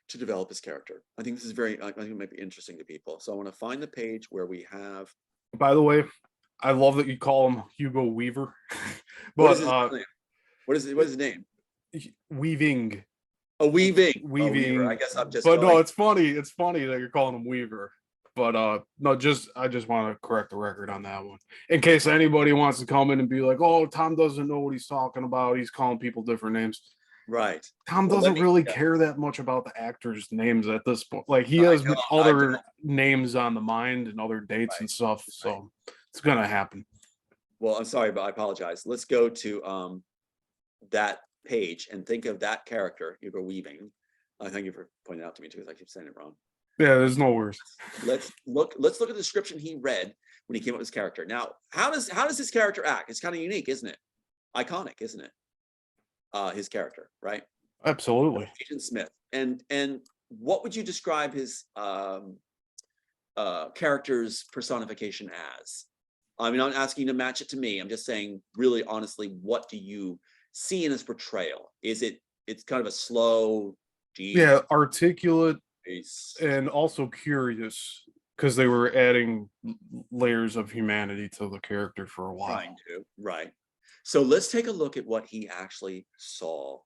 to develop his character. I think this is I think it might be interesting to people. So I want to find the page where we have. by the way, I love that you call him Hugo Weaver, What is but his name? What is his name? Weaving. Weaving. Weaving. I guess I'm just. But going. no, it's funny. It's funny that you're calling him Weaver. But no, I just want to correct the record on that one. In case anybody wants to come in and be like, oh, Tom doesn't know what he's talking about. He's calling people different names. Right. Tom doesn't really care that much about the actors' names at this point. Like, he has other names on the mind and other dates and stuff. So it's gonna happen. Well, I'm sorry, but I apologize. Let's go to that page and think of that character, Hugo Weaving. Thank you for pointing out to me too, because I keep saying it wrong. Yeah, there's no worries. Let's look at the description he read when he came up with his character. Now, how does his character act? It's kind of unique, isn't it? Iconic, isn't it? His character, right? Absolutely. Agent Smith. And what would you describe his character's personification as? I mean, I'm not asking you to match it to me. I'm just saying, really honestly, what do you see in his portrayal? It's kind of a slow, deep, yeah, articulate, face. And also curious, because they were adding layers of humanity to the character for a while. Trying to, right. So let's take a look at what he actually saw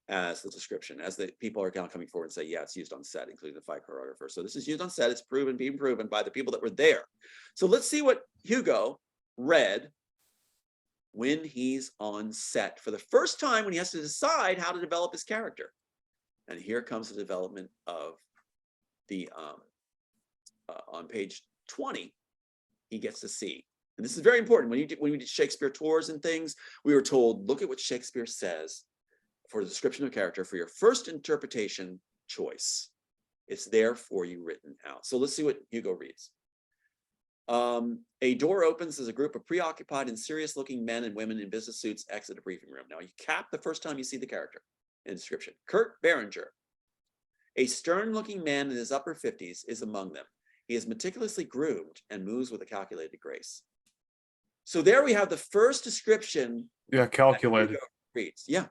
as the description, as the people are now coming forward and say, yeah, it's used on set, including the fight choreographer. So this is used on set. It's being proven by the people that were there. So let's see what Hugo read when he's on set for the first time, when he has to decide how to develop his character. And here comes the development of the, on page 20, he gets to see. And this is very important. When we did Shakespeare tours and things, we were told, look at what Shakespeare says for the description of character for your first interpretation choice. It's there for you written out. So let's see what Hugo reads. A door opens as a group of preoccupied and serious looking men and women in business suits exit a briefing room. Now you cap the first time you see the character in the description. Kurt Behringer, a stern looking man in his upper 50s, is among them. He is meticulously groomed and moves with a calculated grace. So there we have the first description. Yeah, calculated. Reads. Yeah,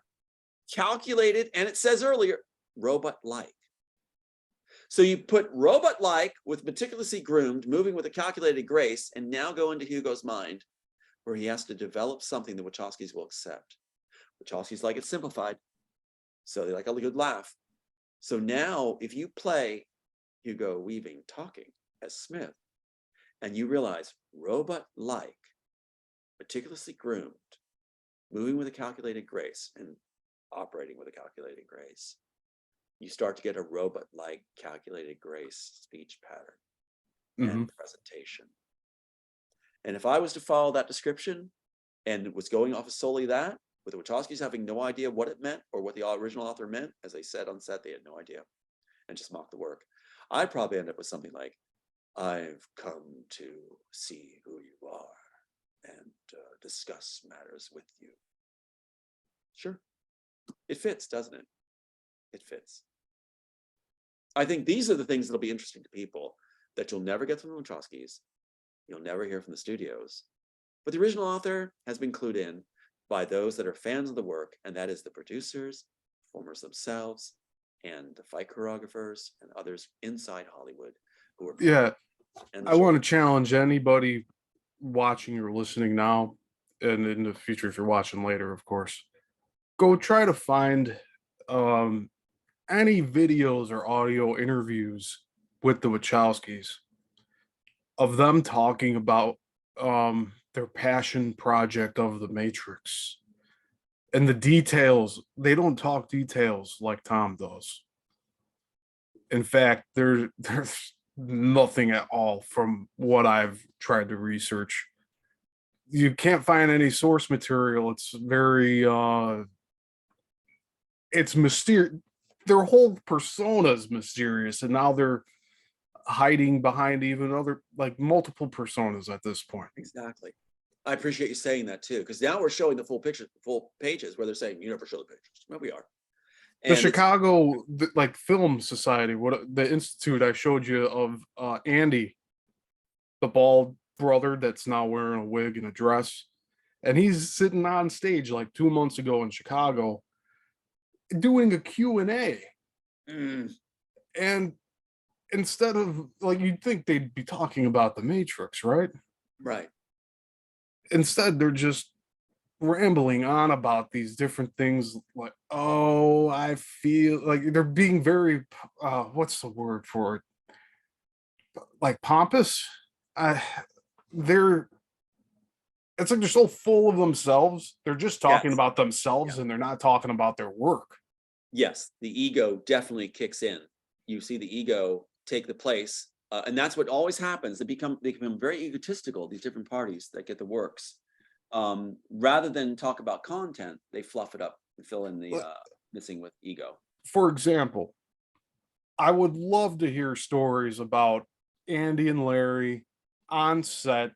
calculated, and it says earlier, robot-like. So you put robot-like with meticulously groomed, moving with a calculated grace, and now go into Hugo's mind, where he has to develop something the Wachowskis will accept. Wachowskis like it simplified, so they like a good laugh. So now, if you play Hugo Weaving talking as Smith, and you realize robot-like, meticulously groomed, moving with a calculated grace, and operating with a calculated grace, you start to get a robot-like calculated grace speech pattern and presentation. And if I was to follow that description and it was going off of solely that, with the Wachowskis having no idea what it meant or what the original author meant, as they said on set, they had no idea and just mocked the work, I'd probably end up with something like, I've come to see who you are and discuss matters with you. Sure. It fits, doesn't it? It fits. I think these are the things that'll be interesting to people that you'll never get from the Wachowskis. You'll never hear from the studios. But the original author has been clued in by those that are fans of the work, and that is the producers, performers themselves, and the fight choreographers and others inside Hollywood who are. Yeah, I want to challenge anybody watching or listening now, and in the future, if you're watching later, of course, go try to find any videos or audio interviews with the Wachowskis of them talking about their passion project of the Matrix and the details. They don't talk details like Tom does. In fact, there's nothing at all from what I've tried to research you can't find any source material. It's very it's mysterious. Their whole persona is mysterious, and now they're hiding behind even other, like, multiple personas at this point. Exactly. I appreciate you saying that too, because now we're showing the full picture, full pages where they're saying you never show the pictures. Well, we are. The Chicago like Film Society, what the institute I showed you of Andy, the bald brother that's now wearing a wig and a dress, and he's sitting on stage like 2 months ago in Chicago doing a Q&A. And instead of, like, you'd think they'd be talking about the Matrix, right? Right. Instead, they're just rambling on about these different things, like, oh, I feel like they're being very what's the word for it, like pompous. They're it's like they're so full of themselves, they're just talking about themselves, and they're not talking about their work. Yes, the ego definitely kicks in. You see the ego take the place, and that's what always happens. They become very egotistical, these different parties that get the works. Rather than talk about content, they fluff it up and fill in the missing with ego. For example, I would love to hear stories about Andy and Larry on set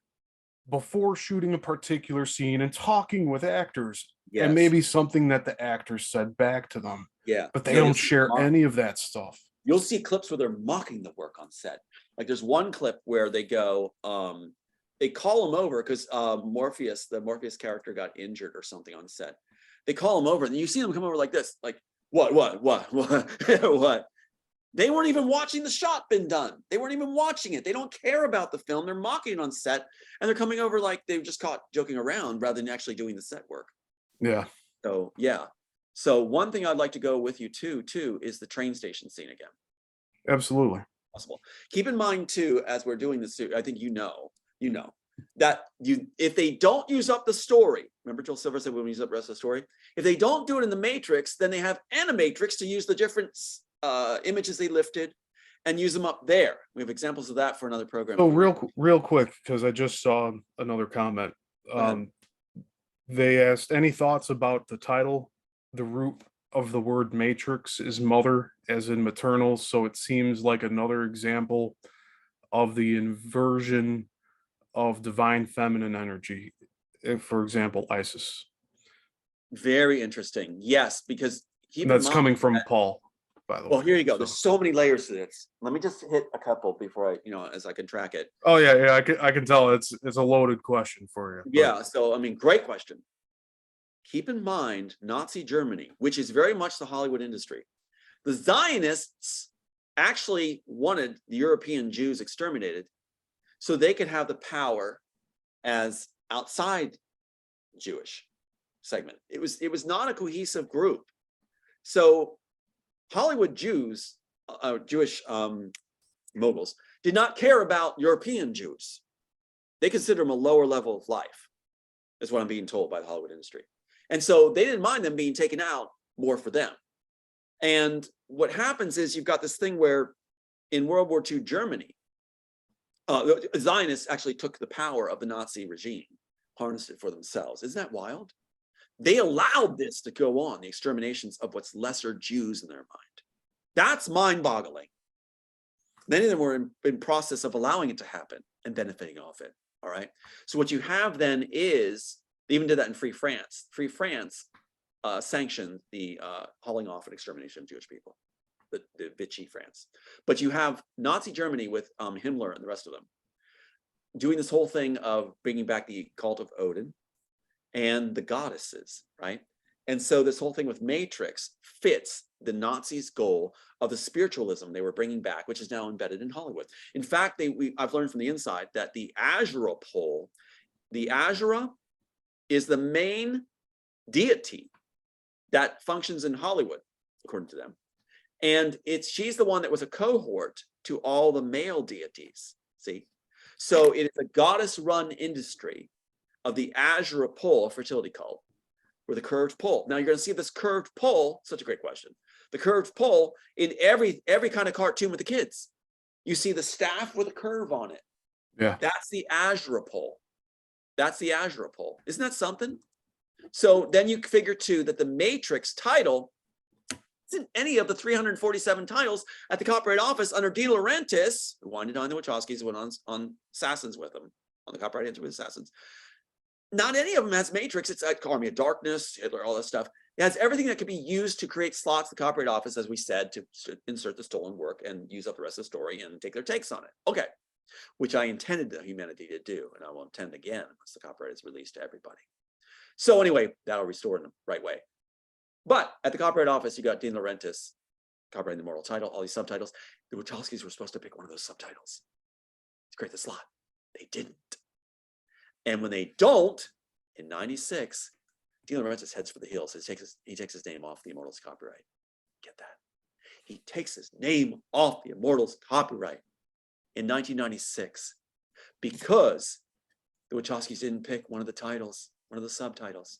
before shooting a particular scene and talking with actors, and maybe something that the actors said back to them. Yeah, but they don't share any of that stuff. You'll see clips where they're mocking the work on set. Like there's one clip where they go, they call him over because Morpheus, the Morpheus character, got injured or something on set. They call him over, and you see them come over like this, like what? They weren't even watching the shot been done. They weren't even watching it. They don't care about the film. They're mocking it on set, and they're coming over like they've just caught joking around rather than actually doing the set work. Yeah. So yeah. So one thing I'd like to go with you too is the train station scene again. Absolutely. Possible. Keep in mind too, as we're doing this, I think you know that if they don't use up the story, remember Joel Silver said when we use up the rest of the story, if they don't do it in the Matrix, then they have Animatrix to use the different images they lifted and use them up there. We have examples of that for another program. So real quick, because I just saw another comment. They asked any thoughts about the title. The root of the word matrix is mother, as in maternal, so it seems like another example of the inversion of divine feminine energy. For example, Isis. Very interesting. Yes, because that's coming from Paul, by the way. Well, here you go. There's so many layers to this. Let me just hit a couple before as I can track it. Oh yeah, I can tell it's a loaded question for you. Yeah, so I mean, great question. Keep in mind Nazi Germany, which is very much the Hollywood industry. The Zionists actually wanted the European Jews exterminated so they could have the power as outside Jewish segment. It was not a cohesive group. So Hollywood Jews, Jewish moguls, did not care about European Jews. They consider them a lower level of life, is what I'm being told by the Hollywood industry. And so they didn't mind them being taken out more for them. And what happens is you've got this thing where in World War II Germany, the Zionists actually took the power of the Nazi regime, harnessed it for themselves. Isn't that wild? They allowed this to go on, the exterminations of what's lesser Jews in their mind. That's mind-boggling. Many of them were in process of allowing it to happen and benefiting off it. All right. So what you have then is, they even did that in Free France. Free France sanctioned the hauling off and extermination of Jewish people, the Vichy France. But you have Nazi Germany with Himmler and the rest of them doing this whole thing of bringing back the cult of Odin and the goddesses, right? And so this whole thing with Matrix fits the Nazis' goal of the spiritualism they were bringing back, which is now embedded in Hollywood. In fact, I've learned from the inside that the Azura pole, the Azura is the main deity that functions in Hollywood, according to them. And she's the one that was a cohort to all the male deities, see? So it is a goddess-run industry of the Azura pole, a fertility cult, with a curved pole. Now you're going to see this curved pole, such a great question. The curved pole in every kind of cartoon with the kids. You see the staff with a curve on it. Yeah. That's the Azura pole. That's the Azure poll. Isn't that something? So then you figure too that the Matrix title isn't any of the 347 titles at the Copyright Office under De Laurentiis, who wanted on the Wachowskis, who went on Assassins with them, on the Copyright Answer with Assassins. Not any of them has Matrix. It's like Army of Darkness, Hitler, all that stuff. It has everything that could be used to create slots, the Copyright Office, as we said, to insert the stolen work and use up the rest of the story and take their takes on it. Okay, which I intended the humanity to do, and I will intend again once the copyright is released to everybody. So anyway, that'll restore in the right way. But at the Copyright Office, you got De Laurentiis, copyrighting the immortal title, all these subtitles. The Wachowskis were supposed to pick one of those subtitles to create the slot. They didn't. And when they don't, in '96, De Laurentiis heads for the hills. He takes his name off the Immortals copyright. Get that? He takes his name off the Immortals copyright in 1996 because the Wachowskis didn't pick one of the titles, one of the subtitles,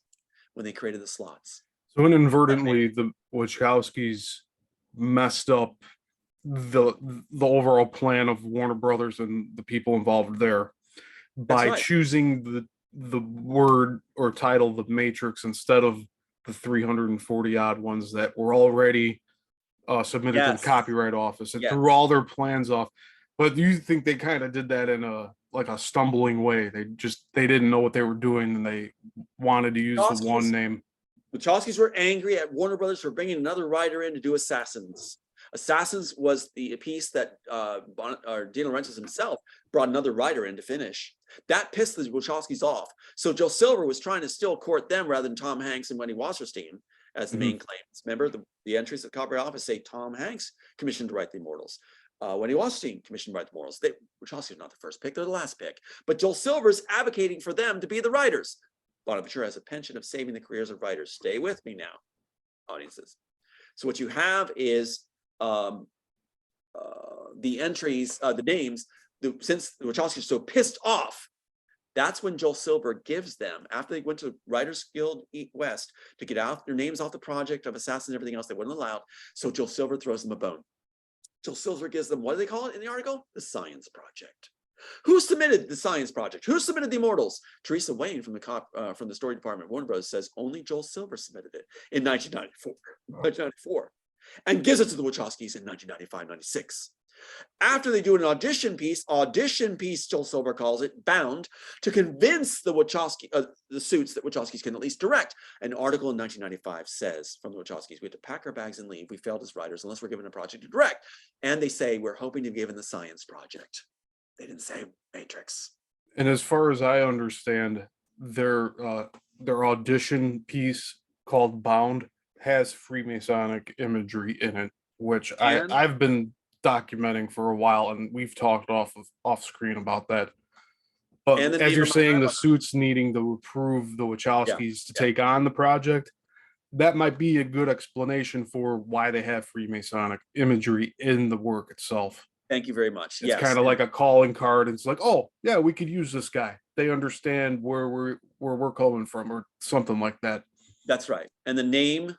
when they created the slots. So inadvertently, the Wachowskis messed up the overall plan of Warner Brothers and the people involved there by choosing the word or title The Matrix instead of the 340 odd ones that were already submitted to the Copyright Office, and threw all their plans off. But do you think they kind of did that in a stumbling way? They didn't know what they were doing, and they wanted to use the one name. Wachowskis were angry at Warner Brothers for bringing another writer in to do Assassins. Assassins was the piece that De Laurentiis himself brought another writer in to finish. That pissed the Wachowskis off. So Joe Silver was trying to still court them rather than Tom Hanks and Wendy Wasserstein as the main claimants. Remember, the entries at the Copyright Office say Tom Hanks commissioned to write The Immortals. Wendy Wasserstein commissioned to write The Immortals. Wachowski was not the first pick, they're the last pick. But Joel Silver's advocating for them to be the writers. Bonaventure has a penchant of saving the careers of writers. Stay with me now, audiences. So what you have is the entries, the names, since the Wachowskis are so pissed off, that's when Joel Silver gives them, after they went to Writers Guild West to get out their names off the project of Assassins and everything else they wouldn't allow. So Joel Silver throws them a bone. Joel Silver gives them, what do they call it in the article? The Science Project. Who submitted the Science Project? Who submitted the Immortals? Teresa Wayne from the story department of Warner Bros. Says only Joel Silver submitted it in 1994, and gives it to the Wachowskis in 1995-96. After they do an audition piece, Joel Silver calls it, bound to convince the the suits that Wachowskis can at least direct. An article in 1995 says from the Wachowskis, we have to pack our bags and leave. We failed as writers unless we're given a project to direct. And they say, we're hoping to be given the Science Project. They didn't say Matrix. And as far as I understand, their audition piece called Bound has Freemasonic imagery in it, which I've been documenting for a while, and we've talked off screen about that. But as you're saying, the suits needing to approve the Wachowskis to take on the project, that might be a good explanation for why they have Freemasonic imagery in the work itself. Thank you very much. It's kind of like a calling card. It's like, oh yeah, we could use this guy. They understand where we're coming from, or something like that. That's right. And the name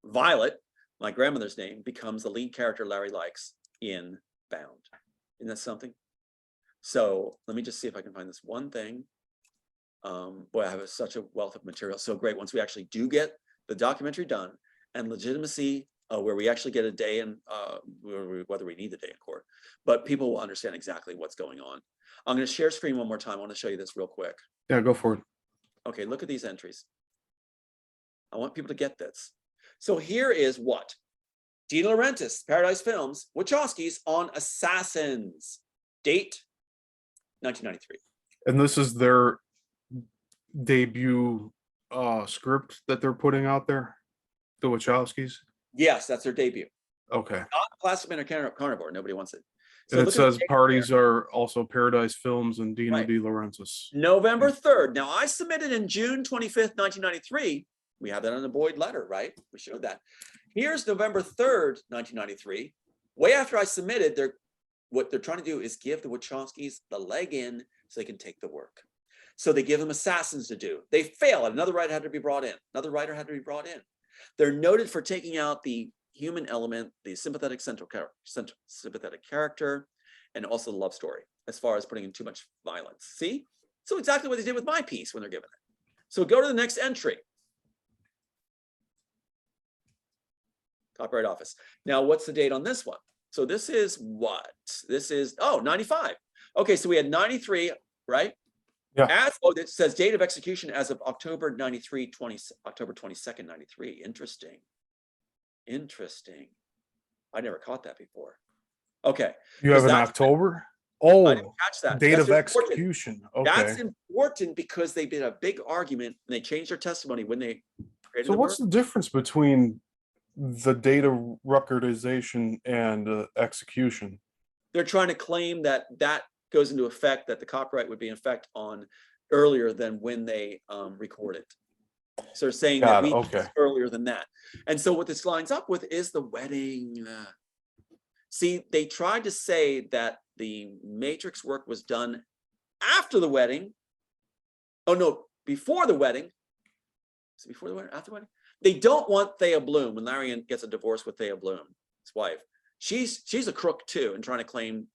Violet, my grandmother's name, becomes the lead character Larry likes in Bound. Isn't that something? So let me just see if I can find this one thing. Boy, I have such a wealth of material. So great. Once we actually do get the documentary done and legitimacy, where we actually get a day in, whether we need the day in court, but people will understand exactly what's going on. I'm going to share screen one more time. I want to show you this real quick. Yeah, go for it. Okay, look at these entries. I want people to get this. So here is what? De Laurentiis, Paradise Films, Wachowskis on Assassins. Date, 1993. And this is their debut script that they're putting out there, the Wachowskis? Yes, that's their debut. Okay. Not Plastic Man or Carnivore. Nobody wants it. So and it says parties are also Paradise Films and Dino De Laurentiis. November 3rd. Now, I submitted in June 25th, 1993. We have that on the Boyd letter, right? We showed that. Here's November 3rd, 1993. Way after I submitted, what they're trying to do is give the Wachowskis the leg in so they can take the work. So they give them Assassins to do. They fail. Another writer had to be brought in. Another writer had to be brought in. They're noted for taking out the human element, the sympathetic sympathetic character, and also the love story, as far as putting in too much violence. See? So exactly what they did with my piece when they're given it. So go to the next entry. Copyright Office. Now, what's the date on this one? So this is what? This is, 95. Okay, so we had 93, right? Yeah. It says date of execution as of October 93, October 22nd, 93. Interesting. Interesting. I never caught that before. Okay. You have in October? Oh, I didn't catch that. date That's of important. execution. Okay. That's important because they did a big argument and they changed their testimony when they created So the what's work. the difference between the data recordization and execution? They're trying to claim that that goes into effect, that the copyright would be in effect on earlier than when they recorded. So they're saying that we earlier than that. And so what this lines up with is the wedding. See, they tried to say that the Matrix work was done after the wedding. Oh no, before the wedding. Is it before the wedding, after the wedding? They don't want Thea Bloom. When Larry gets a divorce with Thea Bloom, his wife, she's a crook too, and trying to claim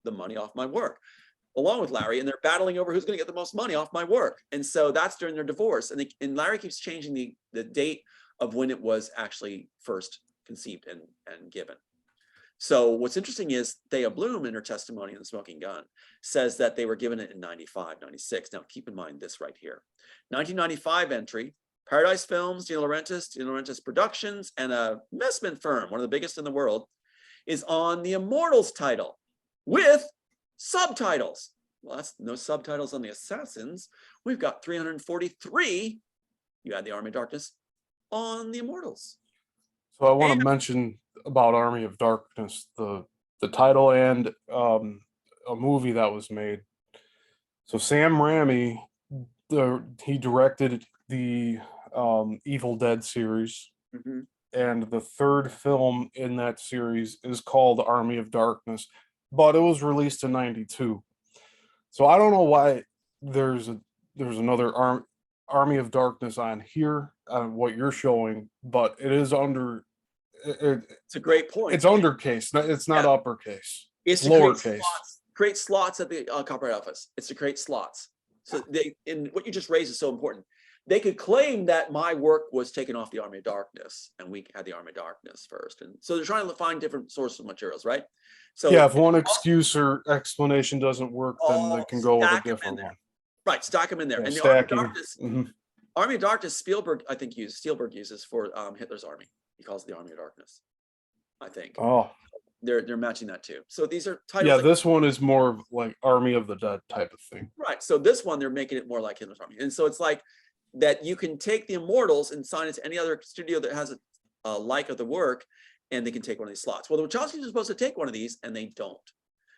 the money off my work, along with Larry, and they're battling over who's going to get the most money off my work. And so that's during their divorce. And Larry keeps changing the date of when it was actually first conceived and given. So what's interesting is Thea Bloom in her testimony in The Smoking Gun says that they were given it in 95, 96. Now keep in mind this right here. 1995 entry, Paradise Films, De Laurentiis Productions, and a investment firm, one of the biggest in the world, is on the Immortals title with subtitles. Well, that's no subtitles on the Assassins. We've got 343, you add the Army of Darkness, on the Immortals. So I want to mention about Army of Darkness, the title and a movie that was made. So Sam Raimi, he directed the Evil Dead series, and the third film in that series is called Army of Darkness, but it was released in '92. So I don't know why there's another Army of Darkness on here, what you're showing, but it is under. It's a great point. It's undercase. It's not uppercase. It's lowercase. Create slots at the Copyright Office. It's to create slots. So and what you just raised is so important. They could claim that my work was taken off the Army of Darkness, and we had the Army of Darkness first. And so they're trying to find different sources of materials, right? So yeah, if one excuse or explanation doesn't work, then they can go with a different one. Right, stack them in there. Yeah, and the stacking. Army of Darkness, Spielberg uses for Hitler's army. He calls it the Army of Darkness, I think. Oh. They're matching that too. So these are titles. Yeah, this one is more of like Army of the Dead type of thing. Right. So this one, they're making it more like Hitler's army. And so it's like that you can take the Immortals and sign it to any other studio that has a like of the work, and they can take one of these slots. Well, the Wachowskis are supposed to take one of these, and they don't.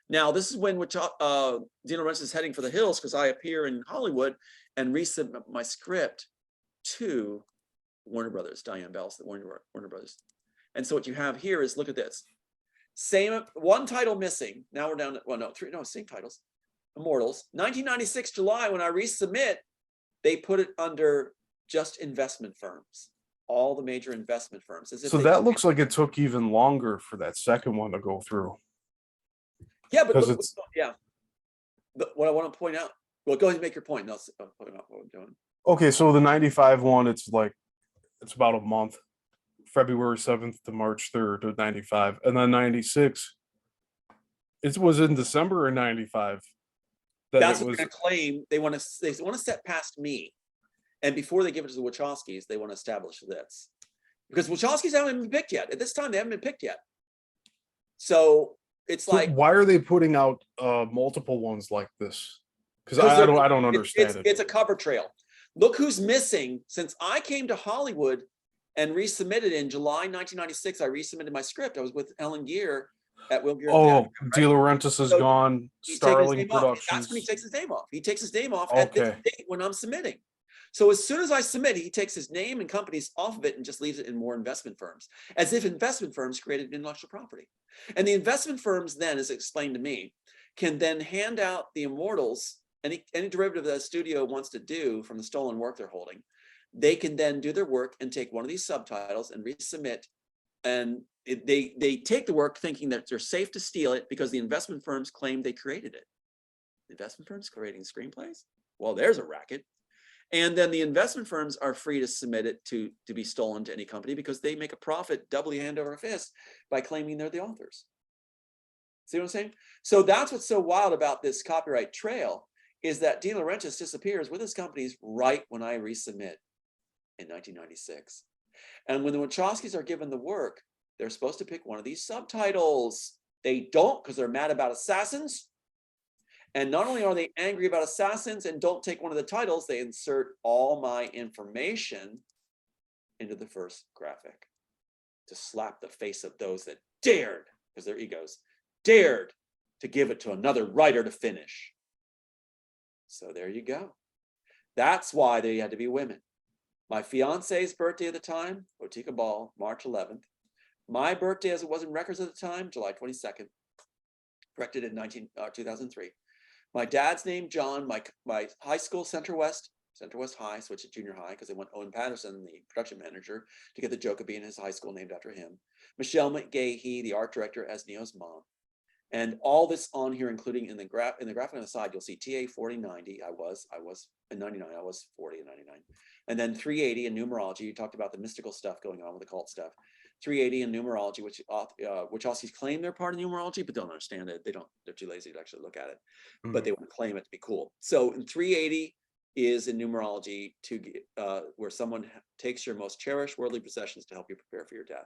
Now, this is when Dino Laurentiis is heading for the hills, because I appear in Hollywood and resubmit my script to Warner Brothers, Diane Bell's, the Warner Brothers. And so what you have here is, look at this. Same, one title missing. Now we're down to, well, no, three, no, same titles. Immortals. 1996 July, when I resubmit, they put it under just investment firms. All the major investment firms. So that looks like it took even longer for that second one to go through. Yeah, but look, yeah. But what I want to point out, well, go ahead and make your point. I'll point out what we're doing. Okay, so the 95 one, it's about a month. February 7th to March 3rd of 95. And then 96, it was in December of 95. That's what they're going to claim. They want to step past me. And before they give it to the Wachowskis, they want to establish this. Because Wachowskis haven't been picked yet. At this time, they haven't been picked yet. So it's like, why are they putting out multiple ones like this? Because I don't understand it. It's a cover trail. Look who's missing. Since I came to Hollywood and resubmitted in July 1996, I resubmitted my script. I was with Ellen Gear at Will Gear. Oh, De Laurentiis is gone. Starling Productions. That's when he takes his name off. He takes his name off at this date when I'm submitting. So as soon as I submit, he takes his name and companies off of it and just leaves it in more investment firms, as if investment firms created intellectual property. And the investment firms then, as explained to me, can then hand out the Immortals, any derivative that a studio wants to do from the stolen work they're holding. They can then do their work and take one of these subtitles and resubmit they take the work thinking that they're safe to steal it because the investment firms claim they created it. Investment firms creating screenplays? Well, there's a racket. And then the investment firms are free to submit it to be stolen to any company because they make a profit doubly hand over fist by claiming they're the authors. See what I'm saying? So that's what's so wild about this copyright trail, is that De Laurentiis disappears with his companies right when I resubmit in 1996. And when the Wachowskis are given the work, they're supposed to pick one of these subtitles. They don't, because they're mad about assassins. And not only are they angry about assassins and don't take one of the titles, they insert all my information into the first graphic to slap the face of those that dared, because they're egos, dared to give it to another writer to finish. So there you go. That's why they had to be women. My fiance's birthday at the time, Botica Ball, March 11th. My birthday, as it was in records at the time, July 22nd, corrected in 2003. My dad's name, John, my high school, Center West High, switched to junior high because they want Owen Patterson, the production manager, to get the joke of being his high school named after him. Michelle McGahee, the art director, as Neo's mom. And all this on here, including in the graphic on the side, you'll see TA 4090. I was in 99, I was 40 in 99. And then 380 in numerology. You talked about the mystical stuff going on with the cult stuff. 380 in numerology, which Wachowskis claim they're part of numerology, but don't understand it. They're too lazy to actually look at it, but they want to claim it to be cool. So in 380 is in numerology where someone takes your most cherished worldly possessions to help you prepare for your death,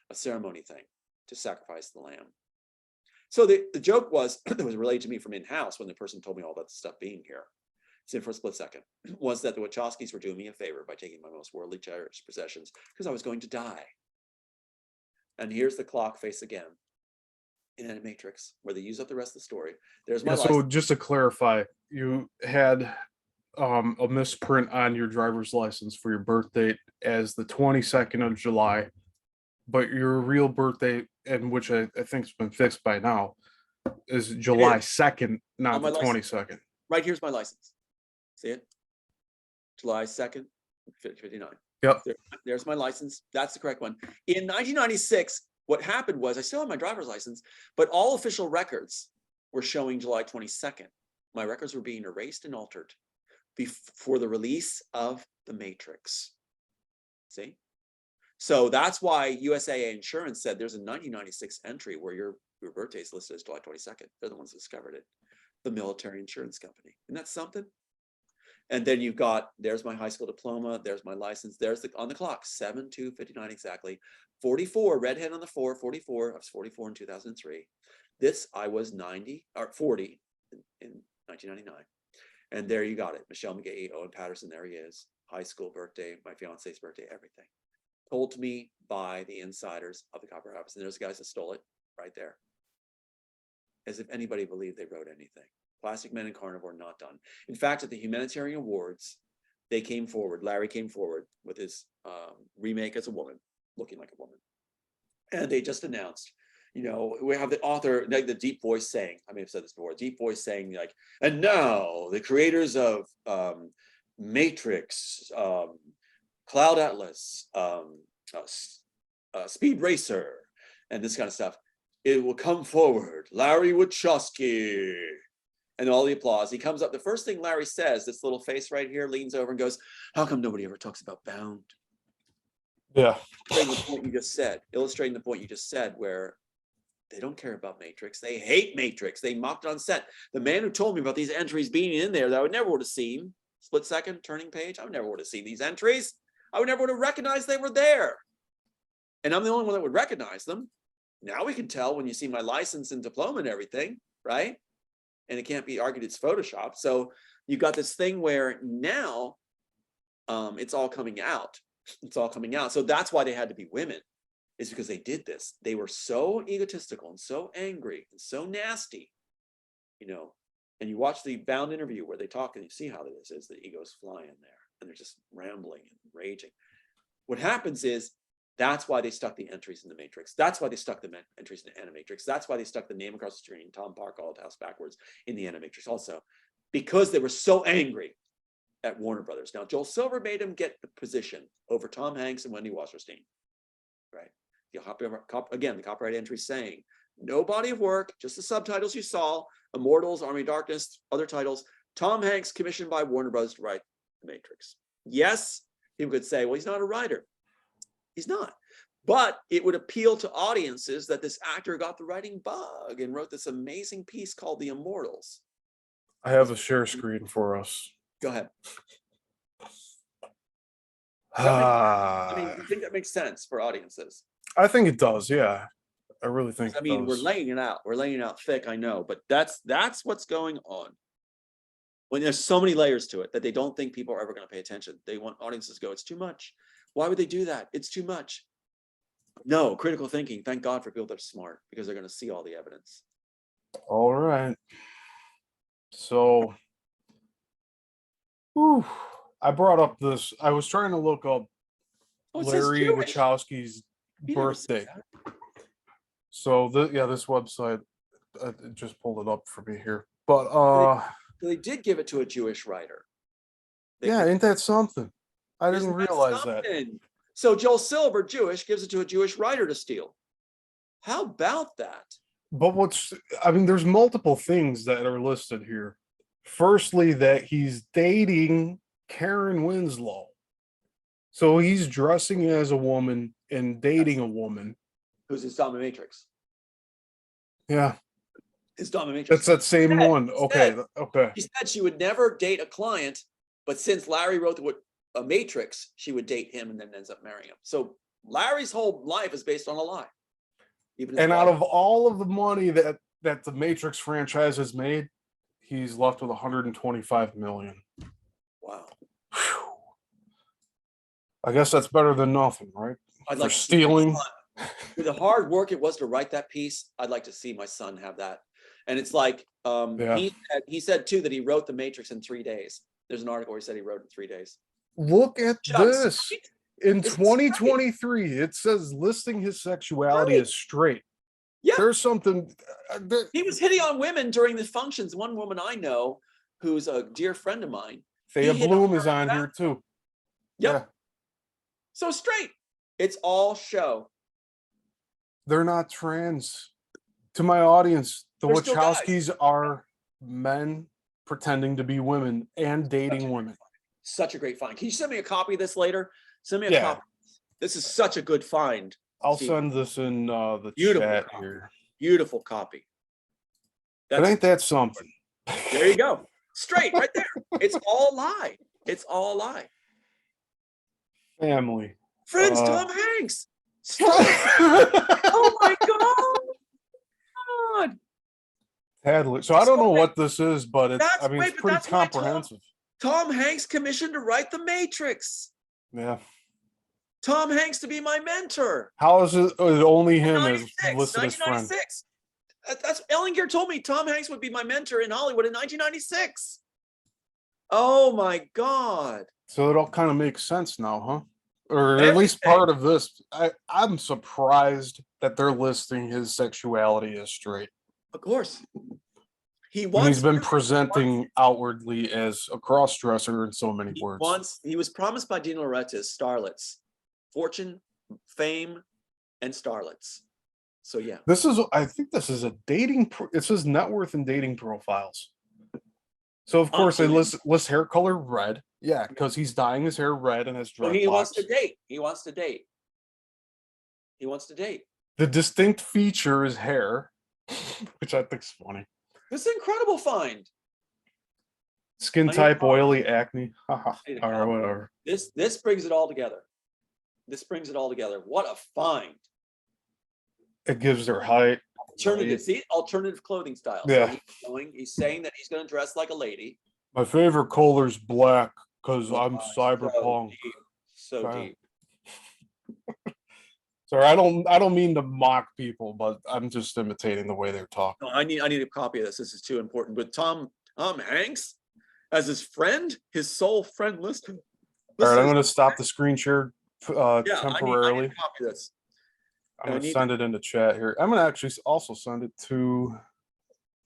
a ceremony thing to sacrifice the lamb. So the joke was, that was relayed to me from in-house when the person told me all that stuff being here, so for a split second, was that the Wachowskis were doing me a favor by taking my most worldly cherished possessions because I was going to die. And here's the clock face again in Animatrix, where they use up the rest of the story. There's my So just to clarify, you had a misprint on your driver's license for your birth date as the 22nd of July, but your real birthday, and which I think has been fixed by now, is July 2nd, not the 22nd. Right here's my license. See it? July 2nd, 59. Yep. There's my license. That's the correct one. In 1996, what happened was I still had my driver's license, but all official records were showing July 22nd. My records were being erased and altered before the release of The Matrix. See? So that's why USAA Insurance said there's a 1996 entry where your birthday is listed as July 22nd. They're the ones that discovered it. The military insurance company. Isn't that something? And then you've got, there's my high school diploma, there's my license, there's on the clock, 7/2/59 exactly. 44, redhead on the 4, 44, I was 44 in 2003. This, I was 40 in 1999. And there you got it, Michelle McGahee, Owen Patterson, there he is. High school birthday, my fiance's birthday, everything. Told to me by the insiders of the Copyright Office. And there's the guys that stole it right there. As if anybody believed they wrote anything. Plastic Men and Carnivore, not done. In fact, at the Humanitarian Awards, they came forward, Larry came forward with his remake as a woman, looking like a woman. And they just announced, you know, we have the author, like the deep voice saying, I may have said this before, deep voice saying like, and now the creators of Matrix, Cloud Atlas, Speed Racer, and this kind of stuff. It will come forward, Larry Wachowski. And all the applause. He comes up. The first thing Larry says, this little face right here, leans over and goes, how come nobody ever talks about Bound? Yeah. Illustrating the point you just said, where they don't care about Matrix. They hate Matrix. They mocked it on set. The man who told me about these entries being in there that I would never would have seen, split second, turning page, I would never would have seen these entries. I would never would have recognized they were there. And I'm the only one that would recognize them. Now we can tell when you see my license and diploma and everything, right? And it can't be argued it's Photoshop. So you've got this thing where now it's all coming out. It's all coming out. So that's why they had to be women, is because they did this. They were so egotistical and so angry and so nasty, you know. And you watch the Bound interview where they talk and you see how this is. The egos fly in there and they're just rambling and raging. What happens is, that's why they stuck the entries in the Matrix. That's why they stuck the entries in the Animatrix. That's why they stuck the name across the screen, Tom Althouse backwards, in the Animatrix also, because they were so angry at Warner Brothers. Now, Joel Silver made him get the position over Tom Hanks and Wendy Wasserstein, right? Again, the copyright entry saying, no body of work, just the subtitles you saw, Immortals, Army of Darkness, other titles, Tom Hanks commissioned by Warner Bros. To write The Matrix. Yes, people could say, well, he's not a writer. He's not. But it would appeal to audiences that this actor got the writing bug and wrote this amazing piece called The Immortals. I have a share screen for us. Go ahead. I mean, you think that makes sense for audiences? I think it does. Yeah, I really think. I mean, we're laying it out. We're laying it out thick. I know, but that's what's going on. When there's so many layers to it that they don't think people are ever going to pay attention. They want audiences to go, it's too much. Why would they do that? It's too much. No, critical thinking. Thank God for people that are smart because they're going to see all the evidence. All right. So, I brought up this. I was trying to look up Larry Wachowski's birthday. So, this website just pulled it up for me here. But they did give it to a Jewish writer. Ain't that something? I didn't realize that. So Joel Silver, Jewish, gives it to a Jewish writer to steal. How about that? But there's multiple things that are listed here. Firstly, that he's dating Karen Winslow. So he's dressing as a woman and dating a woman. Who's his dominatrix? Yeah. His dominatrix. That's that same one. Okay. She said she would never date a client, but since Larry wrote a Matrix, she would date him and then ends up marrying him. So Larry's whole life is based on a lie. Out of all of the money that the Matrix franchise has made, he's left with 125 million. Wow. Whew. I guess that's better than nothing, right? For stealing. With the hard work it was to write that piece, I'd like to see my son have that. And it's like, he said too that he wrote The Matrix in 3 days. There's an article where he said he wrote it in 3 days. Look at this. In 2023, it says listing his sexuality as straight. Yeah. There's something. He was hitting on women during the functions. One woman I know, who's a dear friend of mine. Thea Bloom is on here too. Yep. Yeah. So straight. It's all show. They're not trans. To my audience, the Wachowskis are men pretending to be women and dating women. Such a great find. Can you send me a copy of this later? Send me a copy. This is such a good find. I'll send this in the chat here. Beautiful copy. But ain't that something? There you go. Straight right there. It's all a lie. It's all a lie. Family. Friends, Tom Hanks. Oh my God. Tadley. So I don't know what this is, but it's pretty comprehensive. Tom Hanks commissioned to write The Matrix. Yeah. Tom Hanks to be my mentor. How is it only him as listed as friend? That's Ellinger told me Tom Hanks would be my mentor in Hollywood in 1996. Oh my God. So it all kind of makes sense now, huh? Or at least part of this. I'm surprised that they're listing his sexuality as straight. Of course. He's been presenting outwardly as a cross-dresser in so many words. He was promised by Dina Loretta's starlets, fortune, fame, and starlets. So yeah. I think this is a dating, it says net worth and dating profiles. So of course they list hair color red. Yeah, because he's dyeing his hair red and has dreadlocks. He wants to date. He wants to date. He wants to date. The distinct feature is hair, which I think is funny. This is an incredible find. Skin type, oily, acne. All right, whatever. This brings it all together. This brings it all together. What a find. It gives their height. Alternative clothing style. Yeah. So he's saying that he's going to dress like a lady. My favorite color is black because I'm cyberpunk. So deep. Sorry, I don't mean to mock people, but I'm just imitating the way they're talking. No, I need a copy of this. This is too important. With Tom Hanks as his friend, his sole friend list. All right, I'm going to stop the screen share temporarily. I need a copy of this. I'm going to send it into chat here. I'm going to actually also send it to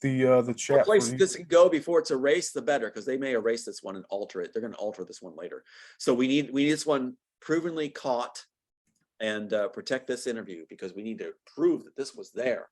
the chat. The place this can go before it's erased, the better, because they may erase this one and alter it. They're going to alter this one later. So we need this one provenly caught and protect this interview because we need to prove that this was there.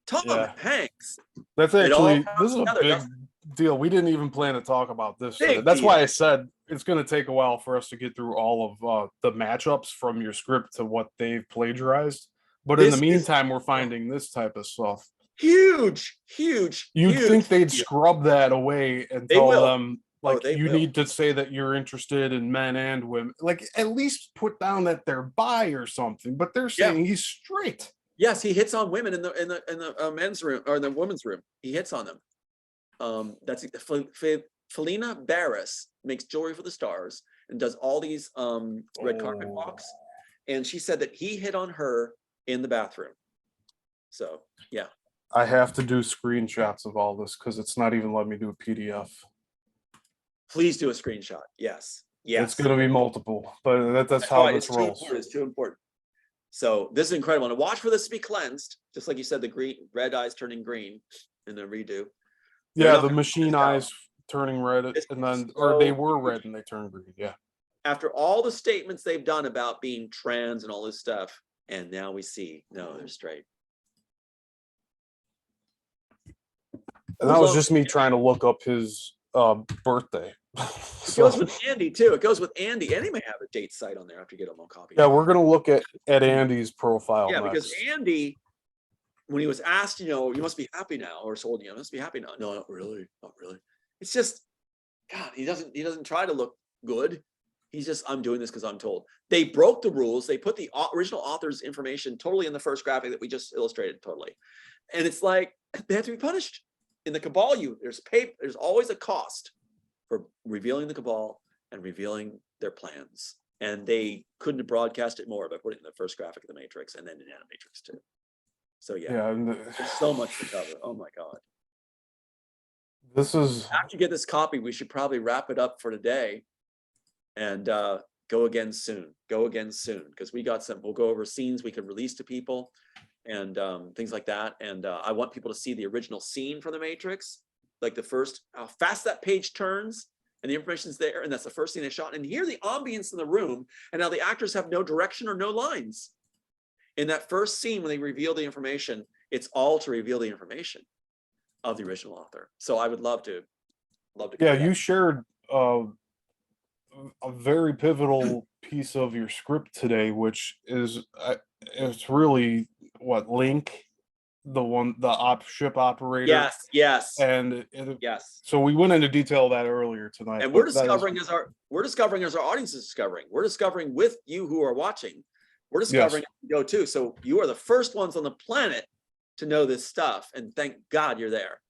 Tom Yeah. Hanks. That's It all actually, comes this is a together, big doesn't deal. We didn't even plan to talk about this today. Big That's why deal. I said it's going to take a while for us to get through all of the matchups from your script to what they've plagiarized. But in the This is meantime, we're finding this type of stuff. huge. You'd think they'd scrub that away and They tell will. them, like, they you will. need to say that you're interested in men and women. Like, at least put down that they're bi or something. But they're saying he's straight. Yes, he hits on women in the men's room or in the women's room. He hits on them. That's Felina Barris makes jewelry for the stars and does all these red carpet walks. And she said that he hit on her in the bathroom. So yeah. I have to do screenshots of all this because it's not even letting me do a PDF. Please do a screenshot. Yes. It's going to be multiple, but that's how why this rolls. It's too important. So this is incredible. And watch for this to be cleansed, just like you said, the red eyes turning green in the redo. Yeah, the machine eyes turning red, and then, or they were red and they turned green. Yeah. After all the statements they've done about being trans and all this stuff, and now we see, no, they're straight. And that was just me trying to look up his birthday. It goes with Andy too. It goes with Andy. Andy may have a date site on there after you get a copy. Yeah, we're gonna look at Andy's profile. Yeah, next. because Andy, when he was asked, you must be happy now, or told, must be happy now. No, not really, not really. It's just, God, he doesn't try to look good. He's just, I'm doing this because I'm told. They broke the rules. They put the original author's information totally in the first graphic that we just illustrated totally, and it's like they have to be punished. In the Cabal, there's always a cost for revealing the Cabal and revealing their plans. And they couldn't have broadcast it more by putting in the first graphic of the Matrix and then in Animatrix too. So yeah, there's so much to cover. Oh my God. This is, after you get this copy, we should probably wrap it up for today and go again soon. Because we'll go over scenes we could release to people and things like that. And I want people to see the original scene from the Matrix, like the first, how fast that page turns and the information's there. And that's the first scene they shot. And hear the ambience in the room. And now the actors have no direction or no lines. In that first scene, when they reveal the information, it's all to reveal the information of the original author. So I would love to. Yeah, you shared a very pivotal piece of your script today, which is it's really what Link, the ship operator. Yes. And yes. So we went into detail of that earlier tonight. And we're discovering as our audience is discovering. We're discovering with you who are watching. We're discovering as we go too. So you are the first ones on the planet to know this stuff. And thank God you're there.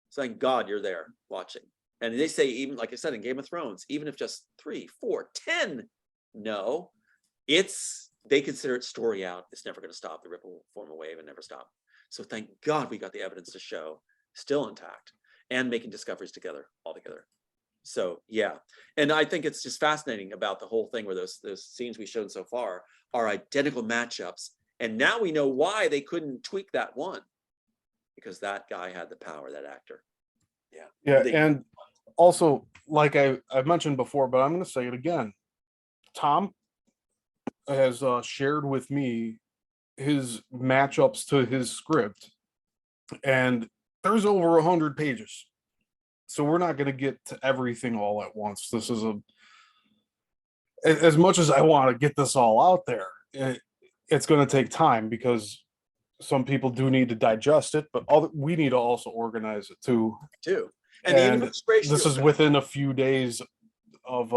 So thank God you're there watching. And they say, even like I said in Game of Thrones, even if just 3, 4, 10 know, they consider it story out. It's never going to stop. The ripple will form a wave and never stop. So thank God we got the evidence to show still intact and making discoveries all together. So yeah, and I think it's just fascinating about the whole thing where those scenes we showed so far are identical matchups, and now we know why they couldn't tweak that one, because that guy had the power, that actor. Yeah, and also, like I mentioned before, but I'm going to say it again. Tom has shared with me his matchups to his script, and there's over 100 pages. So we're not going to get to everything all at once. This is as much as I want to get this all out there, it's going to take time because some people do need to digest it, but we need to also organize it too. And this is within a few days of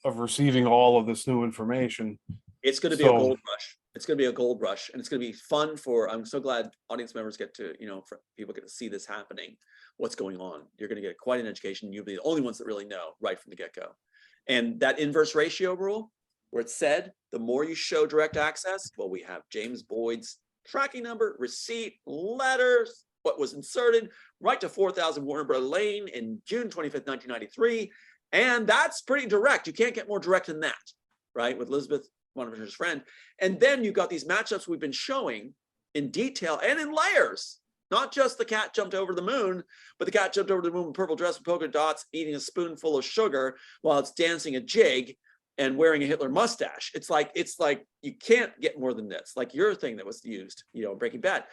receiving all of this new information. It's going to be a gold rush. It's going to be a gold rush, and it's going to be fun I'm so glad audience members get to, people get to see this happening, what's going on. You're going to get quite an education. You'll be the only ones that really know right from the get-go. And that inverse ratio rule, where it said, the more you show direct access, well, we have James Boyd's tracking number, receipt, letters, what was inserted, right to 4000 Warner Brother Lane in June 25th, 1993. And that's pretty direct. You can't get more direct than that, right? With Elizabeth, one of his friend. And then you've got these matchups we've been showing in detail and in layers. Not just the cat jumped over the moon, but the cat jumped over the moon in purple dress with polka dots, eating a spoonful of sugar while it's dancing a jig. and wearing a Hitler mustache. It's like you can't get more than this. Like your thing that was used, you know, in Breaking Bad.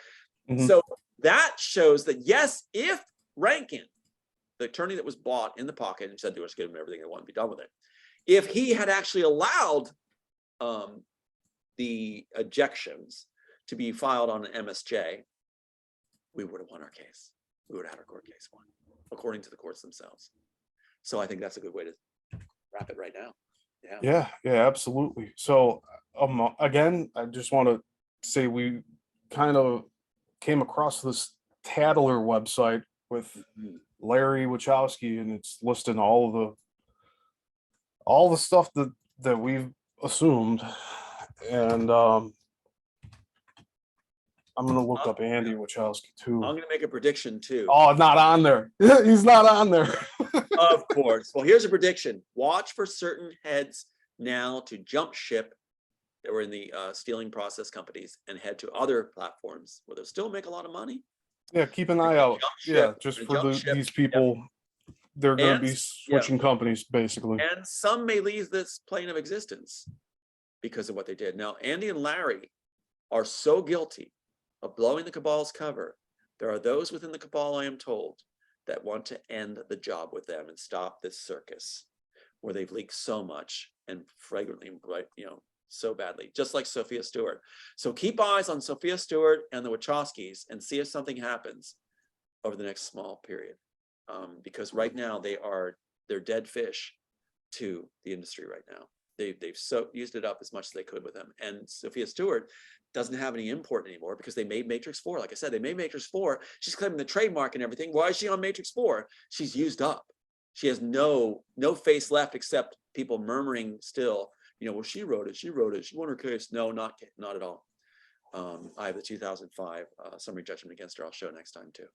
Mhm. So that shows that yes, if Rankin, the attorney that was bought in the pocket and said they were just give him everything they want to be done with it, if he had actually allowed the objections to be filed on an MSJ, we would have won our case. We would have had our court case won, according to the courts themselves. So I think that's a good way to wrap it right now. Yeah, absolutely. So again, I just want to say we kind of came across this Tattler website with Larry Wachowski, and it's listing all the stuff that we've assumed. And I'm gonna look up Andy Wachowski too. I'm gonna make a prediction too. Oh, not on there. He's not on there. Of course. Well, here's a prediction. Watch for certain heads now to jump ship that were in the stealing process companies and head to other platforms where they'll still make a lot of money. Yeah, keep an eye out. Yeah, just for these people, they're going to be switching companies basically. And some may leave this plane of existence because of what they did. Now, Andy and Larry are so guilty of blowing the cabal's cover. There are those within the cabal, I am told, that want to end the job with them and stop this circus where they've leaked so much and flagrantly, you know, so badly, just like Sophia Stewart. So keep eyes on Sophia Stewart and the Wachowskis and see if something happens over the next small period. Because right now they're dead fish to the industry right now. They've so used it up as much as they could with them. And Sophia Stewart doesn't have any import anymore because they made Matrix 4. Like I said, they made Matrix 4. She's claiming the trademark and everything. Why is she on Matrix 4? She's used up. She has no face left except people murmuring still, you know, well, she wrote it, she won her case. No, not at all. I have the 2005 summary judgment against her. I'll show next time too.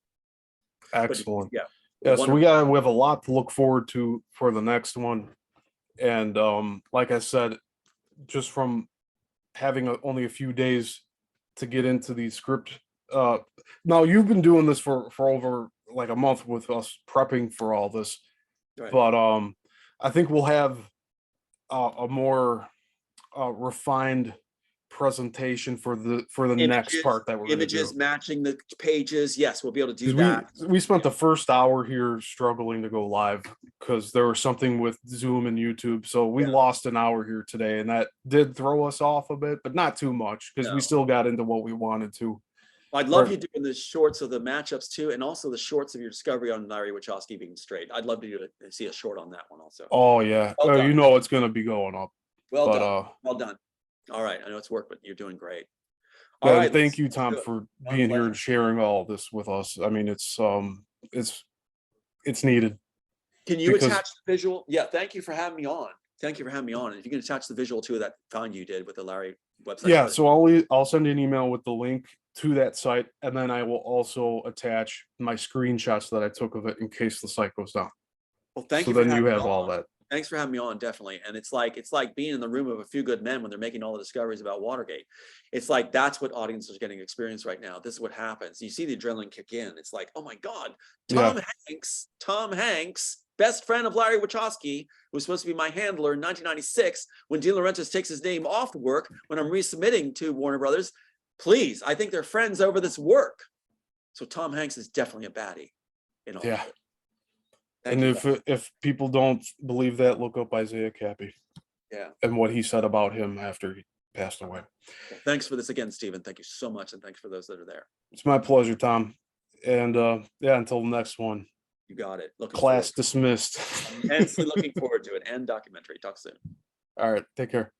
Excellent. But, yeah. So we have a lot to look forward to for the next one. And like I said, just from having only a few days to get into the script. Now you've been doing this for over like a month with us prepping for all this, right. But I think we'll have a more refined presentation for the images, next part that we're images matching the pages. Yes, we'll be able to do that. We spent the first hour here struggling to go live because there was something with Zoom and YouTube, so we lost an hour here today, and that did throw us off a bit, but not too much because we still got into what we wanted to. I'd love you doing the shorts of the matchups too, and also the shorts of your discovery on Larry Wachowski being straight. I'd love to see a short on that one also. Oh yeah, you know it's going to be going up. Well done. Well done. All right, I know it's work, but you're doing great. All right, thank you, Tom, for being here and sharing all this with us. I mean, it's needed. Can you attach the visual? Yeah, thank you for having me on. Thank you for having me on. And if you can attach the visual to that find you did with the Larry website. Yeah, so I'll send you an email with the link to that site, and then I will also attach my screenshots that I took of it in case the site goes down. Well, thank you. So then you have all that. Thanks for having me on, definitely. And it's like being in the room of a few good men when they're making all the discoveries about Watergate. It's like that's what audiences are getting experience right now. This is what happens. You see the adrenaline kick in. It's like, oh my God, Tom Hanks, best friend of Larry Wachowski, who was supposed to be my handler in 1996 when De Laurentiis takes his name off work when I'm resubmitting to Warner Brothers. Please, I think they're friends over this work. So Tom Hanks is definitely a baddie in all of it. And if people don't believe that, look up Isaiah Cappy. Yeah. And what he said about him after he passed away. Well, thanks for this again, Stephen. Thank you so much. And thanks for those that are there. It's my pleasure, Tom. And until the next one. You got it. Class dismissed. I'm immensely looking forward to it and documentary. Talk soon. All right. Take care.